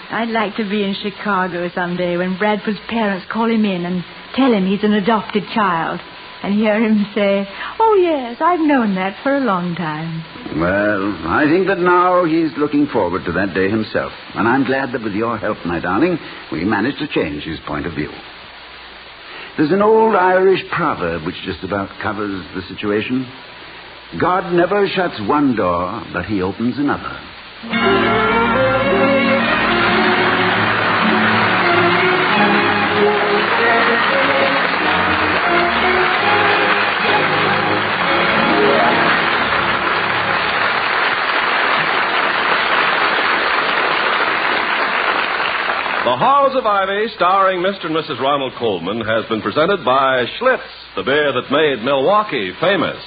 I'd like to be in Chicago someday when Bradford's parents call him in and tell him he's an adopted child. And hear him say, "Oh, yes, I've known that for a long time." Well, I think that now he's looking forward to that day himself. And I'm glad that with your help, my darling, we managed to change his point of view. There's an old Irish proverb which just about covers the situation. God never shuts one door, but he opens another. The Halls of Ivy, starring Mr. and Mrs. Ronald Coleman, has been presented by Schlitz, the beer that made Milwaukee famous.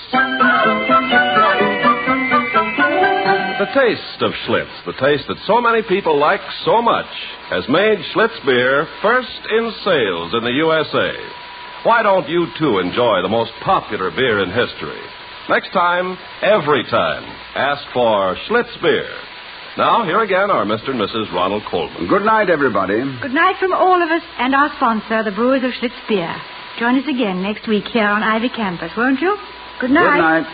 The taste of Schlitz, the taste that so many people like so much, has made Schlitz beer first in sales in the USA. Why don't you, too, enjoy the most popular beer in history? Next time, every time, ask for Schlitz beer. Now, here again are Mr. and Mrs. Ronald Coleman. Good night, everybody. Good night from all of us and our sponsor, the Brewers of Schlitz Beer. Join us again next week here on Ivy Campus, won't you? Good night. Good night.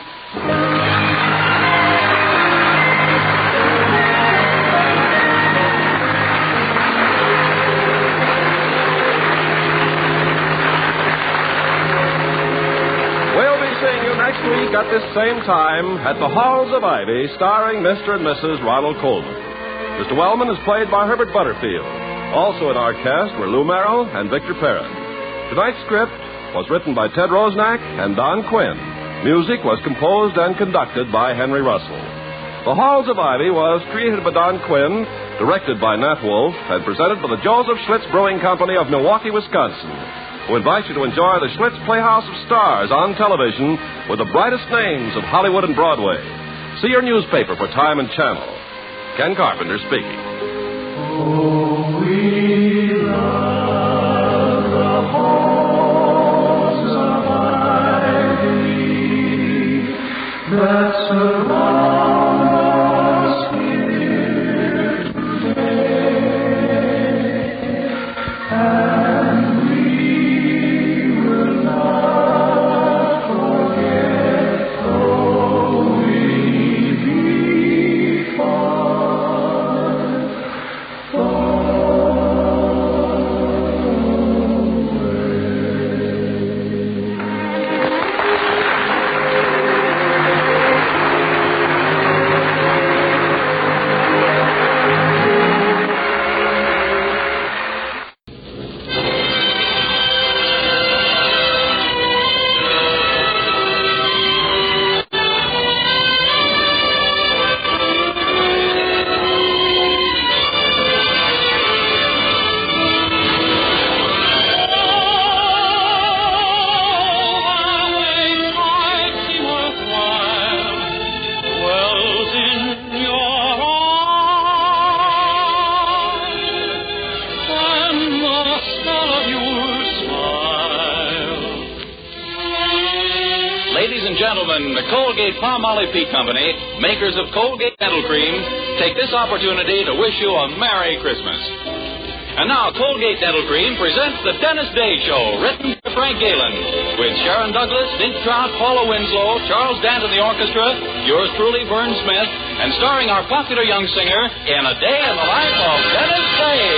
Next week at this same time at the Halls of Ivy, starring Mr. and Mrs. Ronald Coleman. Mr. Wellman is played by Herbert Butterfield. Also in our cast were Lou Merrill and Victor Perrin. Tonight's script was written by Ted Rosnack and Don Quinn. Music was composed and conducted by Henry Russell. The Halls of Ivy was created by Don Quinn, directed by Nat Wolfe, and presented by the Joseph Schlitz Brewing Company of Milwaukee, Wisconsin, who invite you to enjoy the Schlitz Playhouse of Stars on television with the brightest names of Hollywood and Broadway. See your newspaper for time and channel. Ken Carpenter speaking. Oh, we love the halls of ivy that surround us here today. And Palmolive Peat Company, makers of Colgate Dental Cream, take this opportunity to wish you a Merry Christmas. And now, Colgate Dental Cream presents the Dennis Day Show, written by Frank Galen, with Sharon Douglas, Dick Trout, Paula Winslow, Charles Dant and the orchestra, yours truly, Vern Smith, and starring our popular young singer in A Day in the Life of Dennis Day.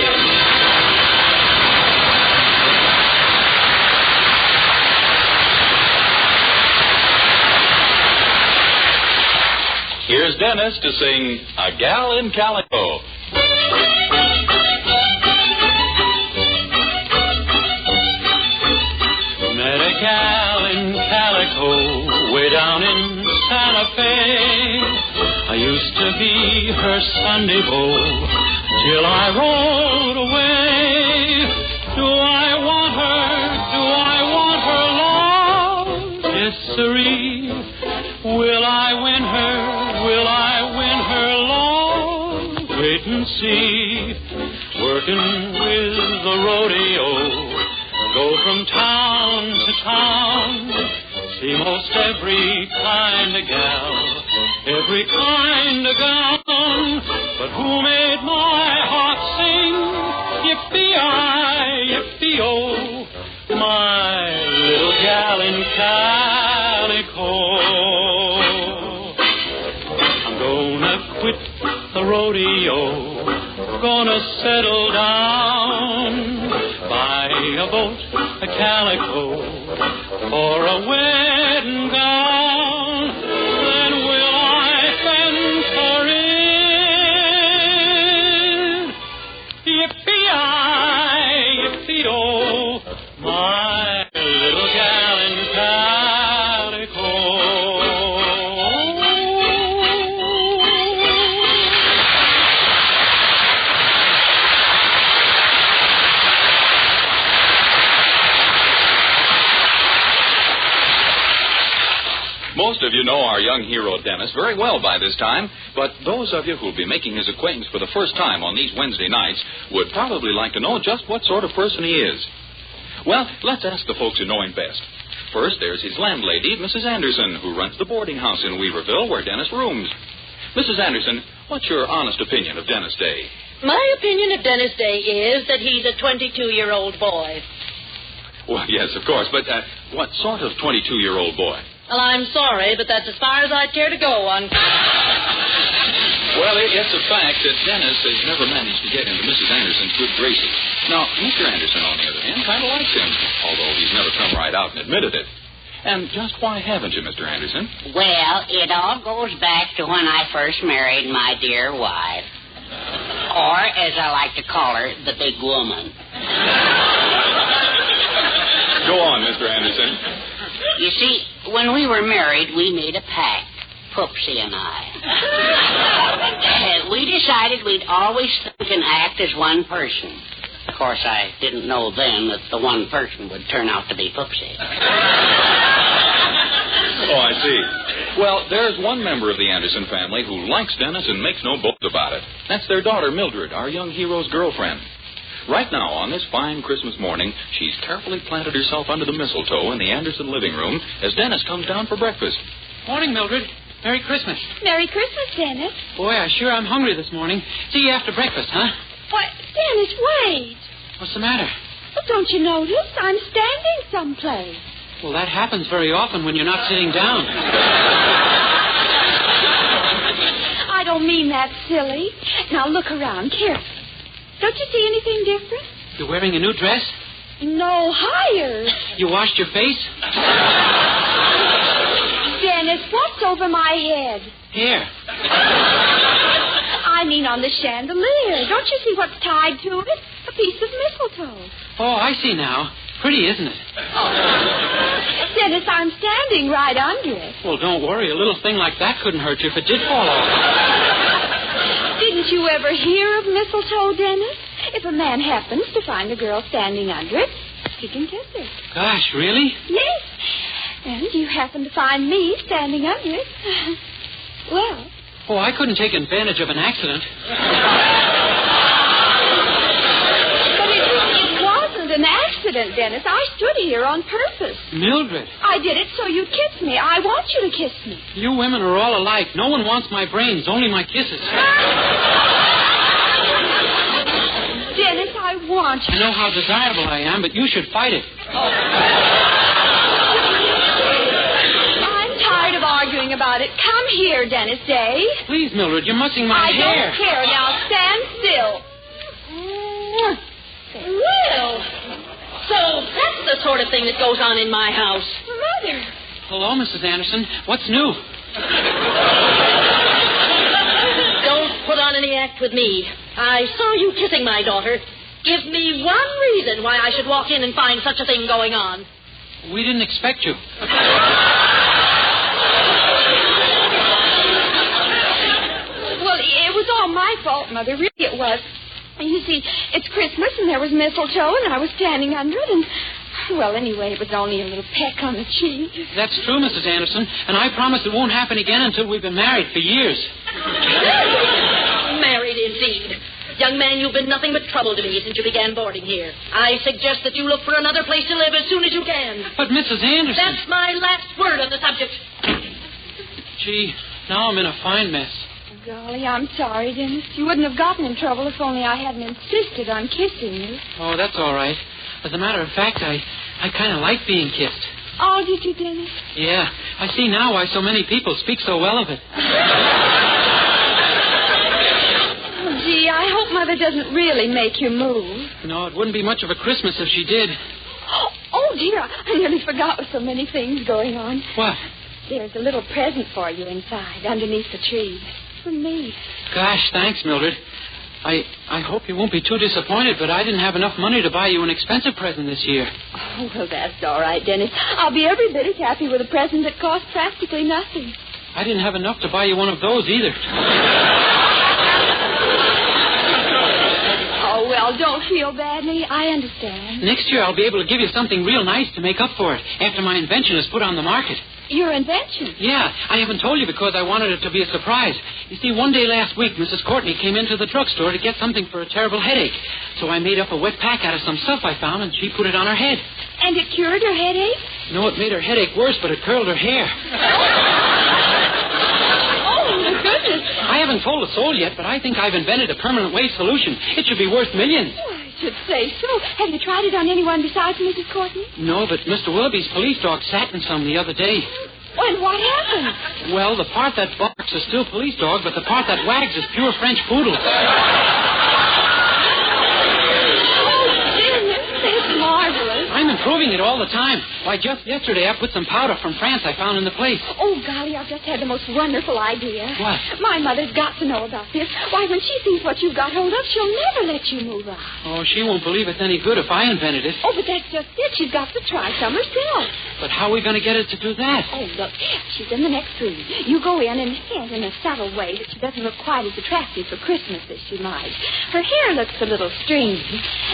Here's Dennis to sing A Gal in Calico. Met a gal in Calico way down in Santa Fe. I used to be her Sunday beau till I rode away. Do I want her? Do I want her love? Yes, sirree. Will I win her? Will I win her love? Wait and see. Working with the rodeo, go from town to town, see most every kind of gal, every kind of gown. But who made my heart sing? Yippee-I, yippee-oh, my little gal in calico. Quit the rodeo, gonna settle down, buy a boat, a calico, for a wedding gown. Then will I fence her in? Yippee-I, yippee-oh, my little gal in calico. of you know our young hero, Dennis, very well by this time, but those of you who'll be making his acquaintance for the first time on these Wednesday nights would probably like to know just what sort of person he is. Well, let's ask the folks who know him best. First, there's his landlady, Mrs. Anderson, who runs the boarding house in Weaverville where Dennis rooms. Mrs. Anderson, what's your honest opinion of Dennis Day? My opinion of Dennis Day is that he's a 22-year-old boy. Well, yes, of course, but what sort of 22-year-old boy? Well, I'm sorry, but that's as far as I'd care to go on. Well, it's a fact that Dennis has never managed to get into Mrs. Anderson's good graces. Now, Mr. Anderson, on the other hand, kind of likes him, although he's never come right out and admitted it. And just why haven't you, Mr. Anderson? Well, it all goes back to when I first married my dear wife. Or, as I like to call her, the big woman. Go on, Mr. Anderson. You see, when we were married, we made a pact, Poopsie and I. We decided we'd always think and act as one person. Of course, I didn't know then that the one person would turn out to be Poopsie. Oh, I see. Well, there's one member of the Anderson family who likes Dennis and makes no boast about it. That's their daughter, Mildred, our young hero's girlfriend. Right now, on this fine Christmas morning, she's carefully planted herself under the mistletoe in the Anderson living room as Dennis comes down for breakfast. Morning, Mildred. Merry Christmas. Merry Christmas, Dennis. Boy, I sure am hungry this morning. See you after breakfast, huh? Why, Dennis, wait. What's the matter? Well, don't you notice? I'm standing someplace. Well, that happens very often when you're not sitting down. I don't mean that silly. Now, look around carefully. Don't you see anything different? You're wearing a new dress? No, higher. You washed your face? Dennis, what's over my head? Here. I mean on the chandelier. Don't you see what's tied to it? A piece of mistletoe. Oh, I see now. Pretty, isn't it? Dennis, I'm standing right under it. Well, don't worry. A little thing like that couldn't hurt you if it did fall off. Didn't you ever hear of mistletoe, Dennis? If a man happens to find a girl standing under it, he can kiss her. Gosh, really? Yes. And you happen to find me standing under it. Well. Oh, I couldn't take advantage of an accident. But it wasn't an accident, Dennis. I stood here on purpose. Mildred. I did it so you'd kiss me. I want you to kiss me. You women are all alike. No one wants my brains, only my kisses. Dennis, I want you. I know how desirable I am, but you should fight it. I'm tired of arguing about it. Come here, Dennis Day. Please, Mildred, you're mussing my hair. I don't care. Now stand still. Well, so that's the sort of thing that goes on in my house. Mother. Hello, Mrs. Anderson. What's new? Don't put on any act with me. I saw you kissing my daughter. Give me one reason why I should walk in and find such a thing going on. We didn't expect you. Well, it was all my fault, Mother. Really, it was. You see, it's Christmas, and there was mistletoe, and I was standing under it, and... Well, anyway, it was only a little peck on the cheek. That's true, Mrs. Anderson, and I promise it won't happen again until we've been married for years. Married, indeed. Young man, you've been nothing but trouble to me since you began boarding here. I suggest that you look for another place to live as soon as you can. But, Mrs. Anderson... That's my last word on the subject. Gee, now I'm in a fine mess. Golly, I'm sorry, Dennis. You wouldn't have gotten in trouble if only I hadn't insisted on kissing you. Oh, that's all right. As a matter of fact, I kind of like being kissed. Oh, did you, Dennis? Yeah. I see now why so many people speak so well of it. Oh, gee, I hope Mother doesn't really make you move. No, it wouldn't be much of a Christmas if she did. Oh, dear, I nearly forgot with so many things going on. What? There's a little present for you inside, underneath the tree. For me. Gosh, thanks, Mildred. I hope you won't be too disappointed, but I didn't have enough money to buy you an expensive present this year. Oh, well, that's all right, Dennis. I'll be every bit as happy with a present that costs practically nothing. I didn't have enough to buy you one of those either. Oh, well, don't feel badly. I understand. Next year I'll be able to give you something real nice to make up for it after my invention is put on the market. Your invention? Yeah, I haven't told you because I wanted it to be a surprise. You see, one day last week, Mrs. Courtney came into the drugstore to get something for a terrible headache. So I made up a wet pack out of some stuff I found, and she put it on her head. And it cured her headache? No, it made her headache worse, but it curled her hair. Oh, my goodness. I haven't told a soul yet, but I think I've invented a permanent waste solution. It should be worth millions. Oh, I should say so. Have you tried it on anyone besides Mrs. Courtney? No, but Mr. Willoughby's police dog sat in some the other day. And what happened? Well, the part that barks is still police dog, but the part that wags is pure French poodle. Oh, goodness, that's marvelous. I'm improving it all the time. Why, just yesterday I put some powder from France I found in the place. Oh, golly, I've just had the most wonderful idea. What? My mother's got to know about this. Why, when she sees what you've got hold of, she'll never let you move out. Oh, she won't believe it's any good if I invented it. Oh, but that's just it. She's got to try some herself. But how are we going to get her to do that? Oh, look, she's in the next room. You go in and hint in a subtle way that she doesn't look quite as attractive for Christmas as she might. Her hair looks a little stringy.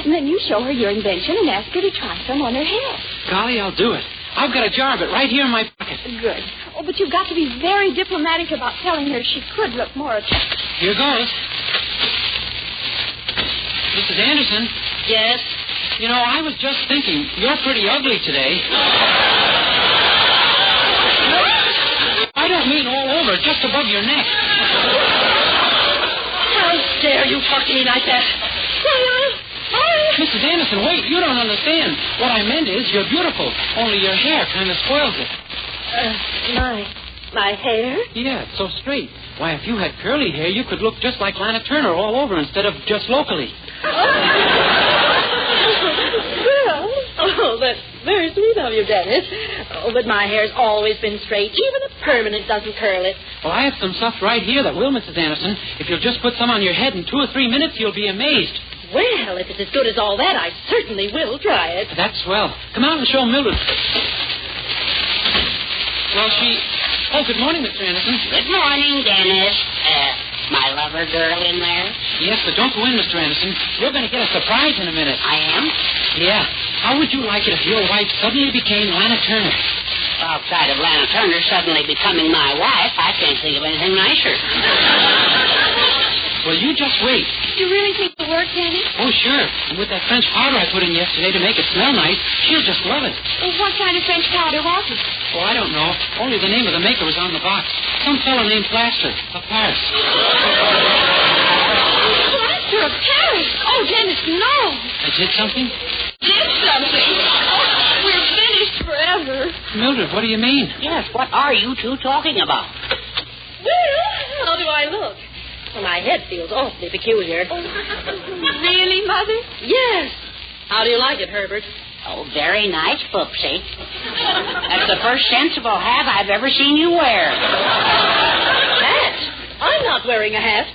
And then you show her your invention and ask her to try some on her head. Golly, I'll do it. I've got a jar of it right here in my pocket. Good. Oh, but you've got to be very diplomatic about telling her she could look more attractive. Here goes. Mrs. Anderson? Yes? You know, I was just thinking, you're pretty ugly today. I don't mean all over, just above your neck. How dare you talk to me like that? Mrs. Anderson, wait, you don't understand. What I meant is you're beautiful, only your hair kind of spoils it. My hair? Yeah, it's so straight. Why, if you had curly hair, you could look just like Lana Turner all over instead of just locally. Oh, that's very sweet of you, Dennis. Oh, but my hair's always been straight. Even a permanent doesn't curl it. Well, I have some stuff right here that will, Mrs. Anderson. If you'll just put some on your head in 2 or 3 minutes, you'll be amazed. Well, if it's as good as all that, I certainly will try it. That's swell. Come out and show Mildred. Well, Oh, good morning, Mr. Anderson. Good morning, Dennis. My lover girl in there? Yes, but don't go in, Mr. Anderson. You're going to get a surprise in a minute. I am? Yeah. How would you like it if your wife suddenly became Lana Turner? Outside of Lana Turner suddenly becoming my wife, I can't think of anything nicer. Well, you just wait. You really think it'll work, Dennis? Oh, sure. And with that French powder I put in yesterday to make it smell nice, she'll just love it. Well, what kind of French powder was it? Oh, I don't know. Only the name of the maker was on the box. Some fellow named Plaster of Paris. Plaster of Paris? Oh, Dennis, no. I did something? Did something? Oh, we're finished forever. Mildred, what do you mean? Yes, what are you two talking about? Well, how do I look? Well, my head feels awfully peculiar. Oh, really, Mother? Yes. How do you like it, Herbert? Oh, very nice, Poopsie. That's the first sensible hat I've ever seen you wear. Hat? I'm not wearing a hat.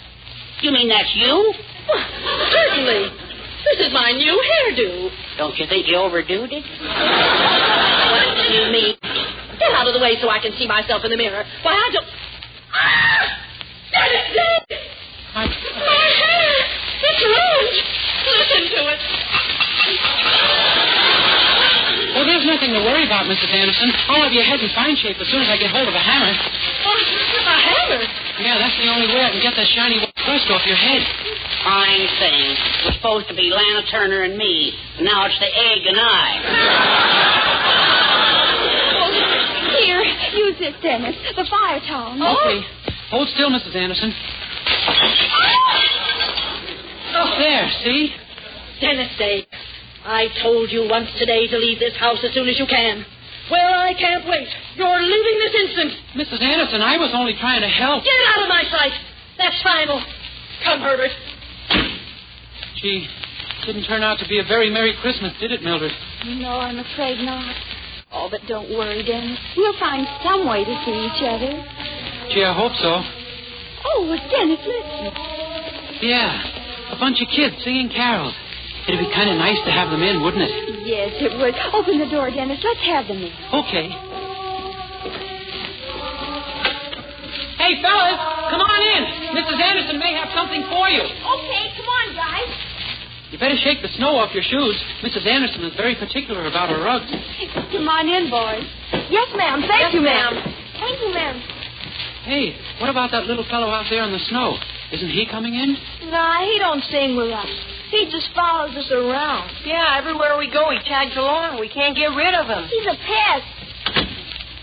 You mean that's you? Well, certainly. This is my new hairdo. Don't you think you overdoed it? What do you mean? Get out of the way so I can see myself in the mirror. Why, I don't... Ah! My hair! It's ruined! Listen to it. Well, there's nothing to worry about, Mrs. Anderson. I'll have your head in fine shape as soon as I get hold of a hammer. Oh, a hammer? Yeah, that's the only way I can get that shiny white crust off your head. Fine thing. It was supposed to be Lana Turner and me. Now it's the egg and I. Oh, here, use this, Dennis. The fire tongs. Okay. Hold still, Mrs. Anderson. Oh, there, see? Dennis Day, I told you once today to leave this house as soon as you can. Well, I can't wait. You're leaving this instant. Mrs. Anderson, I was only trying to help. Get out of my sight. That's final. Come, Herbert. Gee, didn't turn out to be a very Merry Christmas, did it, Mildred? No, I'm afraid not. Oh, but don't worry, Dennis. We'll find some way to see each other. Gee, I hope so. Oh, Dennis, listen. Yeah, a bunch of kids singing carols. It'd be kind of nice to have them in, wouldn't it? Yes, it would. Open the door, Dennis. Let's have them in. Okay. Hey, fellas, come on in. Mrs. Anderson may have something for you. Okay, come on, guys. You better shake the snow off your shoes. Mrs. Anderson is very particular about her rugs. Come on in, boys. Yes, ma'am. Thank you, ma'am. Thank you, ma'am. Hey, what about that little fellow out there in the snow? Isn't he coming in? Nah, he don't sing with us. He just follows us around. Yeah, everywhere we go, he tags along. We can't get rid of him. He's a pest.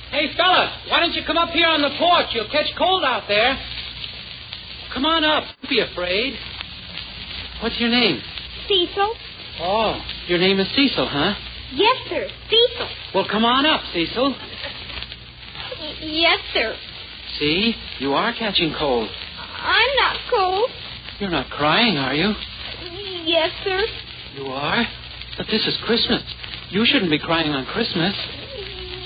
Hey, fella, why don't you come up here on the porch? You'll catch cold out there. Come on up. Don't be afraid. What's your name? Cecil? Oh, your name is Cecil, huh? Yes, sir. Cecil. Well, come on up, Cecil. Yes, sir. See, you are catching cold. I'm not cold. You're not crying, are you? Yes, sir. You are? But this is Christmas. You shouldn't be crying on Christmas.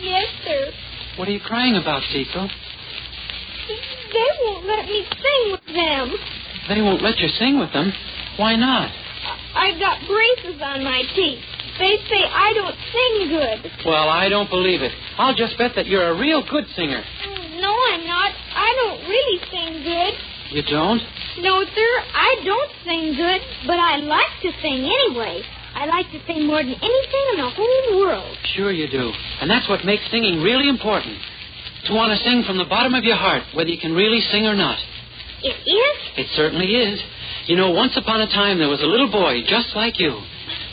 Yes, sir. What are you crying about, Cecil? They won't let me sing with them. They won't let you sing with them? Why not? I've got braces on my teeth. They say I don't sing good. Well, I don't believe it. I'll just bet that you're a real good singer. No, I'm not. I don't really sing good. You don't? No, sir, I don't sing good, but I like to sing anyway. I like to sing more than anything in the whole world. Sure you do. And that's what makes singing really important. To want to sing from the bottom of your heart, whether you can really sing or not. It is? It certainly is. You know, once upon a time there was a little boy just like you.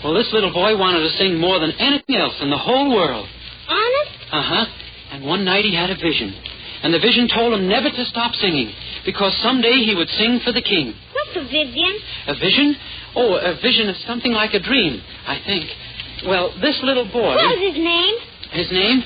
Well, this little boy wanted to sing more than anything else in the whole world. Honest? Uh-huh. And one night he had a vision. And the vision told him never to stop singing, because someday he would sing for the king. What's a vision? A vision? Oh, a vision is something like a dream, I think. Well, this little boy... What was his name? His name?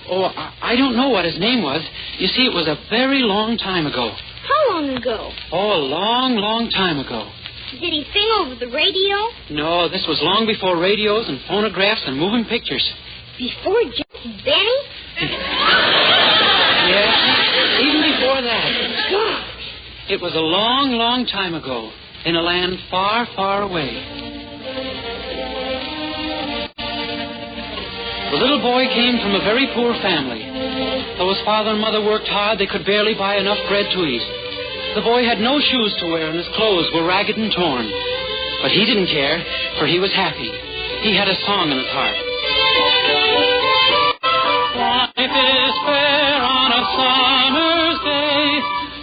Oh, I don't know what his name was. You see, it was a very long time ago. How long ago? Oh, a long, long time ago. Did he sing over the radio? No, this was long before radios and phonographs and moving pictures. Before just Benny? Yes, even before that. Gosh. It was a long, long time ago, in a land far, far away. The little boy came from a very poor family. Though his father and mother worked hard, they could barely buy enough bread to eat. The boy had no shoes to wear, and his clothes were ragged and torn. But he didn't care, for he was happy. He had a song in his heart. Life is fair on a summer's day.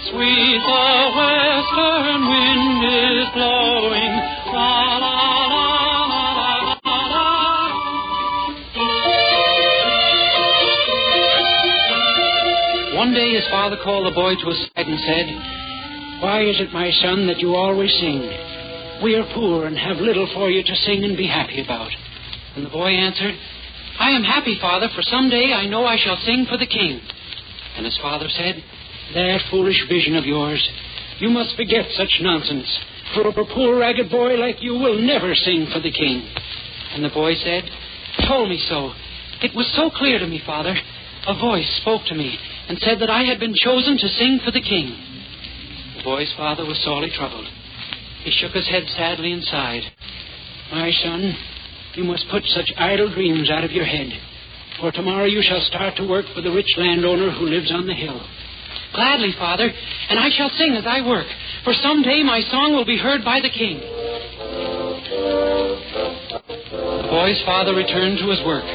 Sweet the western wind is blowing. La, la, la, la, la, la. One day his father called the boy to his side and said, "Why is it, my son, that you always sing? We are poor and have little for you to sing and be happy about." And the boy answered, "I am happy, Father, for someday I know I shall sing for the king." And his father said, "That foolish vision of yours, you must forget such nonsense, for a poor ragged boy like you will never sing for the king." And the boy said, "Told me so. It was so clear to me, Father. A voice spoke to me and said that I had been chosen to sing for the king." The boy's father was sorely troubled. He shook his head sadly and sighed. "My son, you must put such idle dreams out of your head, for tomorrow you shall start to work for the rich landowner who lives on the hill." "Gladly, Father, and I shall sing as I work, for someday my song will be heard by the king." The boy's father returned to his work,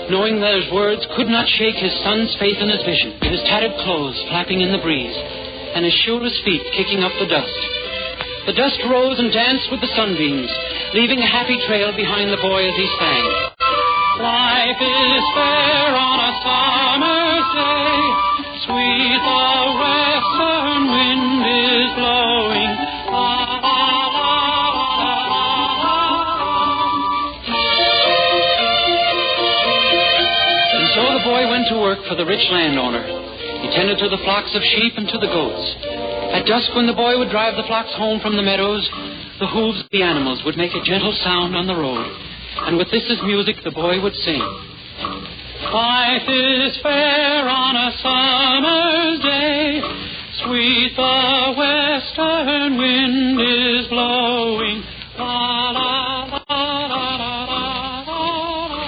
knowing that his words could not shake his son's faith in his vision, his tattered clothes flapping in the breeze, and his shoeless feet kicking up the dust. The dust rose and danced with the sunbeams, leaving a happy trail behind the boy as he sang. Life is fair on a summer's day. Sweet the western wind is blowing. La, la, la, la, la, la. And so the boy went to work for the rich landowner. He tended to the flocks of sheep and to the goats. At dusk, when the boy would drive the flocks home from the meadows, the hooves of the animals would make a gentle sound on the road. And with this as music, the boy would sing. Life is fair on a summer's day. Sweet the western wind is blowing. La, la, la, la, la, la, la.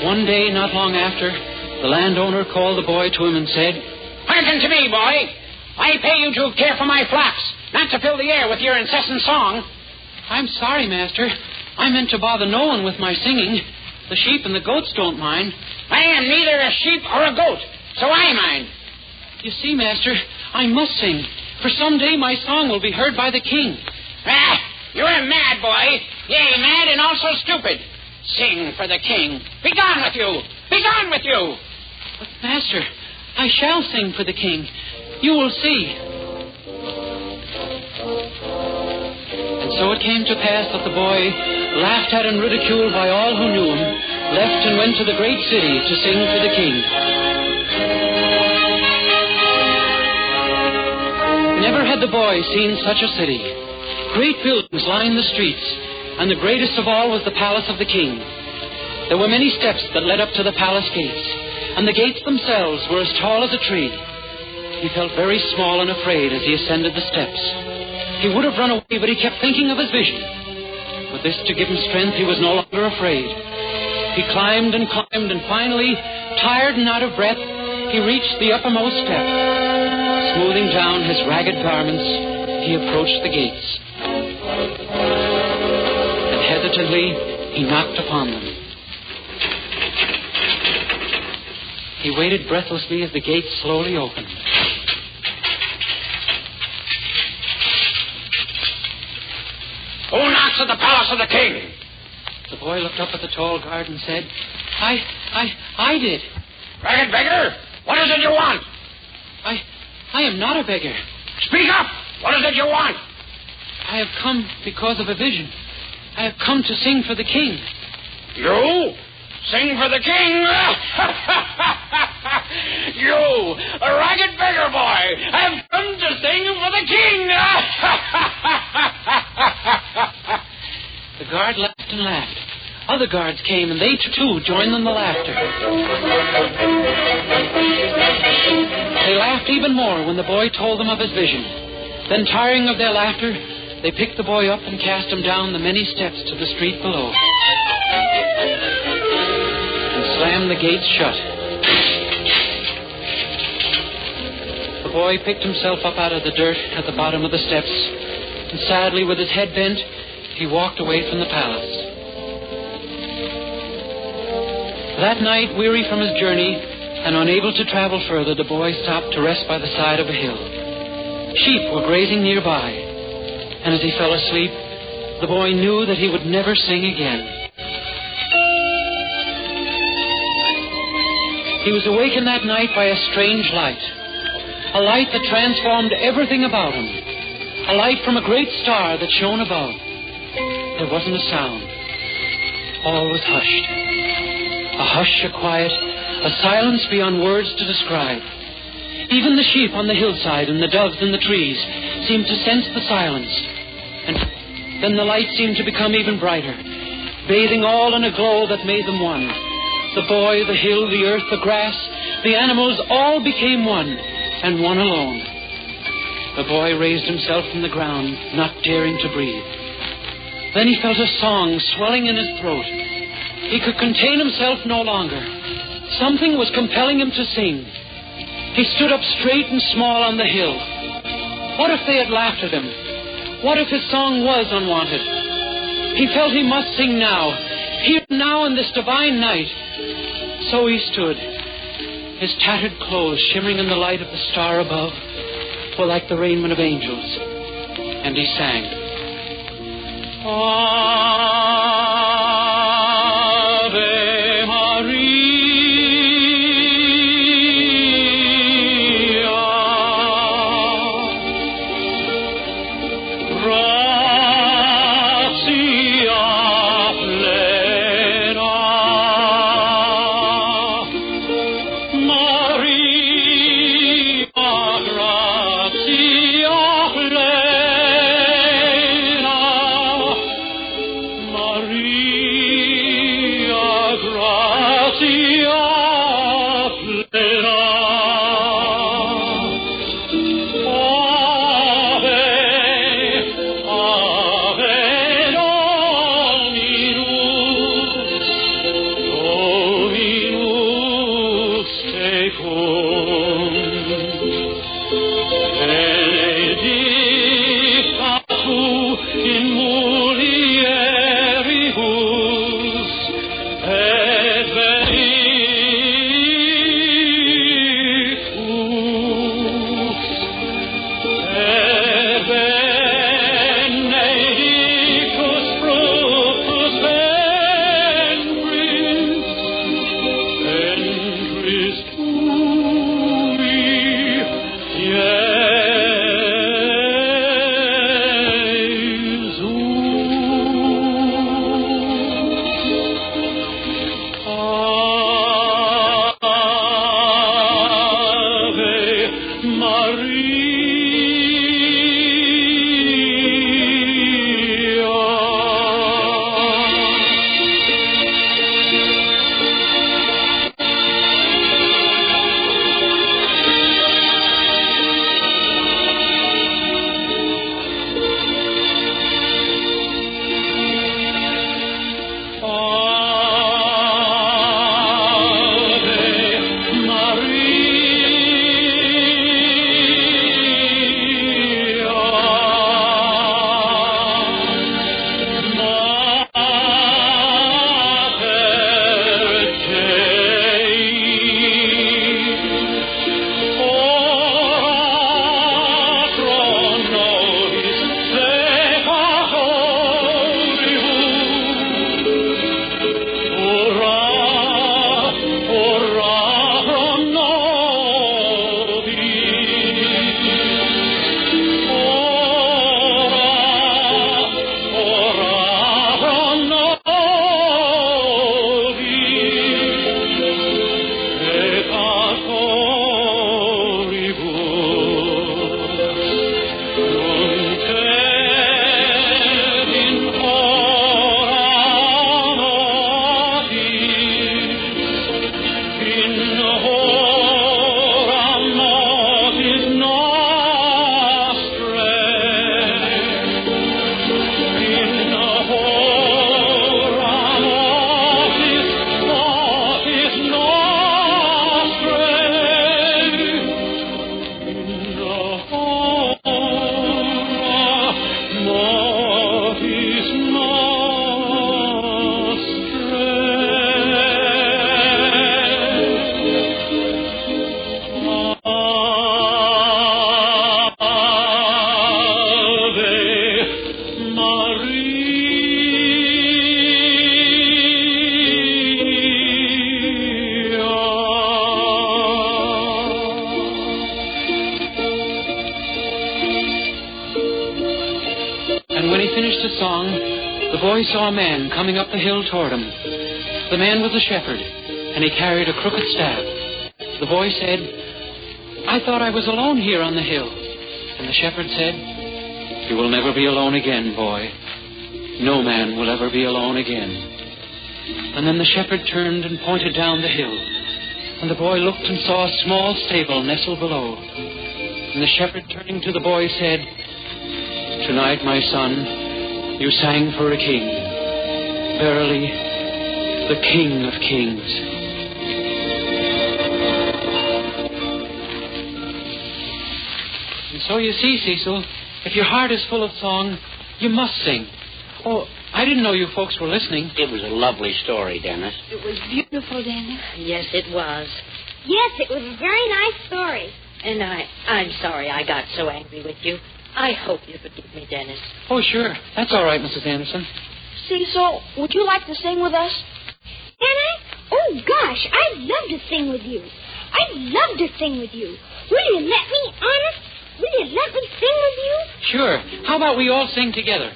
One day, not long after, the landowner called the boy to him and said, "Hearken to me, boy. I pay you to care for my flocks, not to fill the air with your incessant song. I'm sorry, Master. I meant to bother no one with my singing. The sheep and the goats don't mind. I am neither a sheep or a goat, so I mind. You see, Master, I must sing, for someday my song will be heard by the king. Ah, you're mad, boy. Yea, mad and also stupid. Sing for the king. Be gone with you. Be gone with you. But, Master, I shall sing for the king. You will see. And so it came to pass that the boy, laughed at and ridiculed by all who knew him, left and went to the great city to sing for the king. Never had the boy seen such a city. Great buildings lined the streets, and the greatest of all was the palace of the king. There were many steps that led up to the palace gates, and the gates themselves were as tall as a tree. He felt very small and afraid as he ascended the steps. He would have run away, but he kept thinking of his vision. With this to give him strength, he was no longer afraid. He climbed, and finally, tired and out of breath, he reached the uppermost step. Smoothing down his ragged garments, he approached the gates. And hesitantly, he knocked upon them. He waited breathlessly as the gates slowly opened. Who knocks at the palace of the king? The boy looked up at the tall guard and said, I did. Ragged beggar, what is it you want? I am not a beggar. Speak up! What is it you want? I have come because of a vision. I have come to sing for the king. You? Sing for the king? You, a ragged beggar boy, have come to sing for the king! The guard laughed and laughed. Other guards came, and they, too, joined in the laughter. They laughed even more when the boy told them of his vision. Then, tiring of their laughter, they picked the boy up and cast him down the many steps to the street below. And slammed the gates shut. The boy picked himself up out of the dirt at the bottom of the steps, and sadly, with his head bent, he walked away from the palace. That night, weary from his journey and unable to travel further, the boy stopped to rest by the side of a hill. Sheep were grazing nearby, and as he fell asleep, the boy knew that he would never sing again. He was awakened that night by a strange light, a light that transformed everything about him, a light from a great star that shone above. There wasn't a sound. All was hushed. A hush, a quiet, a silence beyond words to describe. Even the sheep on the hillside and the doves in the trees seemed to sense the silence. And then the light seemed to become even brighter, bathing all in a glow that made them one. The boy, the hill, the earth, the grass, the animals, all became one, and one alone. The boy raised himself from the ground, not daring to breathe. Then he felt a song swelling in his throat. He could contain himself no longer. Something was compelling him to sing. He stood up straight and small on the hill. What if they had laughed at him? What if his song was unwanted? He felt he must sing now, here now in this divine night. So he stood, his tattered clothes shimmering in the light of the star above, were like the raiment of angels. And he sang. Ave Maria, gratia plena, Maria, gratia plena, the song, the boy saw a man coming up the hill toward him. The man was a shepherd, and he carried a crooked staff. The boy said, "I thought I was alone here on the hill." And the shepherd said, "You will never be alone again, boy. No man will ever be alone again." And then the shepherd turned and pointed down the hill. And the boy looked and saw a small stable nestled below. And the shepherd, turning to the boy, said, "Tonight, my son, you sang for a king. Verily, the King of Kings." And so you see, Cecil, if your heart is full of song, you must sing. Oh, I didn't know you folks were listening. It was a lovely story, Dennis. It was beautiful, Dennis. Yes, it was. Yes, it was a very nice story. And I'm sorry I got so angry with you. I hope you forgive me, Dennis. Oh, sure. That's all right, Mrs. Anderson. Cecil, would you like to sing with us? Can I? Oh, gosh, I'd love to sing with you. I'd love to sing with you. Will you let me, honest? Will you let me sing with you? Sure. How about we all sing together?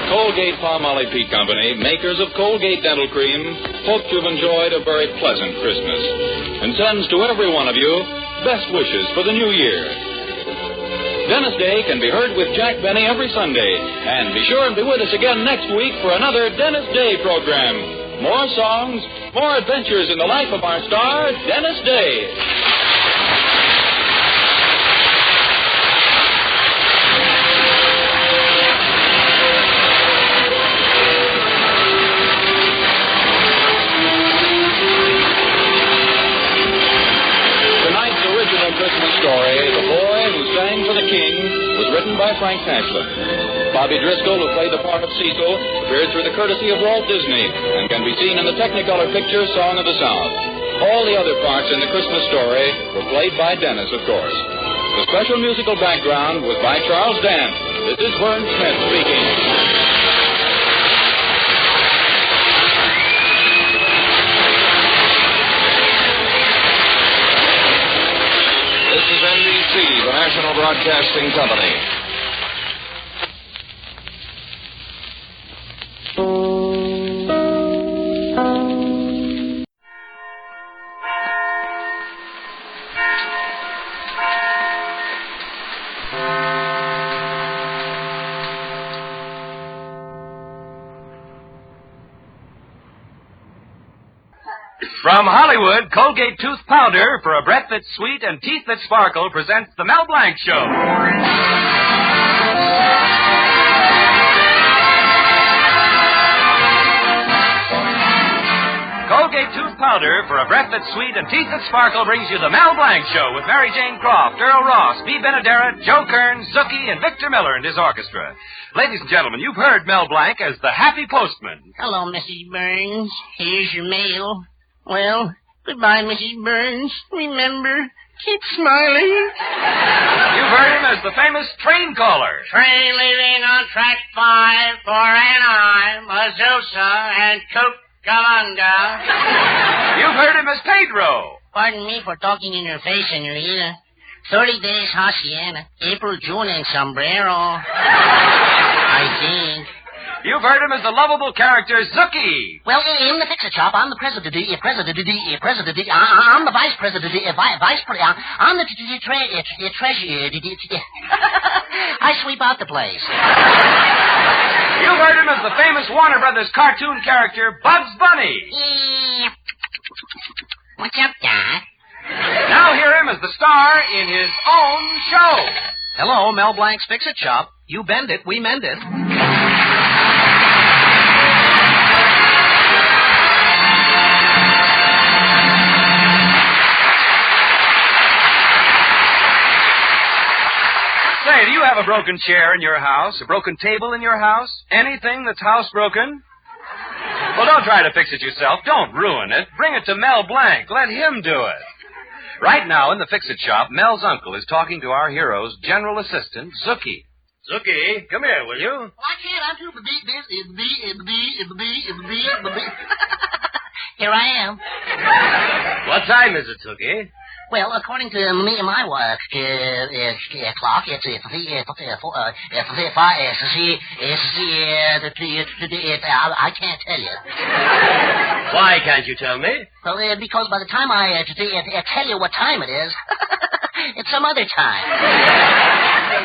Colgate-Palmolive Peat Company, makers of Colgate Dental Cream, hope you've enjoyed a very pleasant Christmas and sends to every one of you best wishes for the new year. Dennis Day can be heard with Jack Benny every Sunday. And be sure and be with us again next week for another Dennis Day program. More songs, more adventures in the life of our star, Dennis Day. Christmas story, The Boy Who Sang for the King, was written by Frank Tashlin. Bobby Driscoll, who played the part of Cecil, appeared through the courtesy of Walt Disney and can be seen in the Technicolor picture Song of the South. All the other parts in the Christmas story were played by Dennis, of course. The special musical background was by Charles Dance. This is Vern Smith speaking. The National Broadcasting Company. From Hollywood, Colgate Tooth Powder for a breath that's sweet and teeth that sparkle presents the Mel Blanc Show. Colgate Tooth Powder for a breath that's sweet and teeth that sparkle brings you the Mel Blanc Show with Mary Jane Croft, Earl Ross, B. Benaderet, Joe Kern, Zookie, and Victor Miller and his orchestra. Ladies and gentlemen, you've heard Mel Blanc as the Happy Postman. Hello, Mrs. Burns. Here's your mail. Well, goodbye, Mrs. Burns. Remember, keep smiling. You've heard him as the famous train caller. Train leaving on track 5 for Anaheim, Azusa, and Cucamonga. You've heard him as Pedro. Pardon me for talking in your face, senorita. 30 days hacienda, April, June, and sombrero. I think. You've heard him as the lovable character Zookie. Well, in the fix-it shop, I'm the president. I'm the vice president. I'm the treasurer. I sweep out the place. You've heard him as the famous Warner Brothers cartoon character Bugs Bunny. What's up, Doc? Now hear him as the star in his own show. Hello, Mel Blanc's Fix-It Shop. You bend it, we mend it. Say, do you have a broken chair in your house? A broken table in your house? Anything that's housebroken? Well, don't try to fix it yourself. Don't ruin it. Bring it to Mel Blanc. Let him do it. Right now in the Fix-It Shop, Mel's uncle is talking to our hero's general assistant, Zookie. Zookie, come here, will you? Well, I can't. I'm too Here I am. What time is it, Zookie? Well, according to me and my clock, it's I can't tell you. Why can't you tell me? Well, because by the time I tell you what time it is, it's some other time.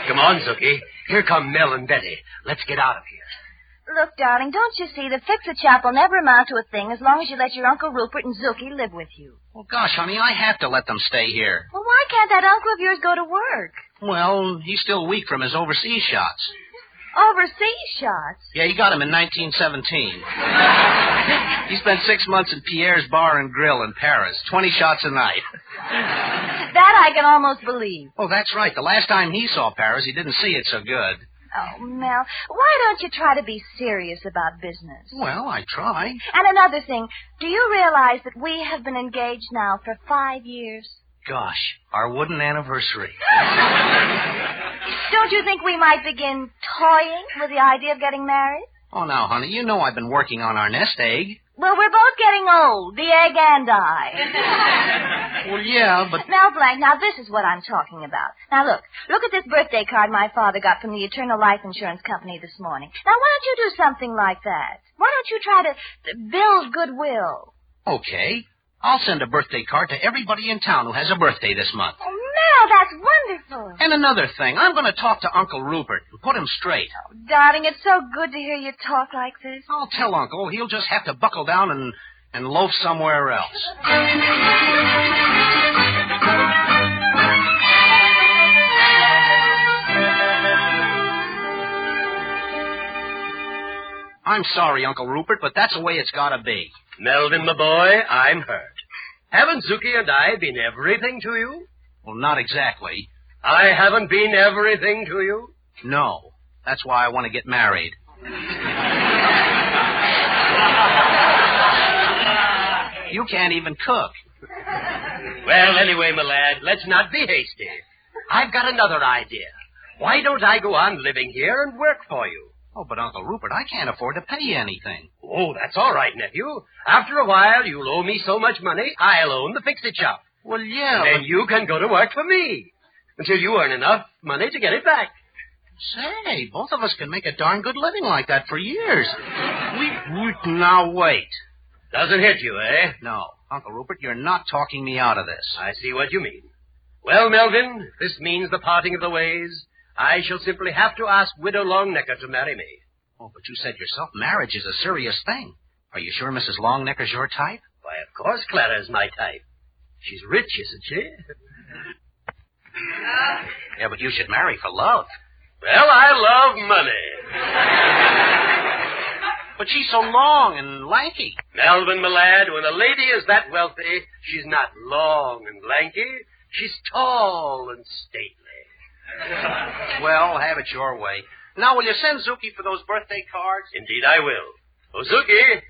Come on, Zookie. Here come Mel and Betty. Let's get out of here. Look, darling, don't you see the Fix-It Shop will never amount to a thing as long as you let your Uncle Rupert and Zookie live with you. Well, gosh, honey, I have to let them stay here. Well, why can't that uncle of yours go to work? Well, he's still weak from his overseas shots. Overseas shots? Yeah, he got him in 1917. He spent 6 months in Pierre's Bar and Grill in Paris. 20 shots a night. That I can almost believe. Oh, that's right. The last time he saw Paris, he didn't see it so good. Oh, Mel, why don't you try to be serious about business? Well, I try. And another thing, do you realize that we have been engaged now for 5 years? Gosh, our wooden anniversary. Don't you think we might begin toying with the idea of getting married? Oh, now, honey, you know I've been working on our nest egg. Well, we're both getting old, the egg and I. Well, yeah, but... Mel Blanc, now this is what I'm talking about. Now, look at this birthday card my father got from the Eternal Life Insurance Company this morning. Now, why don't you do something like that? Why don't you try to build goodwill? Okay. I'll send a birthday card to everybody in town who has a birthday this month. Oh, Mel, that's wonderful. And another thing, I'm going to talk to Uncle Rupert and put him straight. Oh, darling, it's so good to hear you talk like this. I'll tell Uncle. He'll just have to buckle down and loaf somewhere else. I'm sorry, Uncle Rupert, but that's the way it's got to be. Melvin, my boy, I'm hurt. Haven't Zookie and I been everything to you? Well, not exactly. I haven't been everything to you? No. That's why I want to get married. You can't even cook. Well, anyway, my lad, let's not be hasty. I've got another idea. Why don't I go on living here and work for you? Oh, but Uncle Rupert, I can't afford to pay you anything. Oh, that's all right, nephew. After a while, you'll owe me so much money, I'll own the Fix-It Shop. Well, yeah, Then you can go to work for me until you earn enough money to get it back. Say, both of us can make a darn good living like that for years. Now, wait. Doesn't hit you, eh? No. Uncle Rupert, you're not talking me out of this. I see what you mean. Well, Melvin, if this means the parting of the ways, I shall simply have to ask Widow Longnecker to marry me. Oh, but you said yourself marriage is a serious thing. Are you sure Mrs. Longnecker's your type? Why, of course Clara's my type. She's rich, isn't she? Yeah, but you should marry for love. Well, I love money. But she's so long and lanky. Melvin, my lad, when a lady is that wealthy, she's not long and lanky. She's tall and stately. Well, have it your way. Now, will you send Zookie for those birthday cards? Indeed I will. Oh, Zookie,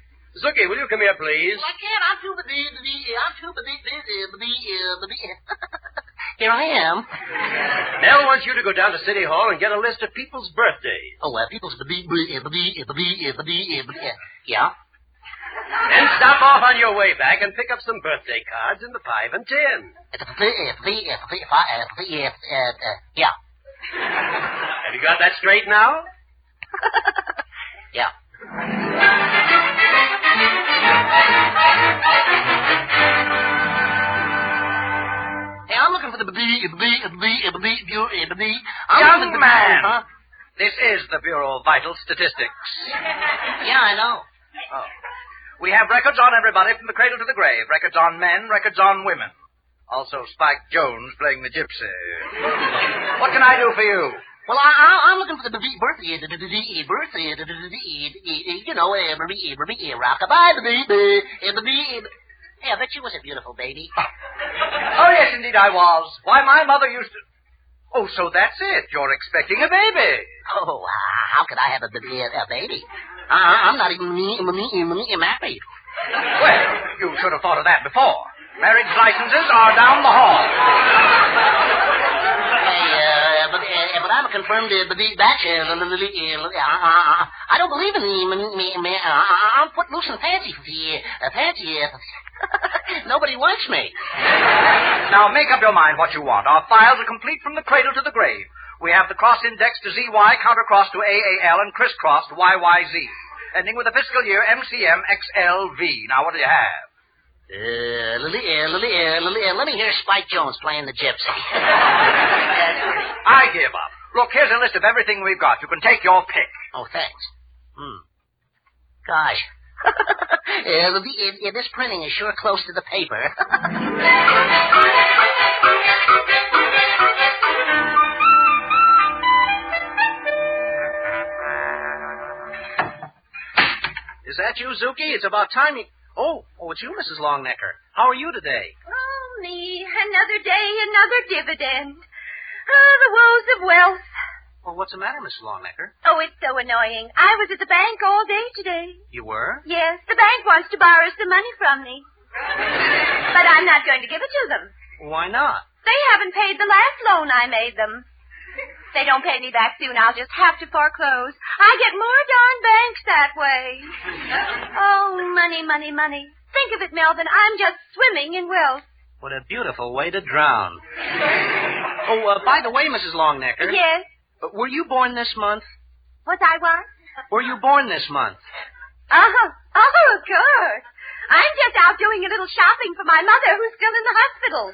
will you come here, please? Well, I can't. I'm too busy. Here I am. Nell wants you to go down to City Hall and get a list of people's birthdays. Oh, people's... Yeah? Then stop off on your way back and pick up some birthday cards in the 5 and 10. Yeah. Have you got that straight now? Yeah. Hey, I'm looking for the Young man! Huh? This is the Bureau of Vital Statistics. Yeah, I know. Oh. We have records on everybody from the cradle to the grave. Records on men, records on women. Also Spike Jones playing the gypsy. What can I do for you? Well, I'm looking for the birthday, rockabye, Hey, I bet you was a beautiful baby. Oh, yes, indeed I was. Why, my mother used to... Oh, so that's it. You're expecting a baby. Oh, how could I have a baby? I'm not even married. Well, you should have thought of that before. Marriage licenses are down the hall. Hey, but I'm a confirmed bachelor. I don't believe in me. I'm footloose and fancy. Nobody wants me. Now, make up your mind what you want. Our files are complete from the cradle to the grave. We have the cross index to ZY, countercross to AAL, and crisscross to YYZ, ending with the fiscal year MCM XLV. Now, what do you have? Let me hear Spike Jones playing the gypsy. I give up. Look, here's a list of everything we've got. You can take your pick. Oh, thanks. Gosh. This printing is sure close to the paper. Is that you, Zuki? It's about time you... Oh, it's you, Mrs. Longnecker. How are you today? Oh, me. Another day, another dividend. Oh, the woes of wealth. Well, what's the matter, Mrs. Longnecker? Oh, it's so annoying. I was at the bank all day today. You were? Yes, the bank wants to borrow some money from me. But I'm not going to give it to them. Why not? They haven't paid the last loan I made them. If they don't pay me back soon, I'll just have to foreclose. I get more darn banks that way. Oh, money, money, money. Think of it, Melvin. I'm just swimming in wealth. What a beautiful way to drown. Oh, by the way, Mrs. Longnecker. Yes? Were you born this month? Was I what? Were you born this month? Oh, of course. I'm just out doing a little shopping for my mother who's still in the hospital.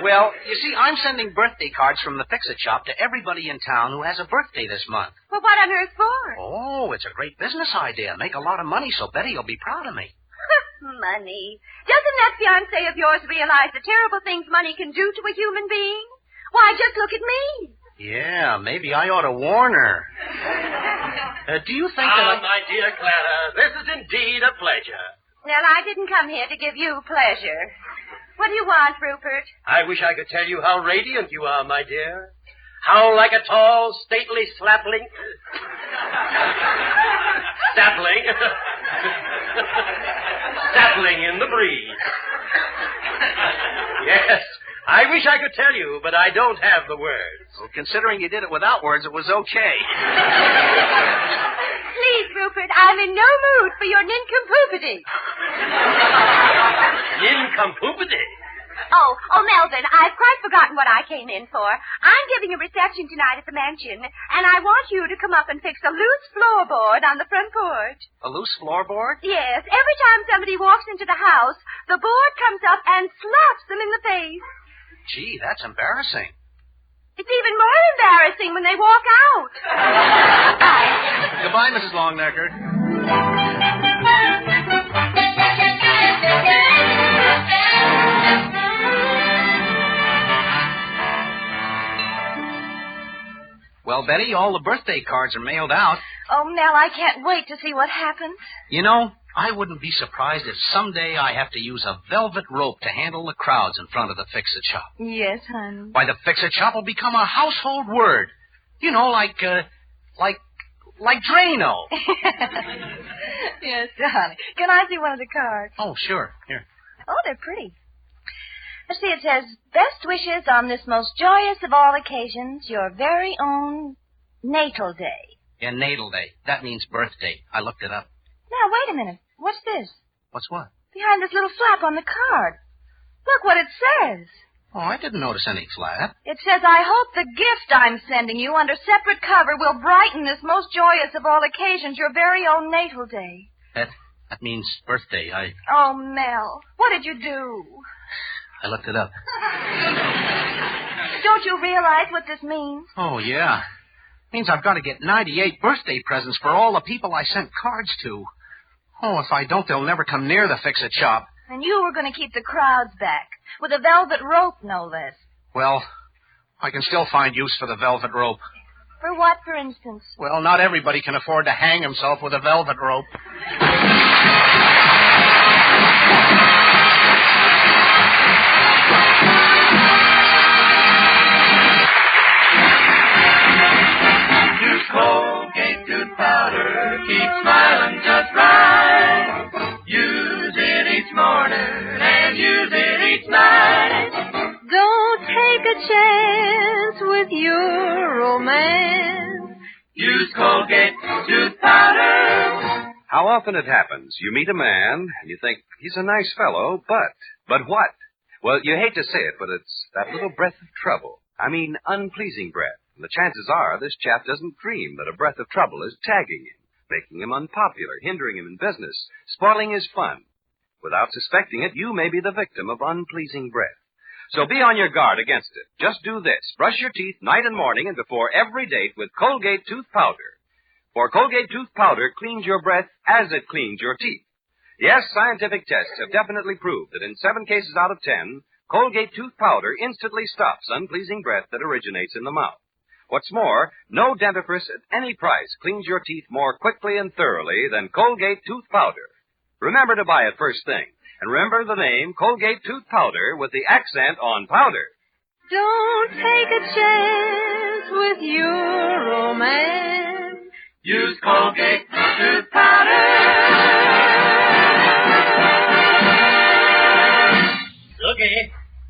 Well, you see, I'm sending birthday cards from the Fix-It Shop to everybody in town who has a birthday this month. Well, what on earth for? Oh, it's a great business idea. Make a lot of money, so Betty will be proud of me. Money. Doesn't that fiancé of yours realize the terrible things money can do to a human being? Why, just look at me. Yeah, maybe I ought to warn her. Do you think that my dear Clara, this is indeed a pleasure. Well, I didn't come here to give you pleasure. What do you want, Rupert? I wish I could tell you how radiant you are, my dear. How like a tall, stately sapling... sapling in the breeze. Yes, I wish I could tell you, but I don't have the words. Well, considering you did it without words, it was okay. Please, Rupert, I'm in no mood for your nincompoopity. Nincompoopity? Oh, Melvin, I've quite forgotten what I came in for. I'm giving a reception tonight at the mansion, and I want you to come up and fix a loose floorboard on the front porch. A loose floorboard? Yes. Every time somebody walks into the house, the board comes up and slaps them in the face. Gee, that's embarrassing. It's even more embarrassing when they walk out. Goodbye, Mrs. Longnecker. Well, Betty, all the birthday cards are mailed out. Oh, Mel, I can't wait to see what happens. You know, I wouldn't be surprised if someday I have to use a velvet rope to handle the crowds in front of the Fix-It Shop. Yes, honey. Why, the Fix-It Shop will become a household word. You know, like Drano. Yes, honey. Can I see one of the cards? Oh, sure. Here. Oh, they're pretty. Let's see, it says, best wishes on this most joyous of all occasions, your very own natal day. Yeah, natal day. That means birthday. I looked it up. Now, wait a minute. What's this? What's what? Behind this little flap on the card. Look what it says. Oh, I didn't notice any flap. It says, I hope the gift I'm sending you under separate cover will brighten this most joyous of all occasions, your very own natal day. That means birthday. Oh, Mel, what did you do? I looked it up. Don't you realize what this means? Oh, yeah. Means I've got to get 98 birthday presents for all the people I sent cards to. Oh, if I don't, they'll never come near the fix-it shop. And you were going to keep the crowds back, with a velvet rope, no less. Well, I can still find use for the velvet rope. For what, for instance? Well, not everybody can afford to hang himself with a velvet rope. Use Colgate tooth powder, keep smiling just right. Use it each morning and use it each night. Don't take a chance with your romance. Use Colgate tooth powder. How often it happens, you meet a man and you think he's a nice fellow, but what? Well, you hate to say it, but it's that little breath of trouble. I mean, unpleasing breath. And the chances are this chap doesn't dream that a breath of trouble is tagging him, making him unpopular, hindering him in business, spoiling his fun. Without suspecting it, you may be the victim of unpleasing breath. So be on your guard against it. Just do this. Brush your teeth night and morning and before every date with Colgate tooth powder. For Colgate tooth powder cleans your breath as it cleans your teeth. Yes, scientific tests have definitely proved that in 7 cases out of 10, Colgate tooth powder instantly stops unpleasing breath that originates in the mouth. What's more, no dentifrice at any price cleans your teeth more quickly and thoroughly than Colgate tooth powder. Remember to buy it first thing. And remember the name Colgate tooth powder with the accent on powder. Don't take a chance with your romance. Use Colgate tooth powder.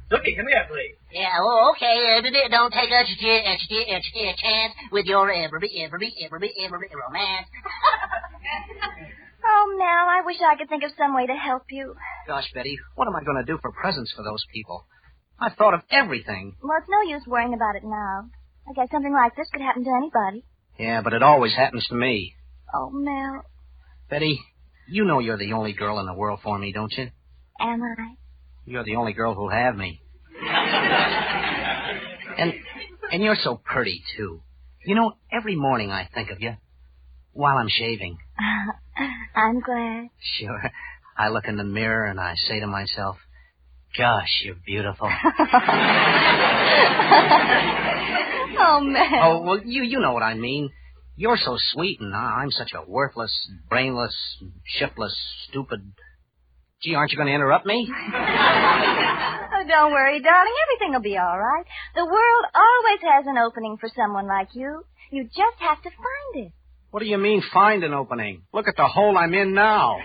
Looky, come here, please. Yeah, oh, okay. Don't take a chance with your every romance. Oh, Mel, I wish I could think of some way to help you. Gosh, Betty, what am I going to do for presents for those people? I've thought of everything. Well, it's no use worrying about it now. I guess something like this could happen to anybody. Yeah, but it always happens to me. Oh, Mel. Betty, you know you're the only girl in the world for me, don't you? Am I? You're the only girl who'll have me. And you're so pretty, too. You know, every morning I think of you while I'm shaving. I'm glad. Sure. I look in the mirror and I say to myself, gosh, you're beautiful. Oh, Mel. Oh, well, you know what I mean. You're so sweet and I'm such a worthless, brainless, shiftless, stupid... Gee, aren't you going to interrupt me? Oh, don't worry, darling. Everything will be all right. The world always has an opening for someone like you. You just have to find it. What do you mean, find an opening? Look at the hole I'm in now.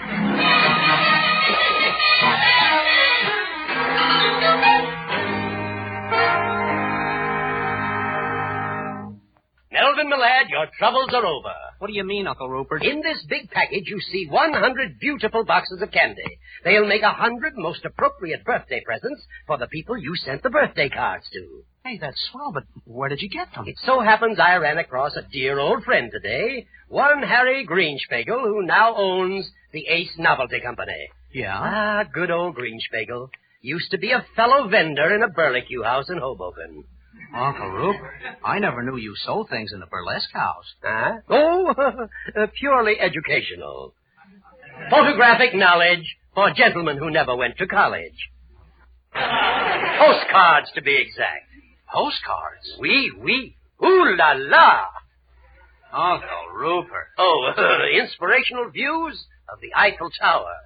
Melvin, my lad, your troubles are over. What do you mean, Uncle Rupert? In this big package, you see 100 beautiful boxes of candy. They'll make 100 most appropriate birthday presents for the people you sent the birthday cards to. Hey, that's swell, but where did you get them? It so happens I ran across a dear old friend today, one Harry Greenspiegel, who now owns the Ace Novelty Company. Yeah? Ah, good old Greenspiegel. Used to be a fellow vendor in a barbecue house in Hoboken. Uncle Rupert, I never knew you sold things in a burlesque house. Huh? Oh, purely educational. Photographic knowledge for gentlemen who never went to college. Postcards, to be exact. Postcards? Oui. Ooh la la. Uncle Rupert. Oh, inspirational views of the Eiffel Tower.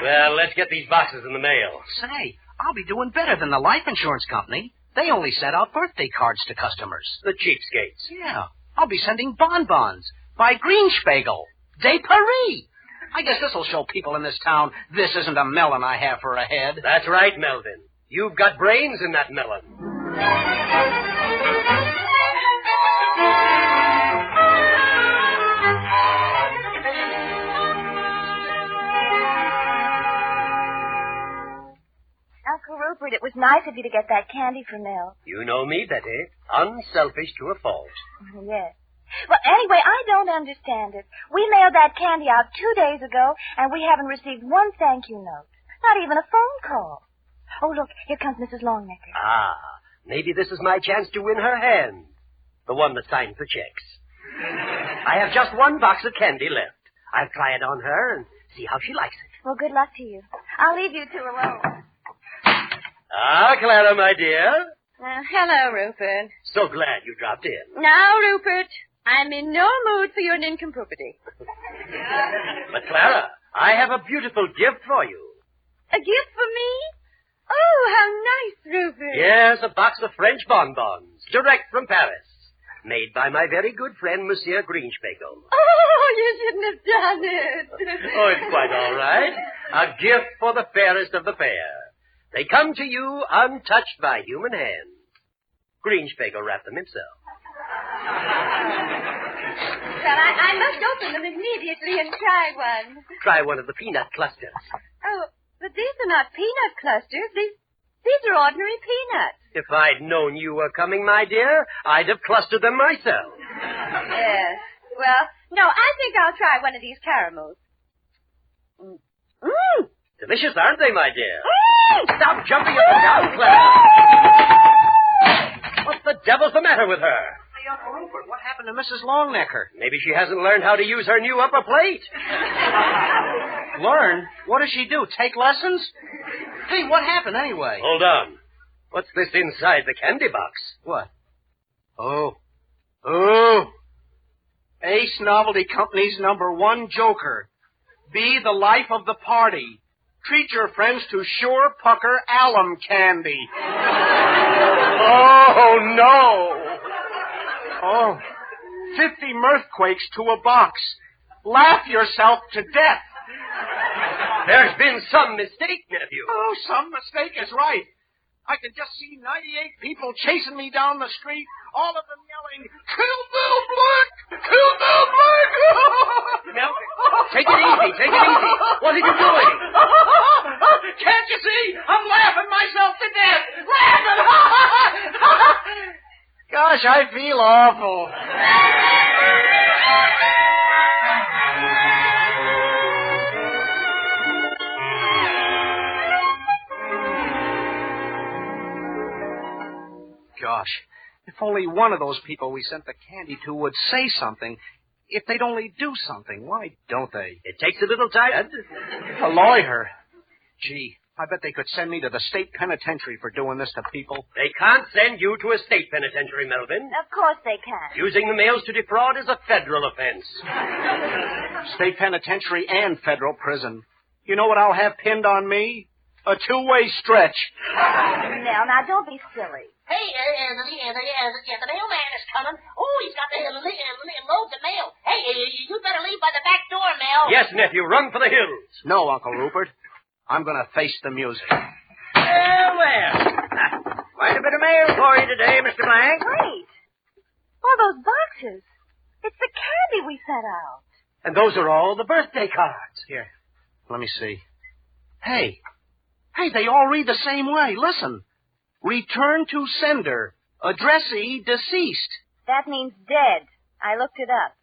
Well, let's get these boxes in the mail. Say, I'll be doing better than the life insurance company. They only send out birthday cards to customers. The cheapskates. Yeah. I'll be sending bonbons by Greenspiegel. De Paris. I guess this'll show people in this town this isn't a melon I have for a head. That's right, Melvin. You've got brains in that melon. Uncle Rupert, it was nice of you to get that candy for Mel. You know me, Betty. Unselfish to a fault. Yes. Well, anyway, I don't understand it. We mailed that candy out 2 days ago, and we haven't received one thank you note. Not even a phone call. Oh, look, here comes Mrs. Longnecker. Ah, maybe this is my chance to win her hand. The one that signs the checks. I have just one box of candy left. I'll try it on her and see how she likes it. Well, good luck to you. I'll leave you two alone. Ah, Clara, my dear. Hello, Rupert. So glad you dropped in. Now, Rupert, I'm in no mood for your nincompoopity. But, Clara, I have a beautiful gift for you. A gift for me? Oh, how nice, Rupert. Yes, a box of French bonbons, direct from Paris. Made by my very good friend, Monsieur Greenspiegel. Oh, you shouldn't have done it. Oh, it's quite all right. A gift for the fairest of the fair. They come to you untouched by human hand. Greenspiegel wrapped them himself. Well, I must open them immediately and try one. Try one of the peanut clusters. Oh, but these are not peanut clusters. These are ordinary peanuts. If I'd known you were coming, my dear, I'd have clustered them myself. Yes. Well, no, I think I'll try one of these caramels. Mmm! Delicious, aren't they, my dear? Mm. Stop jumping up and down, Clara. What the devil's the matter with her? Hey, Uncle Rupert, what happened to Mrs. Longnecker? Maybe she hasn't learned how to use her new upper plate. Learn? What does she do, take lessons? Hey, what happened anyway? Hold on. What's this inside the candy box? What? Oh. Ace Novelty Company's #1 Joker. Be the life of the party. Treat your friends to Sure Pucker alum candy. Oh, no. Oh, 50 mirthquakes to a box. Laugh yourself to death. There's been some mistake, nephew. Oh, some mistake is right. I can just see 98 people chasing me down the street, all of them yelling, Kill Mel Blanc! Kill Mel Blanc! Mel, take it easy, take it easy. What are you doing? Can't you see? I'm laughing myself to death! Laughing! Gosh, I feel awful. Gosh, if only one of those people we sent the candy to would say something. If they'd only do something, why don't they? It takes a little time. A lawyer. Gee, I bet they could send me to the state penitentiary for doing this to people. They can't send you to a state penitentiary, Melvin. Of course they can. Using the mails to defraud is a federal offense. State penitentiary and federal prison. You know what I'll have pinned on me? A two-way stretch. Now, don't be silly. Hey, the mailman is coming. Oh, he's got the loads of mail. Hey, you better leave by the back door, Mel. Yes, nephew, run for the hills. No, Uncle Rupert. I'm going to face the music. Well. Quite a bit of mail for you today, Mr. Blank. Wait. All those boxes. It's the candy we sent out. And those are all the birthday cards. Here, let me see. Hey, they all read the same way. Listen. Return to sender. Addressee deceased. That means dead. I looked it up.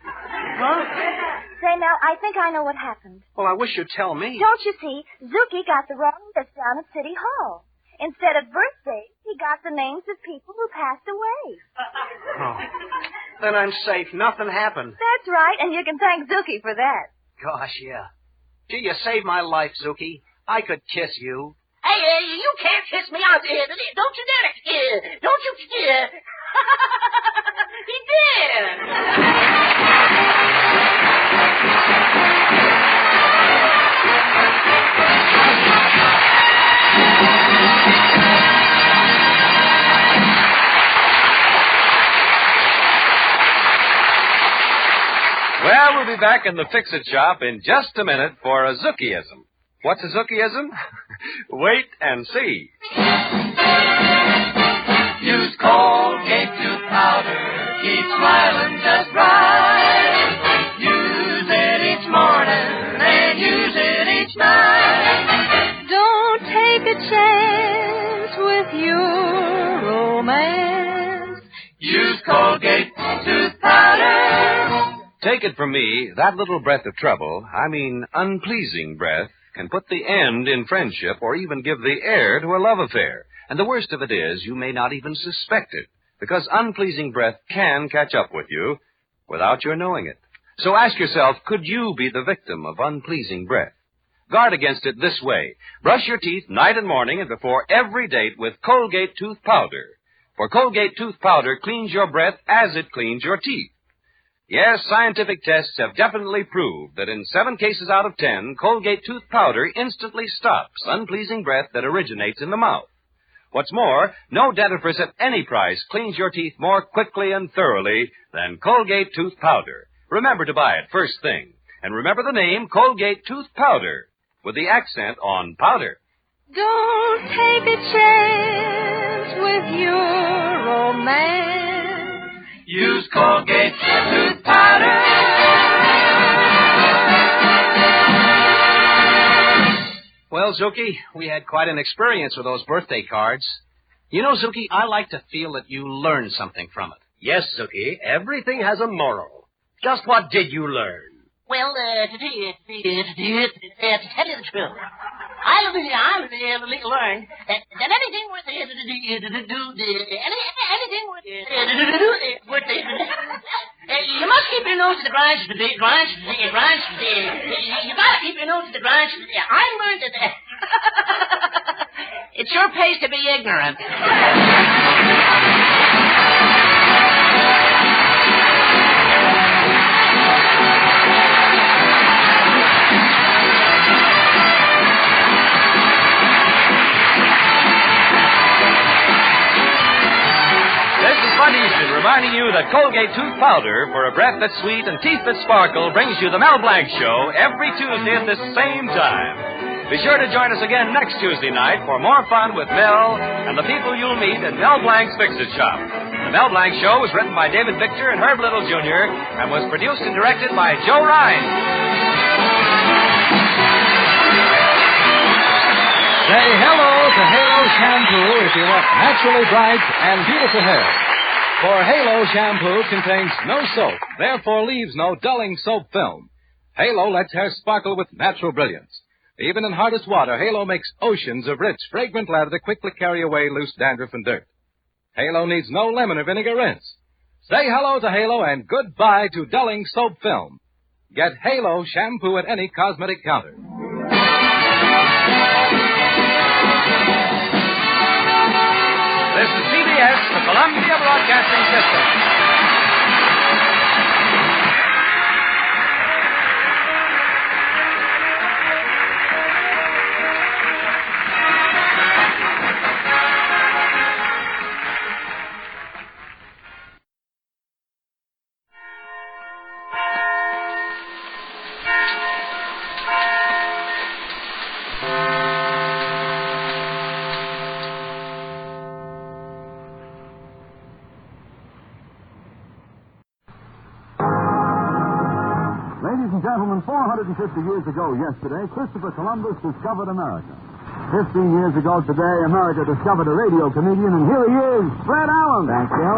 Huh? Say, Mel, I think I know what happened. Well, I wish you'd tell me. Don't you see? Zuki got the wrong list down at City Hall. Instead of birthdays, he got the names of people who passed away. Oh. Then I'm safe. Nothing happened. That's right, and you can thank Zuki for that. Gosh, yeah. Gee, you saved my life, Zuki. I could kiss you. Hey, you can't kiss me out there. Don't you dare. Don't you dare. He did. Well, we'll be back in the Fix-It shop in just a minute for a Zookieism. What's a Zookieism? Wait and see. Use Colgate tooth powder keep smiling just right. Use it each morning and use it each night. Don't take a chance with your romance. Use Colgate tooth powder. Take it from me, that little breath of trouble, unpleasing breath, can put the end in friendship or even give the heir to a love affair. And the worst of it is, you may not even suspect it, because unpleasing breath can catch up with you without your knowing it. So ask yourself, could you be the victim of unpleasing breath? Guard against it this way. Brush your teeth night and morning and before every date with Colgate tooth powder. For Colgate tooth powder cleans your breath as it cleans your teeth. Yes, scientific tests have definitely proved that in 7 cases out of 10, Colgate tooth powder instantly stops unpleasing breath that originates in the mouth. What's more, no dentifrice at any price cleans your teeth more quickly and thoroughly than Colgate tooth powder. Remember to buy it first thing. And remember the name Colgate tooth powder, with the accent on powder. Don't take a chance with your romance. Use Colgate tooth powder. Well, Zuki, we had quite an experience with those birthday cards. You know, Zuki, I like to feel that you learned something from it. Yes, Zuki, everything has a moral. Just what did you learn? Well, to tell you the truth, I learned that anything worth you must keep your nose to the grind. You gotta keep your nose to the grind. I learned that. It sure pays to be ignorant. Eastern, reminding you that Colgate tooth powder for a breath that's sweet and teeth that sparkle brings you the Mel Blanc Show every Tuesday at the same time. Be sure to join us again next Tuesday night for more fun with Mel and the people you'll meet at Mel Blanc's Fix-It Shop. The Mel Blanc Show was written by David Victor and Herb Little Jr. and was produced and directed by Joe Rhines. Say hello to Halo Shampoo if you want naturally bright and beautiful hair. For Halo Shampoo contains no soap, therefore leaves no dulling soap film. Halo lets hair sparkle with natural brilliance. Even in hardest water, Halo makes oceans of rich, fragrant lather to quickly carry away loose dandruff and dirt. Halo needs no lemon or vinegar rinse. Say hello to Halo and goodbye to dulling soap film. Get Halo Shampoo at any cosmetic counter. This is CBS, the Columbia Broadcasting System. Ladies and gentlemen, 450 years ago yesterday, Christopher Columbus discovered America. 15 years ago today, America discovered a radio comedian, and here he is, Fred Allen. Thank you.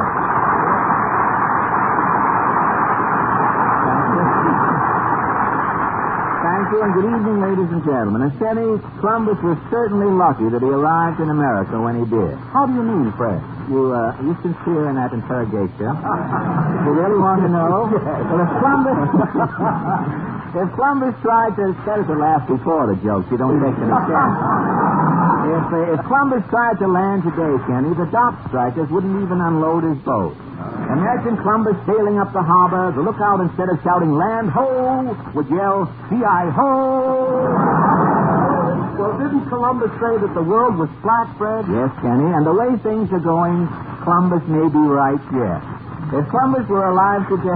Thank you, and good evening, ladies and gentlemen. And Steady, Columbus was certainly lucky that he arrived in America when he did. How do you mean, Fred? Are you sincere in that interrogation? You really want to know? Yes. Well, if Columbus tried to... Better to laugh before the jokes. You don't take any chance. If Columbus tried to land today, Kenny, the dock strikers wouldn't even unload his boat. Imagine Columbus sailing up the harbor. The lookout, instead of shouting, "Land ho!" would yell, "Fee-I-ho!" Well, didn't Columbus say that the world was flat, Fred? Yes, Kenny, and the way things are going, Columbus may be right yet. If Columbus were alive today...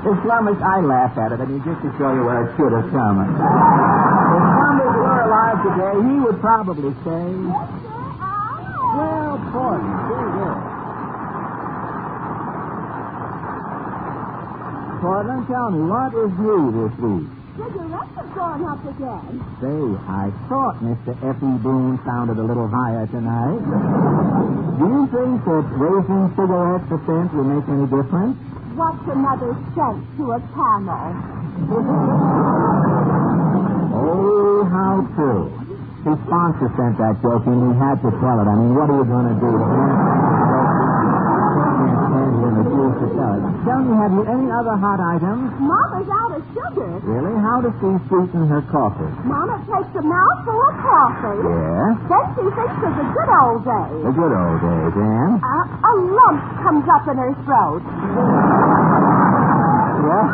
I laugh at it, I mean, just to show you where it should have come. If Columbus were alive today, he would probably say... Well, boy, see here. Portland, tell me, what is new this week? Cigarettes have gone up again. Say, I thought Mr. F.E. Boone sounded a little higher tonight. Do you think that raising cigarettes a cent will make any difference? What's another cent to a camel? Oh, how true. His sponsor sent that joke and we had to tell it. I mean, what are you going to do? Tell me, have you any other hot items? Mama's out of sugar. Really? How does she sweeten her coffee? Mama takes a mouthful of coffee. Yes? Then she thinks of the good old days. The good old days, and? A lump comes up in her throat. Well,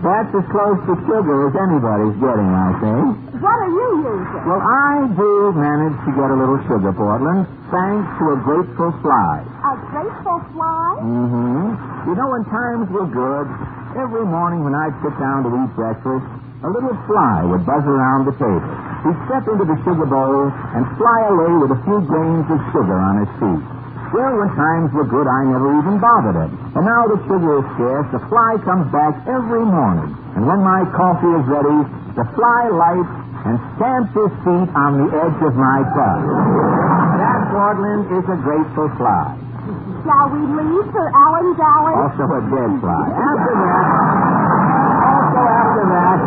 that's as close to sugar as anybody's getting, I think. What are you using? Well, I do manage to get a little sugar, Portland, thanks to a grateful fly. A grateful fly? Mm-hmm. You know, when times were good, every morning when I'd sit down to eat breakfast, a little fly would buzz around the table. He'd step into the sugar bowl and fly away with a few grains of sugar on his feet. Well, when times were good, I never even bothered him. And now that sugar is scarce, the fly comes back every morning. And when my coffee is ready, the fly lights and stamps his feet on the edge of my cup. That, Portland, is a grateful fly. Shall we leave for Allen's Alley? Also a dead fly. After that,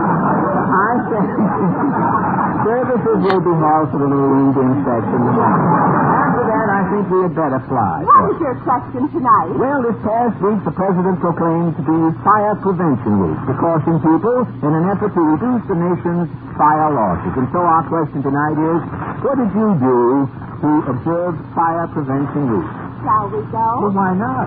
I think services will be held for the little weed inspection. After that, I think we had better fly. What is your question tonight? Well, this past week, the President proclaimed to be Fire Prevention Week to caution people in an effort to reduce the nation's fire losses. And so our question tonight is, what did you do to observe Fire Prevention Week? Shall we go? Well, why not?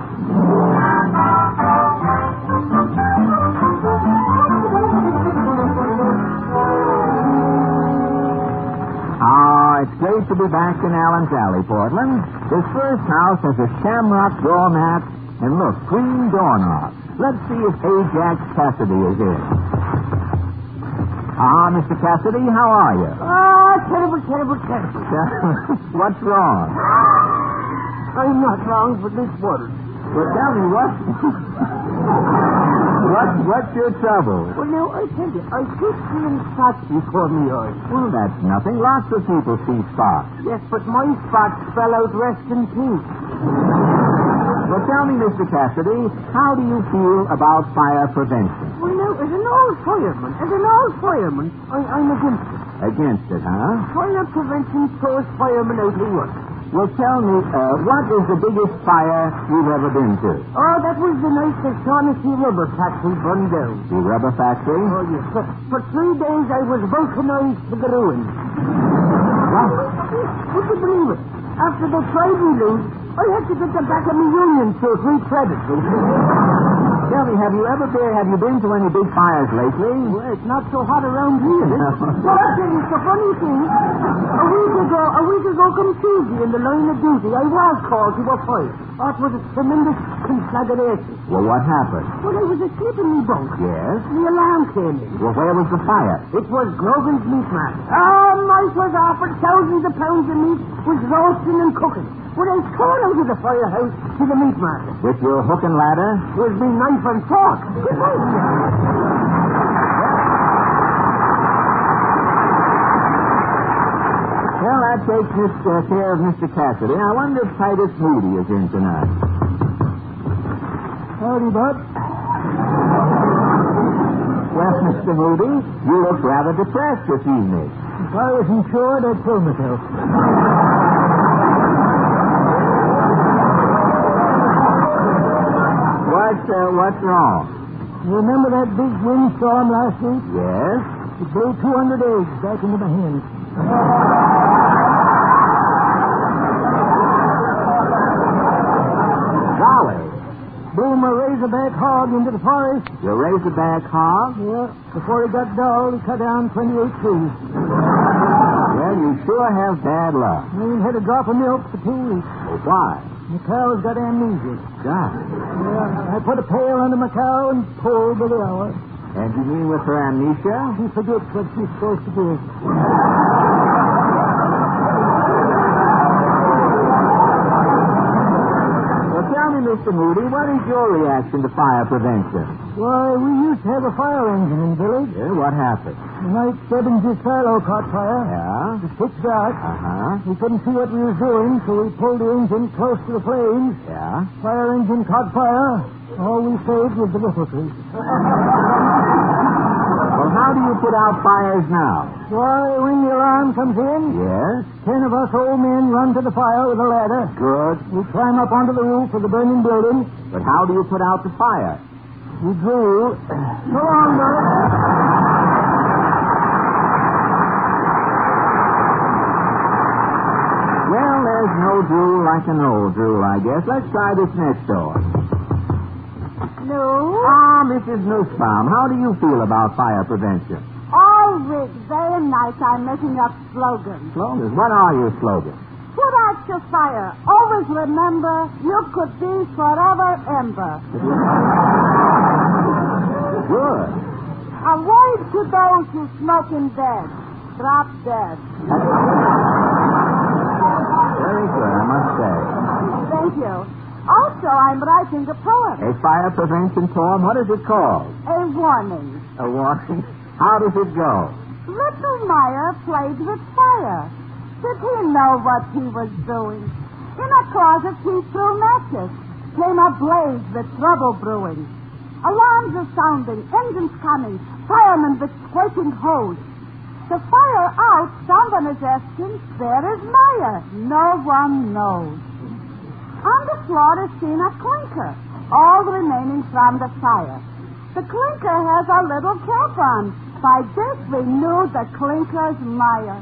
It's great to be back in Allen's Alley, Portland. This first house has a shamrock doormat and, look, green doorknobs. Let's see if Ajax Cassidy is in. Mr. Cassidy, how are you? Terrible. What's wrong? I'm not wrong for this water. Well, tell me, what's your trouble? Well, now, I tell you, I keep seeing spots before me eyes. Well, that's nothing. Lots of people see spots. Yes, but my spots fell out rest in peace. Well, tell me, Mr. Cassidy, how do you feel about fire prevention? Well, now, as an old fireman, I'm against it. Against it, huh? Fire prevention throws firemen out of work. Well, tell me, what is the biggest fire you've ever been to? Oh, that was the night the Shaughnessy rubber factory burned down. The rubber factory? Oh, yes. For 3 days I was vulcanized to the ruins. What? Would you believe it? After they tried me loose, I had to get the back of my union suit recredited. Tell me, have you been to any big fires lately? Well, it's not so hot around here. No. Well, I tell you, it's a funny thing. A week ago come Tuesday in the line of duty, I was called to a fire. That was a tremendous conflagration. Well, what happened? Well, I was asleep in my bunk. Yes? The alarm came in. Well, where was the fire? It was Grogan's Meat Market. Oh, Mike was offered thousands of pounds of meat, was roasting and cooking. When I crawled out of the firehouse to the meat market. With your hook and ladder? With me knife and fork. Well, that takes care of Mr. Cassidy. I wonder if Titus Moody is in tonight. Howdy, bud. Well, Mr. Moody, you look rather depressed this evening. If I wasn't sure, I'd kill myself. What's wrong? You remember that big windstorm last week? Yes. It blew 200 eggs back into my hands. Golly. Blew my razorback hog into the forest. Your razorback hog? Yeah. Before it got dull, he cut down 28 trees. Well, you sure have bad luck. I ain't had a drop of milk for 2 weeks. Well, why? The cow's got amnesia. God. Yeah, I put a pail under my cow and pulled by the hour. And you mean with her amnesia? She forgets what she's supposed to do. Well, tell me, Mr. Moody, what is your reaction to fire prevention? Why, we used to have a fire engine in the village. Yeah, what happened? The night Stebbins' silo caught fire. Yeah? It was pitch dark. Uh-huh. We couldn't see what we was doing, so we pulled the engine close to the flames. Yeah? Fire engine caught fire. All we saved was the whistletree. Well, how do you put out fires now? Why, when the alarm comes in, Yes? 10 of us old men run to the fire with a ladder. Good. We climb up onto the roof of the burning building. But how do you put out the fire? We drew. So long, Bert. Well, there's no drool like an old drool, I guess. Let's try this next door. No. Ah, Mrs. Nussbaum, how do you feel about fire prevention? All week, day and night, I'm making up slogans. Slogans? What are your slogans? Put out your fire. Always remember, you could be forever ember. Good. Avoid to those who smoke in bed. Drop dead. Very good, I must say. Thank you. Also, I'm writing a poem. A fire prevention poem? What is it called? A warning. A warning? How does it go? Little Meyer played with fire. Did he know what he was doing? In a closet, he threw matches. Came a blaze with trouble brewing. Alarms are sounding, engines coming, firemen with squeaking hose. The fire out, someone is asking, where is Meyer? No one knows. On the floor is seen a clinker, all remaining from the fire. The clinker has a little cap on. By this we knew the clinker's Meyer.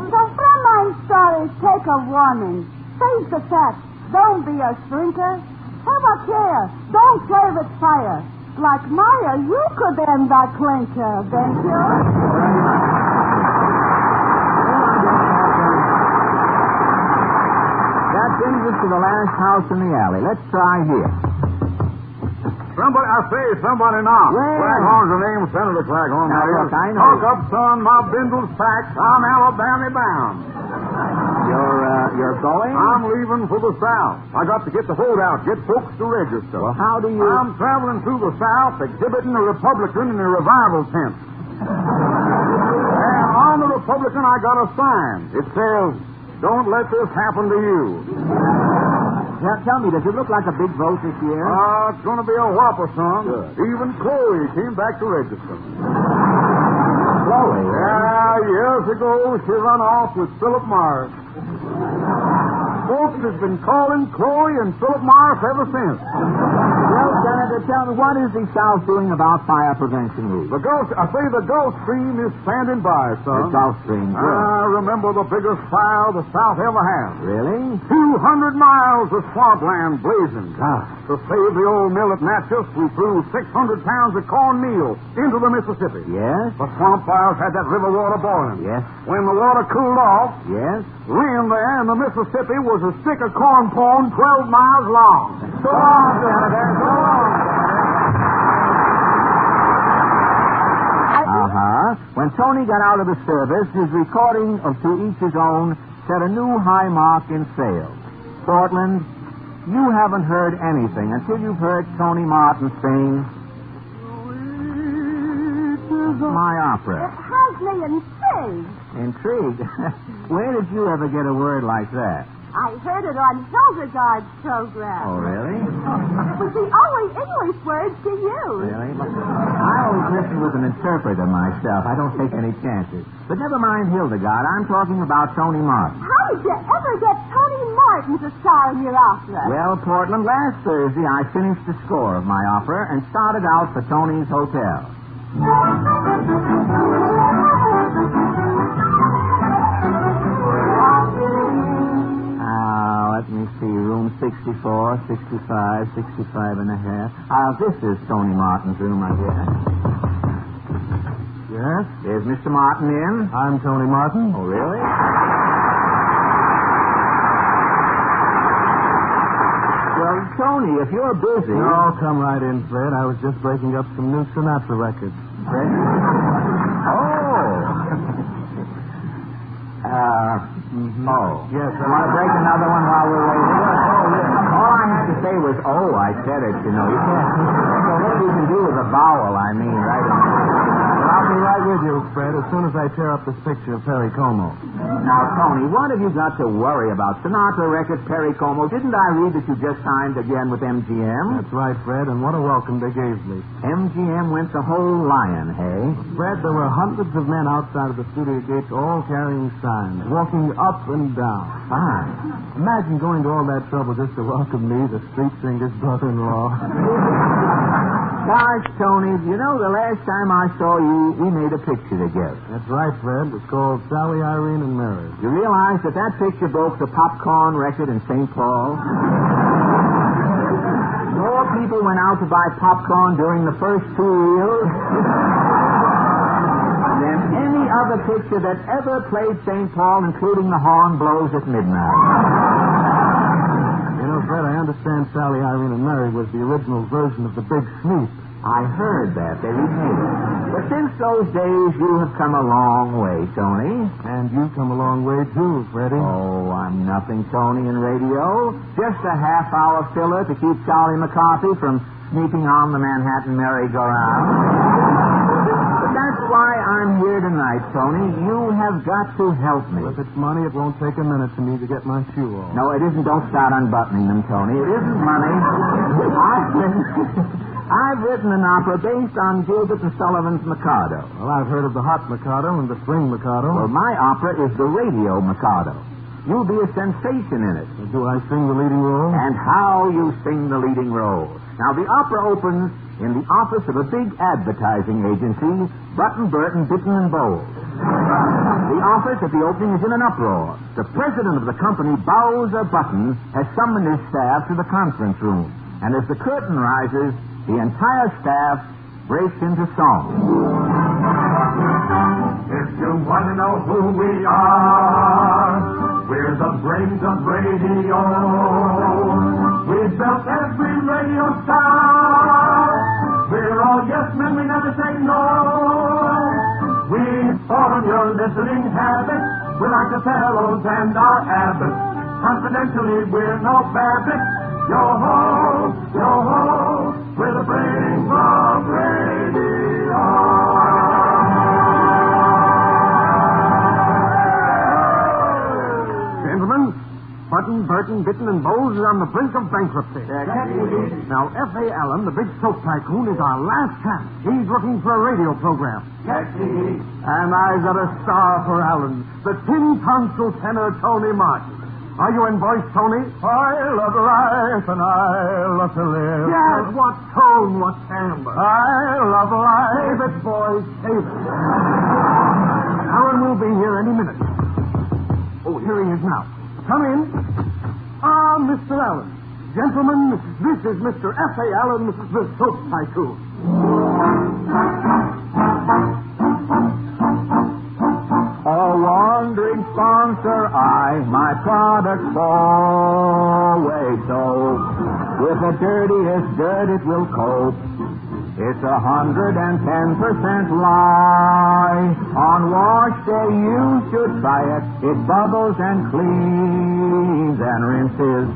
So from my story, take a warning. Face the facts. Don't be a shrinker. Have a care. Don't play with fire. Like Meyer, you could end the clinker, don't you? That brings us to the last house in the alley. Let's try here. Somebody, I say, somebody knock. Where? Claghorn's the name of Senator Claghorn. Now, look, I know. Talk up, son. My bindle's packed. I'm Alabama bound. You're going? I'm leaving for the South. I got to get the vote out, get folks to register. Well, how do you... I'm traveling through the South, exhibiting a Republican in a revival tent. And on the Republican, I got a sign. It says, "Don't let this happen to you." Now, tell me, does it look like a big vote this year? It's going to be a whopper, son. Good. Even Chloe came back to register. Chloe? Yeah, years ago, she run off with Philip Morris. Folks has been calling Chloe and Philip Morris ever since. Well, Senator, tell me, what is the South doing about fire prevention rules? The Gulf Stream is standing by, son. The Gulf Stream, good. I remember the biggest fire the South ever had. Really? 200 miles of swampland blazing. Ah. To save the old mill at Natchez, we threw 600 pounds of cornmeal into the Mississippi. Yes? The swamp fires had that river water boiling. Yes? When the water cooled off, Yes? land there in the Mississippi was a stick of corn pone 12 miles long. So long, Senator. So long, Uh-huh. When Tony got out of the service, his recording of To Each His Own set a new high mark in sales. Portland, you haven't heard anything until you've heard Tony Martin sing my opera. It has me intrigued. Intrigued? Where did you ever get a word like that? I heard it on Hildegard's program. Oh, really? It was the only English words to use. Really? I always listen with an interpreter myself. I don't take any chances. But never mind Hildegard. I'm talking about Tony Martin. How did you ever get Tony Martin to star in your opera? Well, Portland, last Thursday I finished the score of my opera and started out for Tony's Hotel. Let me see, room 64, 65, 65 and a half. This is Tony Martin's room, I guess. Yes? Is Mr. Martin in? I'm Tony Martin. Oh, really? Well, Tony, if you're busy... No, come right in, Fred. I was just breaking up some new Sinatra records. Fred? Oh! Mm-hmm. Oh. Yes, sir. Want to break another one while we're waiting? All I had to say was, I said it, you know. You can't. So what you can do with a vowel, I mean, right? I'll be right with you, Fred, as soon as I tear up this picture of Perry Como. Now, Tony, what have you got to worry about? Sinatra record, Perry Como. Didn't I read that you just signed again with MGM? That's right, Fred, and what a welcome they gave me. MGM went the whole lion, hey? Fred, there were hundreds of men outside of the studio gates all carrying signs, walking up and down. Fine. Imagine going to all that trouble just to welcome me, the street singer's brother-in-law. Gosh, Tony, you know, the last time I saw you, we made a picture together. That's right, Fred. It's called Sally, Irene, and Mary. You realize that picture broke the popcorn record in St. Paul? More people went out to buy popcorn during the first 2 reels than any other picture that ever played St. Paul, including The Horn Blows at Midnight. You know, Fred, I understand Sally, Irene, and Mary was the original version of the Big Sneak. I heard that. They remade it. But since those days, you have come a long way, Tony. And you've come a long way, too, Freddie. Oh, I'm nothing, Tony, in radio. Just a half-hour filler to keep Charlie McCarthy from sneaking on the Manhattan merry-go-round. But that's why I'm here tonight, Tony. You have got to help me. If it's money, it won't take a minute for me to get my shoe off. No, it isn't. Don't start unbuttoning them, Tony. It isn't money. I've written an opera based on Gilbert and Sullivan's Mikado. Well, I've heard of the Hot Mikado and the Swing Mikado. Well, my opera is the Radio Mikado. You'll be a sensation in it. Do I sing the leading role? And how you sing the leading role. Now, the opera opens in the office of a big advertising agency, Button, Burton, Bitten, and Bowles. The office at the opening is in an uproar. The president of the company, Bowser Button, has summoned his staff to the conference room. And as the curtain rises, the entire staff breaks into song. If you want to know who we are, we're the brains of radio. We built every radio star. We're all yes men, we never say no. We form your listening habits. We're like the fellows and our abbots. Confidentially, we're no babbits. Yo-ho, yo-ho, we're the brains of radio. Gentlemen, Button, Burton, Bitten, and Bowles is on the brink of bankruptcy. Now, F.A. Allen, the big soap tycoon, is our last chance. He's looking for a radio program. And I've got a star for Allen, the tin-tonsil tenor Tony Martin. Are you in voice, Tony? I love life and I love to live. Yes, what tone, what timbre. I love life. Save it, boys, save it. Allen will be here any minute. Oh, here he is now. Come in. Ah, Mr. Allen. Gentlemen, this is Mr. F.A. Allen, the soap tycoon. A wandering sponsor, my products always soap. With the dirtiest dirt it will cope. It's 110% lie. On wash day you should buy it. It bubbles and cleans and rinses.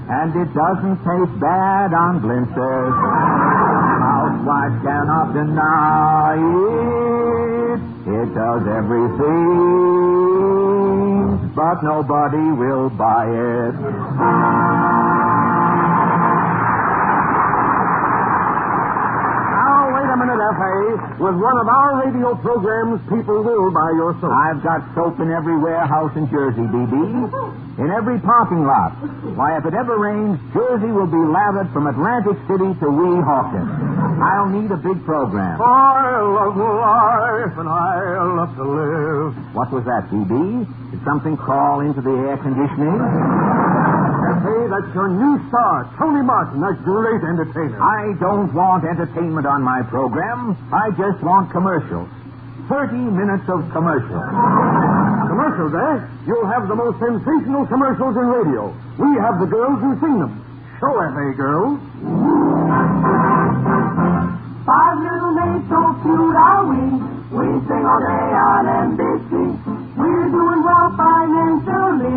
And it doesn't taste bad on blintzes. Housewives cannot deny it. It does everything, but nobody will buy it. Now, wait a minute, F.A. With one of our radio programs, people will buy your soap. I've got soap in every warehouse in Jersey, B.B. In every parking lot. Why, if it ever rains, Jersey will be lathered from Atlantic City to Weehawken. I'll need a big program. I love life and I love to live. What was that, B.B.? Did something crawl into the air conditioning? Hey, that's your new star, Tony Martin, a great entertainer. I don't want entertainment on my program. I just want commercials. 30 minutes of commercials. Commercials, eh? You'll have the most sensational commercials in radio. We have the girls who sing them. Show F.A. girls. 5 little maids so cute are we. We sing all day on NBC. We're doing well financially.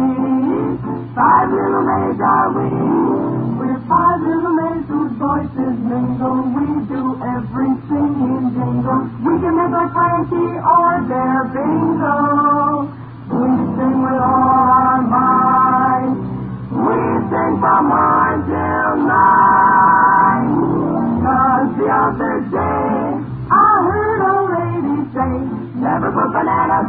5 little maids are we. We're 5 little maids whose voices mingle. We do every singing jingle. We can make like Frankie or their bingo. We sing with all our might. We sing from 1 till 9. 'Cause the other day I heard a lady say, never put bananas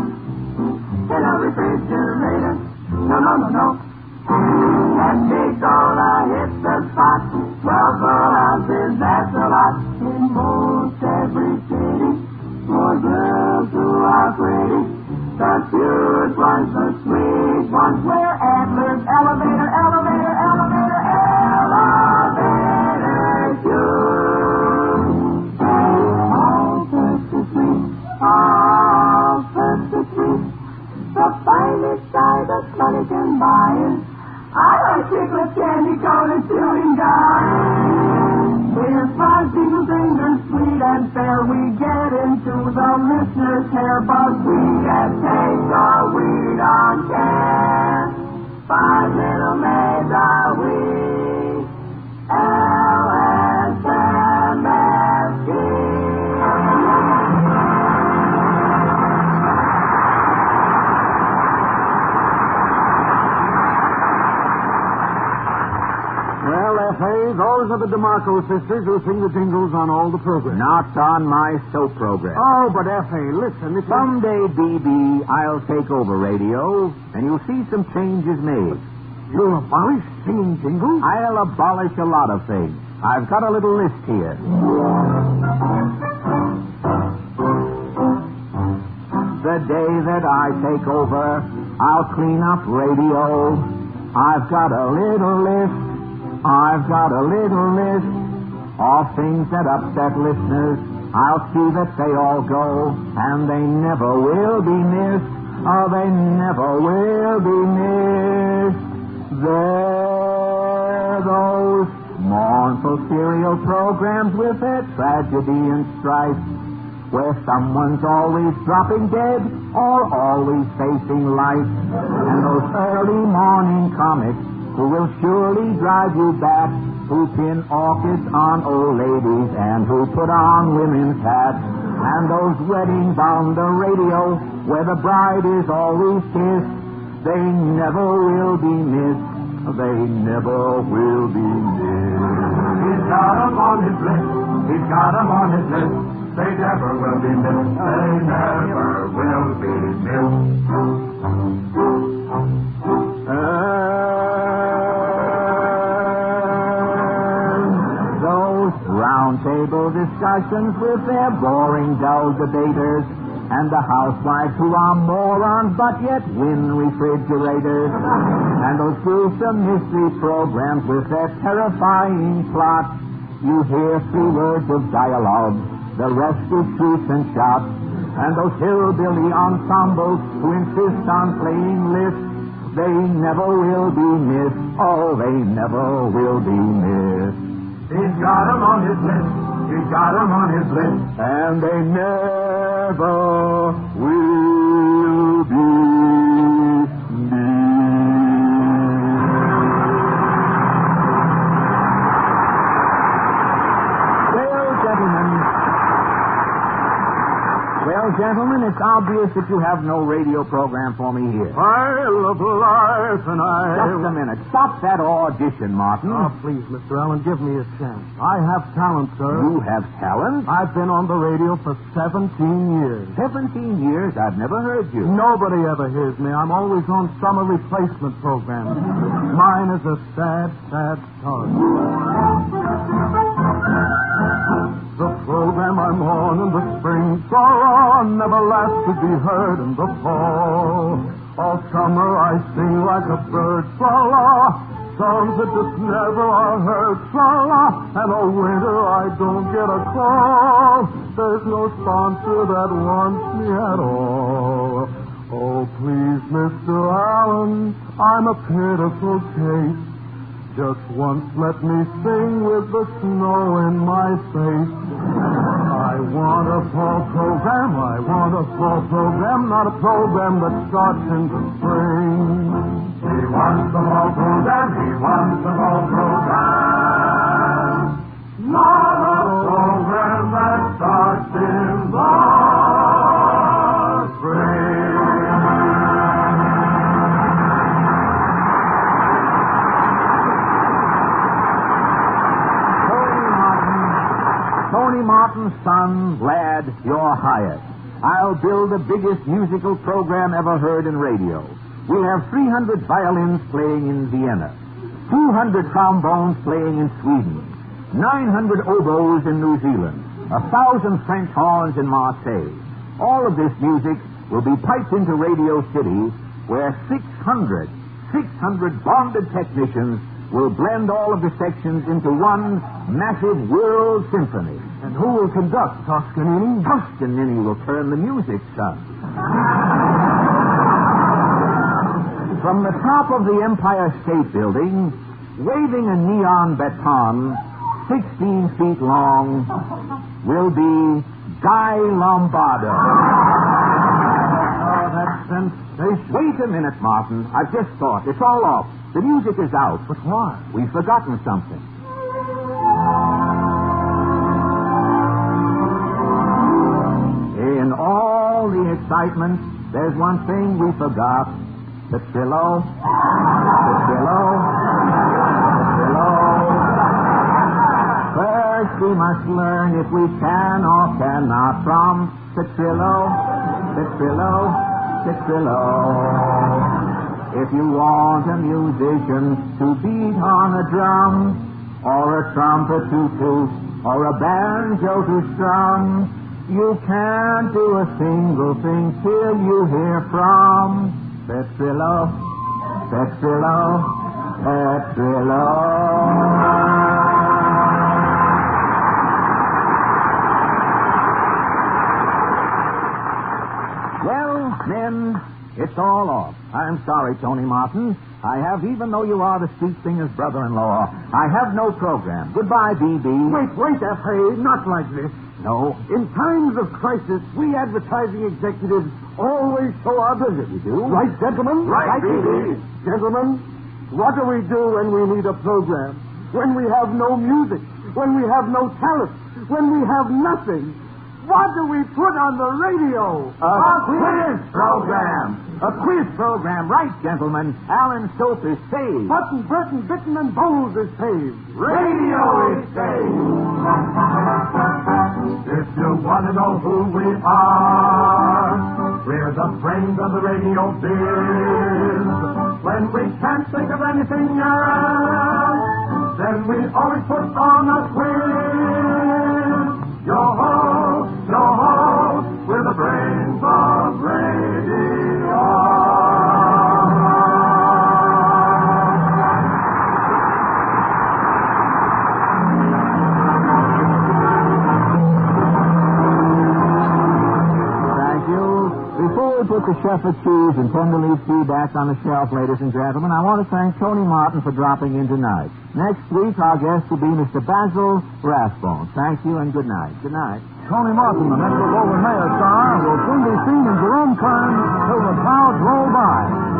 in a refrigerator. No, no, no, no. Pepsi-Cola hits the spot. 12 full ounces, that's a lot. In most every city, for girls who are pretty, the cute ones, the sweet ones, wear antlers. Elevator, elevator, elevator, elevator, shoes. All Pepsi-Sweet, all Pepsi-Sweet, the finest guy that money can buy is. I like chiclet candy coated chewing gum. We're 5 people fingers, sweet and fair. We get into the listener's hair, but we get taste or we don't care. 5 little maids are we. LSMFT. Well, F.A., those are the DeMarco sisters who sing the jingles on all the programs. Not on my soap program. Oh, but F.A., listen, if Someday, B.B., I'll take over radio, and you'll see some changes made. You'll abolish singing jingles? I'll abolish a lot of things. I've got a little list here. The day that I take over, I'll clean up radio. I've got a little list. I've got a little list of things that upset listeners. I'll see that they all go, and they never will be missed. Oh, they never will be missed. There, those mournful serial programs with their tragedy and strife, where someone's always dropping dead or always facing life. And those early morning comics who will surely drive you back, who pin orchids on old ladies and who put on women's hats. And those wedding bounder radio where the bride is always kissed, they never will be missed. They never will be missed. He's got 'em on his list. He's got 'em on his list. They never will be missed. They never will be missed. Round-table discussions with their boring, dull debaters, and the housewives who are morons but yet win refrigerators, and those gruesome mystery programs with their terrifying plots. You hear 3 words of dialogue, the rest is shoots and shots, and those hillbilly ensembles who insist on playing lists, they never will be missed. Oh, they never will be missed. He's got 'em on his list. He's got 'em on his list. And they never will be Well, gentlemen, it's obvious that you have no radio program for me here. I love life and I... Just a minute. Stop that audition, Martin. Oh, please, Mr. Allen, give me a chance. I have talent, sir. You have talent? I've been on the radio for 17 years. 17 years? I've never heard you. Nobody ever hears me. I'm always on summer replacement programs. Mine is a sad, sad story. The program I'm on in the spring, never lasts to be heard in the fall. All summer I sing like a bird, songs that just never are heard, and all winter I don't get a call. There's no sponsor that wants me at all. Oh, please, Mr. Allen, I'm a pitiful case. Just once let me sing with the snow in my face. I want a fall program program. I want a slow program, not a program that starts in the spring. He wants the whole program. He wants the whole program. Not a program that starts in the spring. Tony Martin's son, lad, you're hired. I'll build the biggest musical program ever heard in radio. We'll have 300 violins playing in Vienna, 200 trombones playing in Sweden, 900 oboes in New Zealand, 1,000 French horns in Marseille. All of this music will be piped into Radio City, where 600 bonded technicians will blend all of the sections into one massive world symphony. And who will conduct, Toscanini? Toscanini will turn the music, son. From the top of the Empire State Building, waving a neon baton 16 feet long, will be Guy Lombardo. Oh, that's sensational. Wait a minute, Martin. I've just thought. It's all off. The music is out. But why? We've forgotten something. In all the excitement, there's one thing we forgot. The trillo. The trillo. The trillo. First we must learn if we can or cannot from the trillo. The trillo. The trillo. If you want a musician to beat on a drum, or a trumpet to toot, or a banjo to strum, you can't do a single thing till you hear from Petrillo, Petrillo, Petrillo. Well, men, it's all off. I'm sorry, Tony Martin. I have, even though you are the street singer's brother-in-law, I have no program. Goodbye, B.B. Wait, F.A., not like this. No. In times of crisis, we advertising executives always show our visit. You do? Right, gentlemen? Right, B.B. Gentlemen, what do we do when we need a program? When we have no music? When we have no talent? When we have nothing? What do we put on the radio? A quiz program. A quiz program, right, gentlemen. Alan Soap is saved. Button, Burton, Bitten, and Bowles is saved. Radio is saved. If you want to know who we are, we're the brains of the radio biz. When we can't think of anything else, then we always put on a quiz. Your host, we're the brains of radio. Thank you. Before we put the Shepherd cheese and tender leaf tea back on the shelf, ladies and gentlemen, I want to thank Tony Martin for dropping in tonight. Next week, our guest will be Mr. Basil Rathbone. Thank you and good night. Good night. Tony Martin, the Metro-Goldwyn Mayer star, will soon be seen in Jerome Kern till the clouds roll by.